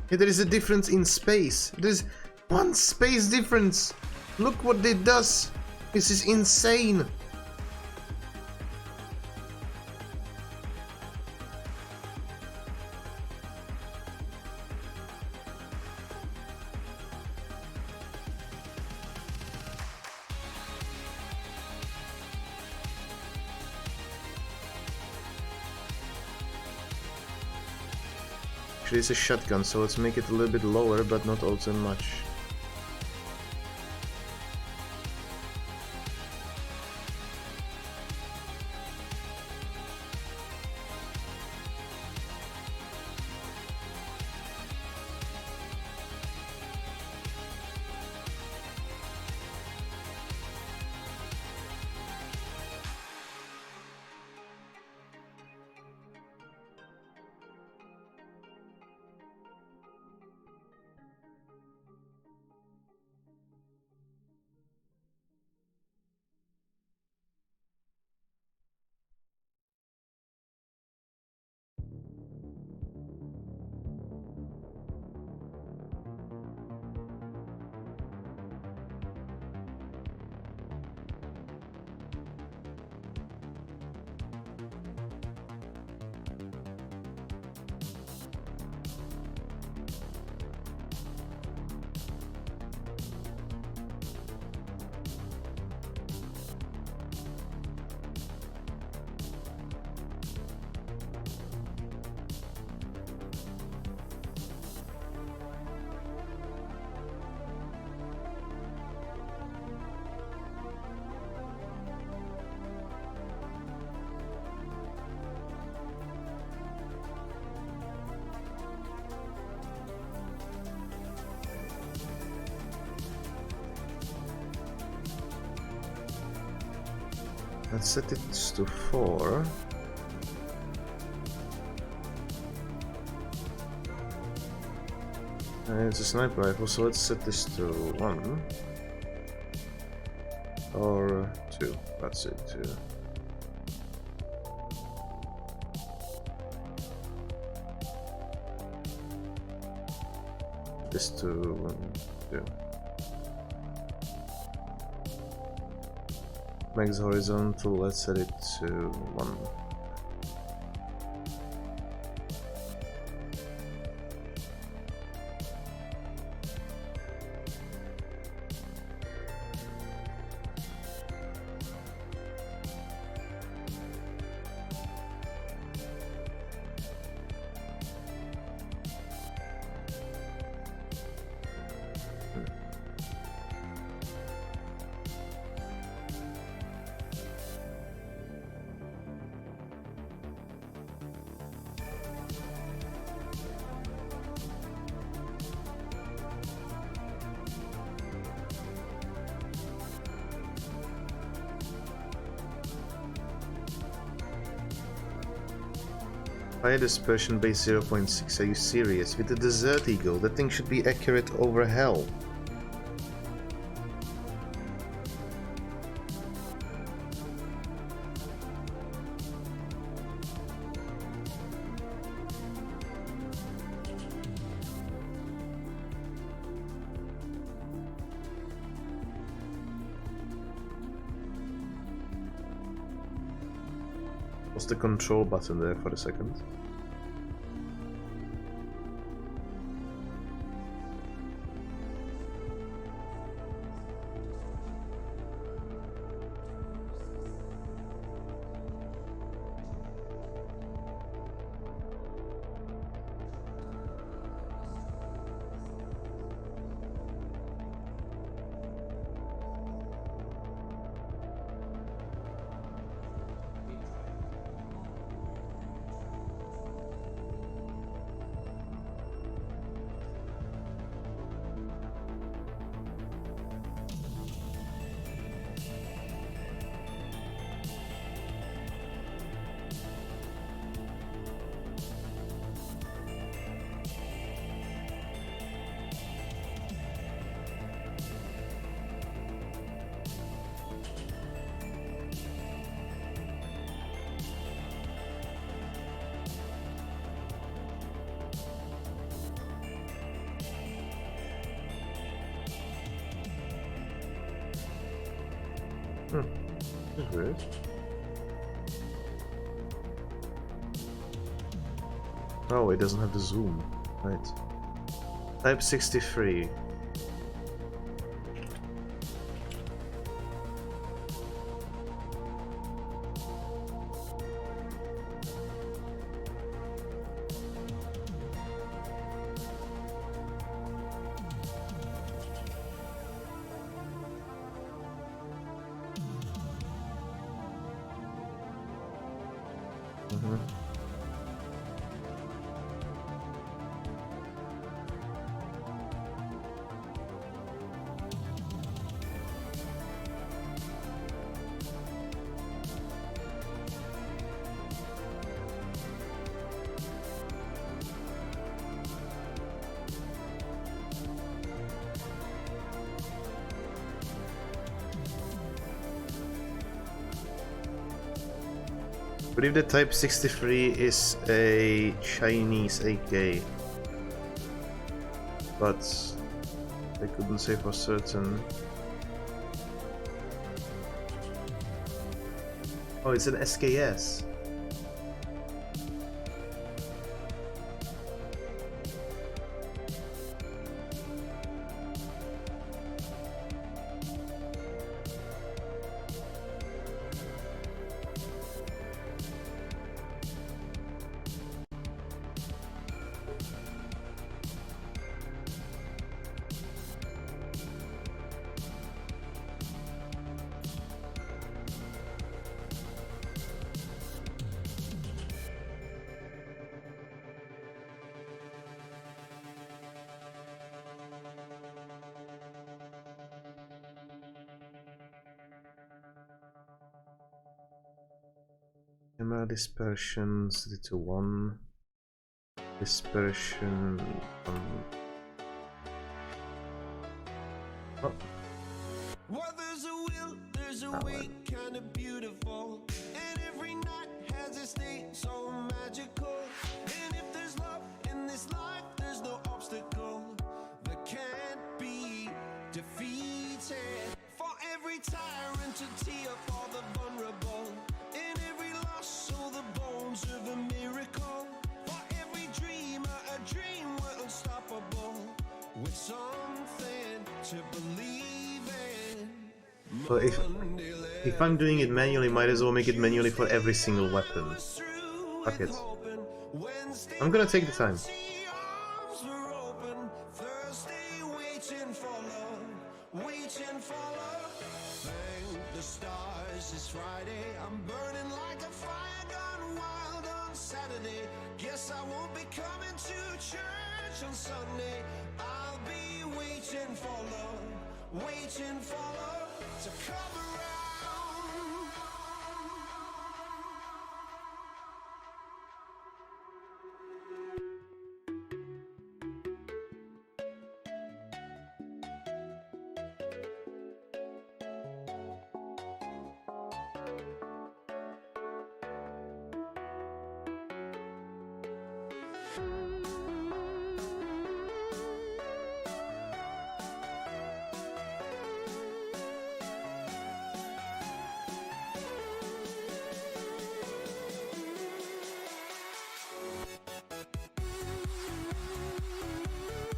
Yeah, there is a difference in space. There's one space difference. Look what it does. This is insane. Actually, it's a shotgun, so let's make it a little bit lower, but not all too much. Let's set it to 4. And it's a sniper rifle, so let's set this to 1. Or 2. That's it, 2. This to 1, 2. Max horizontal, let's set it to 1. Fire dispersion base 0.6, are you serious? With the Desert Eagle, that thing should be accurate over hell. What's the control button there for a second? That's weird. Oh, it doesn't have the zoom. Right. Type 63. I believe the Type 63 is a Chinese AK, but I couldn't say for certain. Oh, it's an SKS. Camera dispersion set it to 1. Dispersion. Oh. Well, there's a will, there's a way, kind of beautiful. And every night has a state so magical. And if there's love in this life, there's no obstacle that can't be defeated. For every tyrant to tear for the vulnerable. In every loss, so the bones of a miracle. For every dreamer, a dream we're unstoppable. With something to believe in. So if I'm doing it manually, might as well make it manually for every single weapon. Fuck it. I'm gonna take the time. I'm burning like a fire gone wild on Saturday. Guess I won't be coming to church on Sunday. I'll be waiting for love to come around.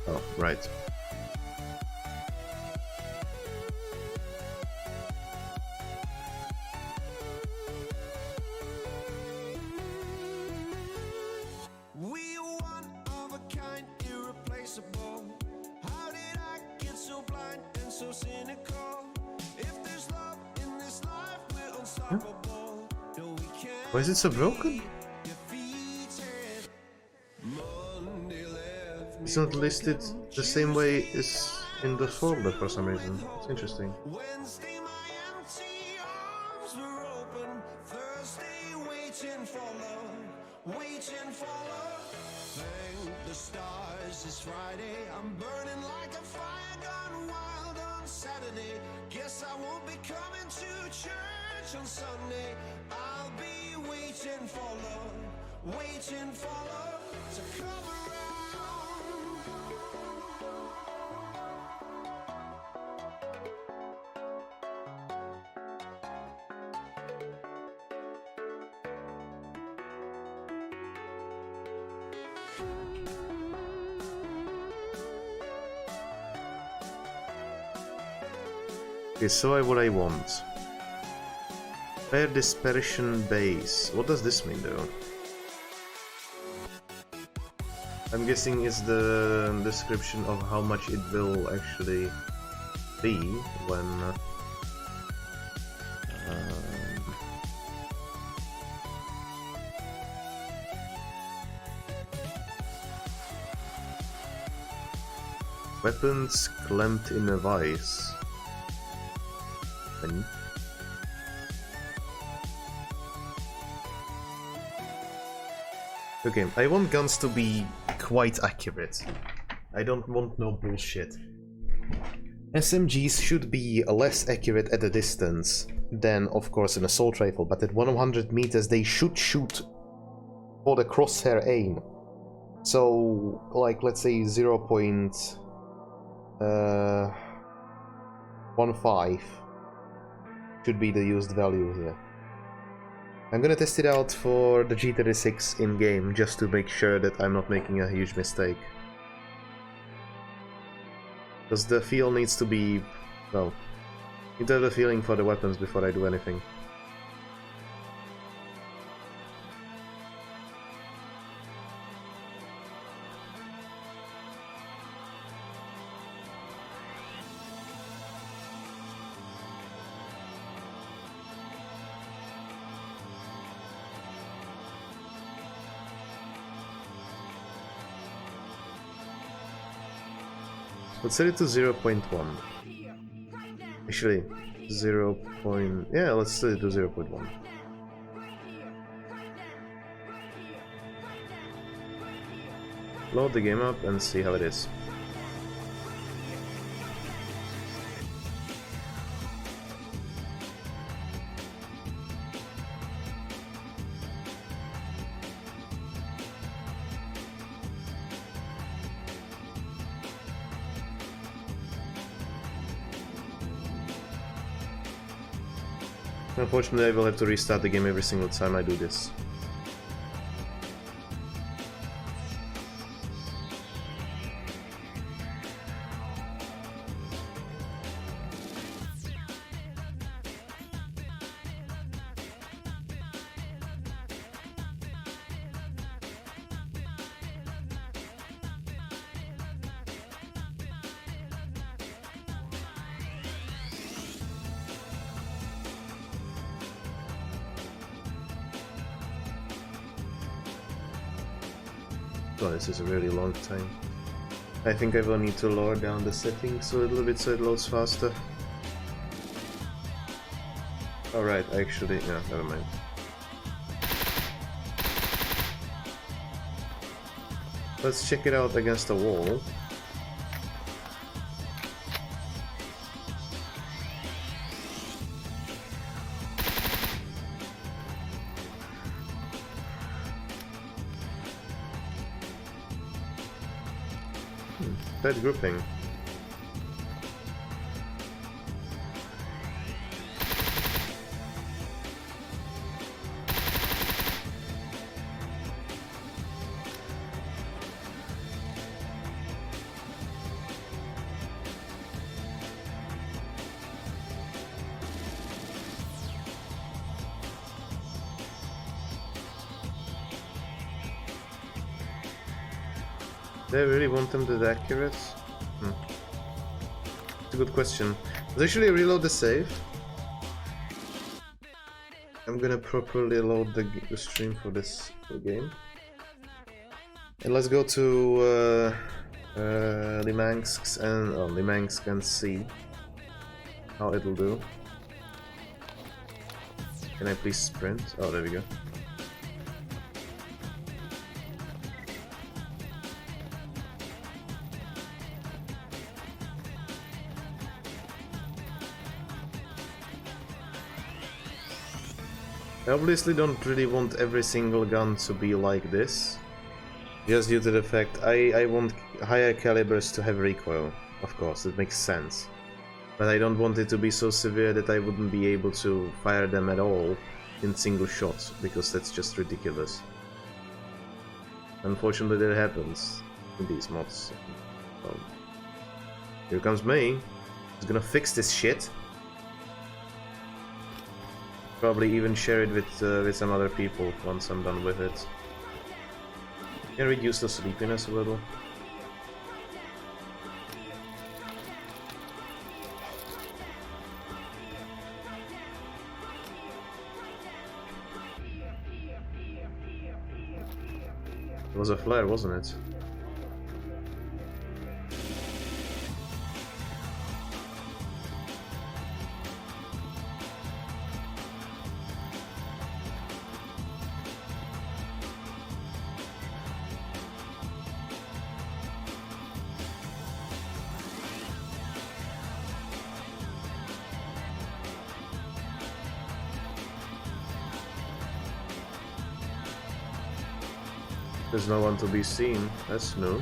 Oh, right. We one of a kind, irreplaceable. How did I get so blind and so cynical? If there's love in this life, we're unstoppable. No, we can't. Why is it so broken? Defeated. Monday left It's not listed the same way as in the folder for some reason. It's interesting. Wednesday, my empty arms were open. Thursday, waiting for love, waiting for love. Thank the stars, it's Friday. I'm burning like a fire gone wild on Saturday. Guess I won't be coming to church on Sunday. I'll be waiting for love to come around. Okay, so what I want. Fire dispersion base. What does this mean though? I'm guessing it's the description of how much it will actually be when weapons clamped in a vice. Okay, I want guns to be quite accurate. I don't want no bullshit. SMGs should be less accurate at a distance than, of course, an assault rifle, but at 100 meters they should shoot for the crosshair aim. So, like, let's say 0.15 should be the used value here. I'm gonna test it out for the G36 in-game, just to make sure that I'm not making a huge mistake. Because the feel needs to be... well, need to have a feeling for the weapons before I do anything. Let's set it to 0.1. Actually, 0. Yeah, let's set it to 0.1. Load the game up and see how it is. Unfortunately, I will have to restart the game every single time I do this. Oh, this is a really long time. I think I will need to lower down the settings a little bit so it loads faster. Alright, actually, yeah, never mind. Let's check it out against the wall. Bad grouping. Do I really want them that accurate? It's a good question. Let's actually reload the save. I'm gonna properly load the stream for this game. And let's go to Limansk and see how it'll do. Can I please sprint? Oh, there we go. I obviously don't really want every single gun to be like this, just due to the fact I want higher calibers to have recoil, of course, it makes sense. But I don't want it to be so severe that I wouldn't be able to fire them at all in single shots, because that's just ridiculous. Unfortunately, that happens in these mods. So, here comes me. He's gonna fix this shit. Probably even share it with some other people once I'm done with it. Can reduce the sleepiness a little. It was a flare, wasn't it? There's no one to be seen. That's new.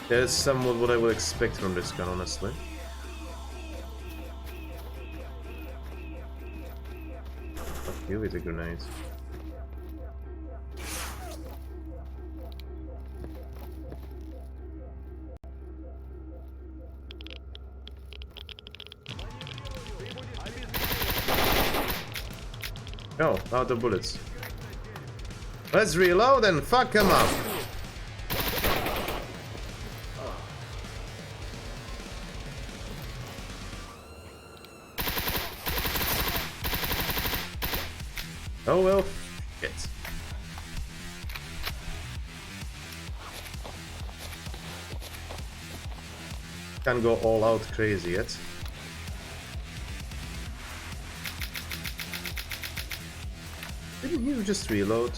That's somewhat what I would expect from this gun, honestly. Fuck you with a grenade. Oh, out of bullets. Let's reload and fuck him up. Oh well, shit. Can't go all out crazy yet. Didn't you just reload?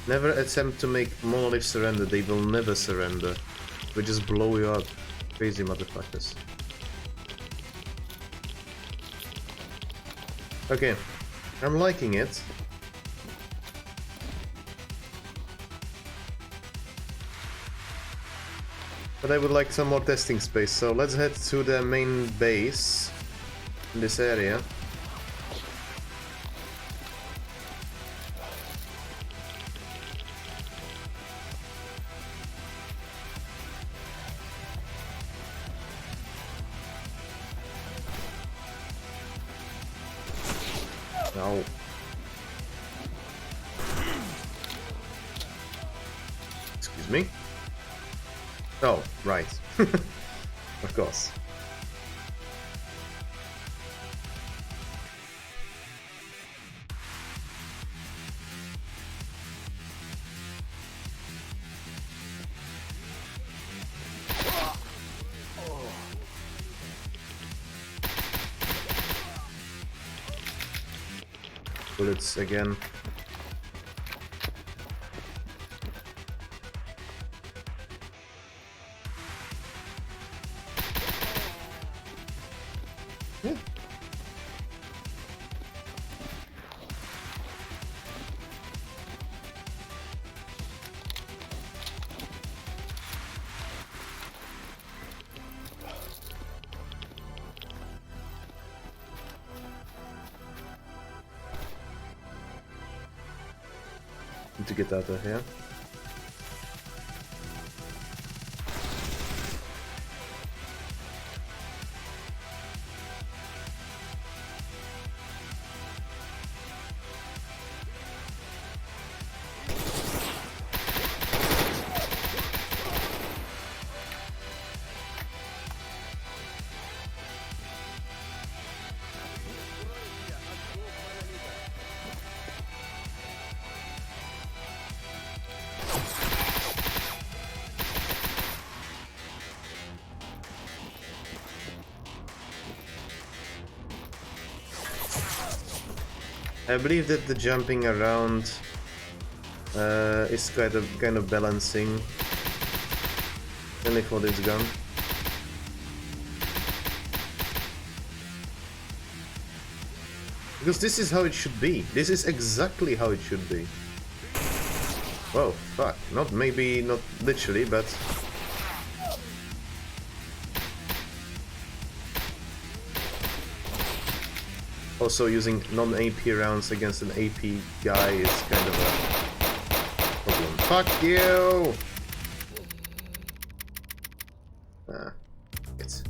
Never attempt to make Monolith surrender, they will never surrender. We just blow you up. Crazy motherfuckers. Okay, I'm liking it. But I would like some more testing space, so let's head to the main base in this area. No. Excuse me? Oh, right. Of course. Bullets again. Yeah. Need to get out of here. I believe that the jumping around is kind of balancing, only for this gun. Because this is how it should be. This is exactly how it should be. Whoa, fuck. Not maybe, not literally, but... Also, using non-AP rounds against an AP guy is kind of a problem. Fuck you! It's...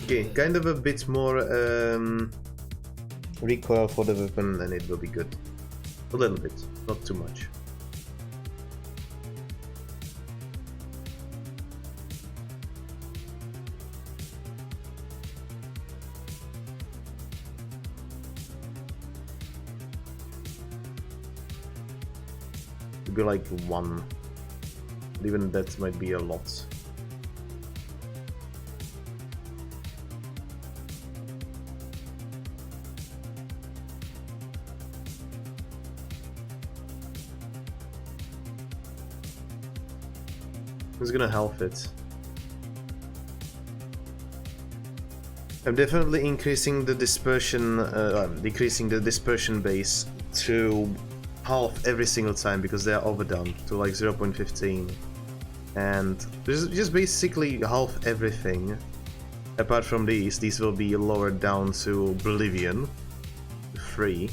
Okay, kind of a bit more recoil for the weapon and it will be good. A little bit, not too much. It'd be like 1. Even that might be a lot. Who's gonna health it? I'm definitely increasing the dispersion, decreasing the dispersion base to half every single time because they are overdone to like 0.15. And just basically half everything. Apart from these will be lowered down to Oblivion, 3.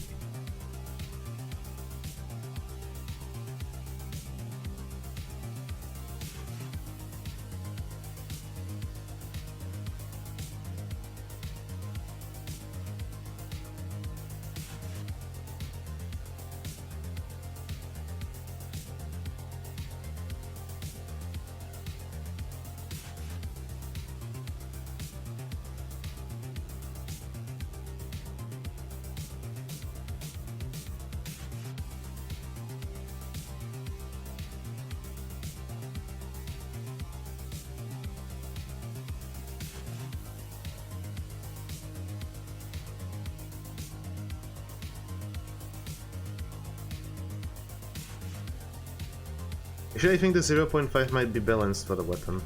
Actually, I think the 0.5 might be balanced for the weapon.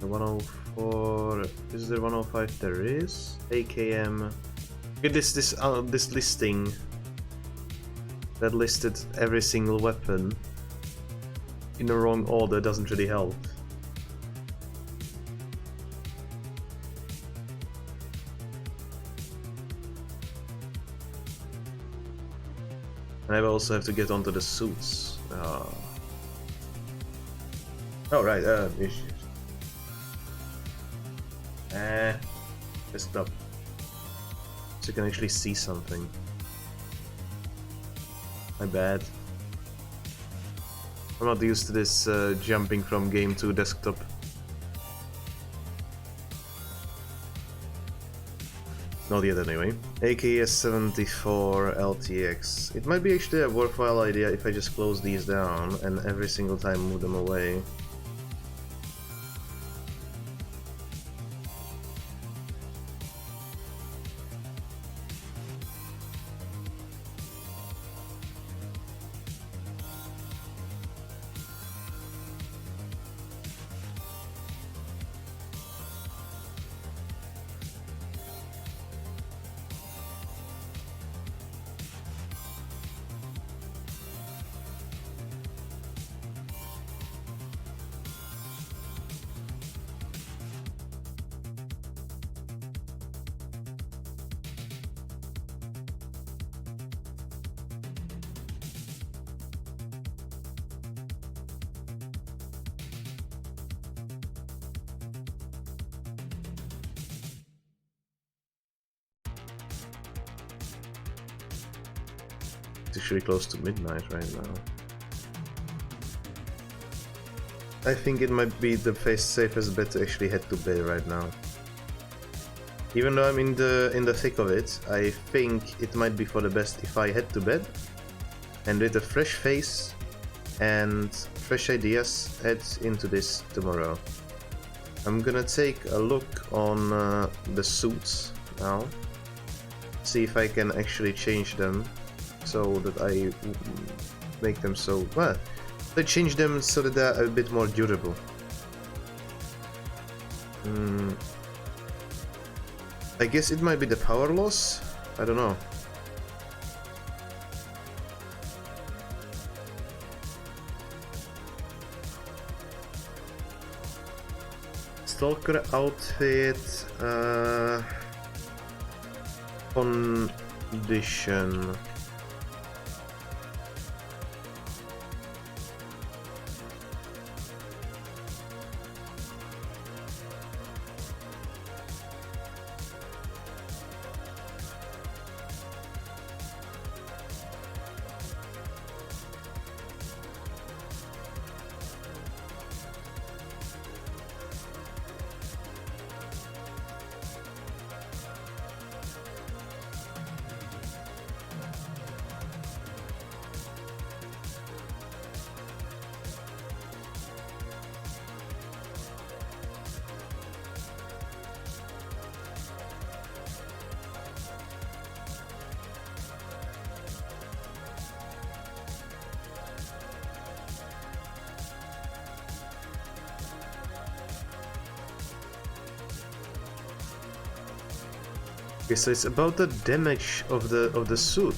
The 104... Is there 105? There is. AKM... Look at this listing that listed every single weapon in the wrong order doesn't really help. And I will also have to get onto the suits. Oh, right, messed up. So you can actually see something. My bad. I'm not used to this jumping from game to desktop. Not yet anyway. AKS 74 LTX. It might be actually a worthwhile idea if I just close these down and every single time move them away. It's actually close to midnight right now. I think it might be the safest bet to actually head to bed right now. Even though I'm in the thick of it, I think it might be for the best if I head to bed and with a fresh face and fresh ideas head into this tomorrow. I'm gonna take a look on the suits now. see if I can actually change them so that I make them so... well, I change them so that they're a bit more durable. I guess it might be the power loss? I don't know. Stalker outfit... condition... Okay, so it's about the damage of the suit.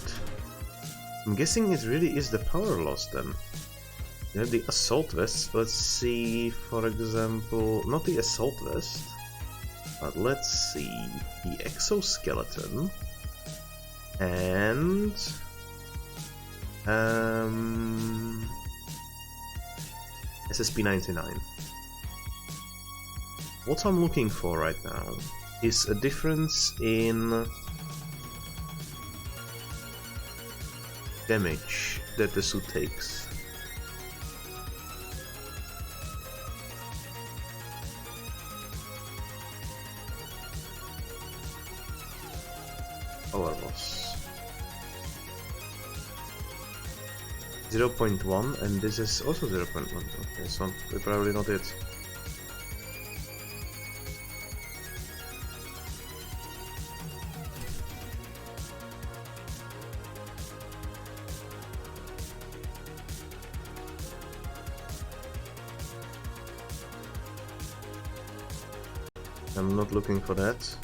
I'm guessing it really is the power loss then. You have the assault vest. Let's see, for example, not the assault vest, but let's see the exoskeleton and SSP-99. What I'm looking for right now is a difference in damage that the suit takes. Power loss 0.1, and this is also 0.1. Okay, so probably not it. I'm not looking for that.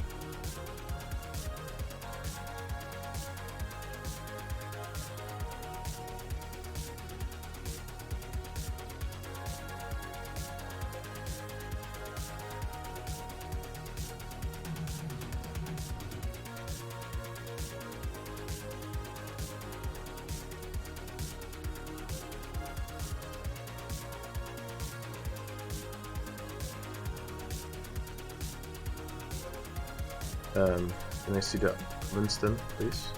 Can I see the Winston, please?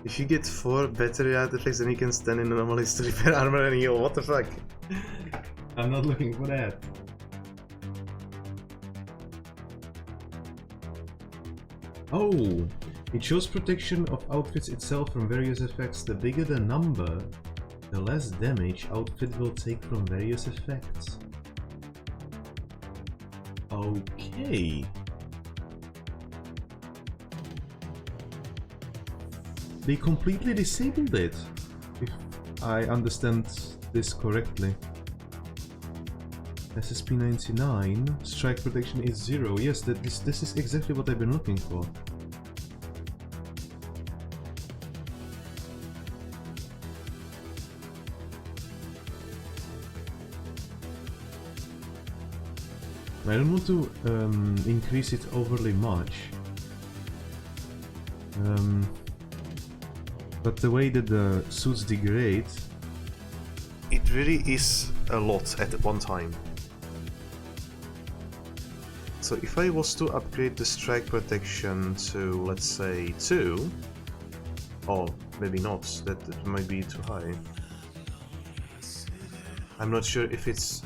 If you get 4 battery artifacts, then you can stand in anomalies to repair armor and heal. What the fuck? I'm not looking for that. Oh! It shows protection of outfits itself from various effects. The bigger the number, the less damage outfit will take from various effects. Okay. They completely disabled it, if I understand this correctly. SSP-99, strike protection is 0. Yes, this is exactly what I've been looking for. I don't want to increase it overly much. But the way that the suits degrade, it it really is a lot at one time. So if I was to upgrade the strike protection to, let's say, 2, or maybe not, that might be too high. I'm not sure if it's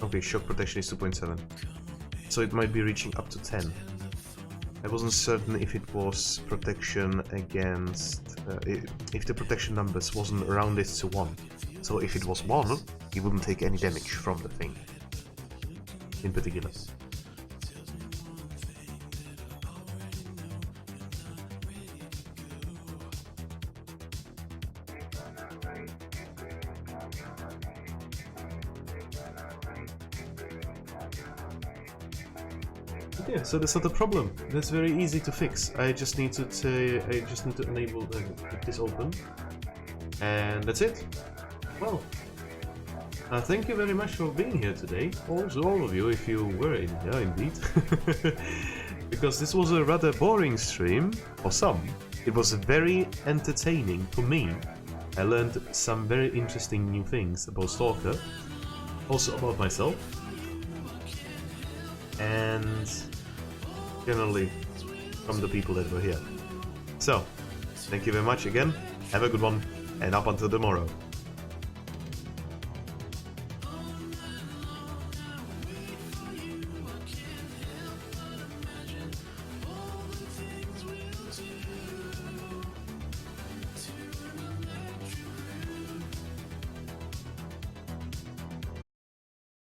okay, shock protection is 2.7, so it might be reaching up to 10. I wasn't certain if it was protection against, if the protection numbers wasn't rounded to 1. So if it was 1, he wouldn't take any damage from the thing, in particular. Yeah, so that's not a problem. That's very easy to fix. I just need to enable this open, and that's it. Well, thank you very much for being here today. Also, all of you, if you were in here, indeed, because this was a rather boring stream for some. It was very entertaining for me. I learned some very interesting new things about Stalker, also about myself, and generally from the people that were here. So, thank you very much again, have a good one, and up until tomorrow.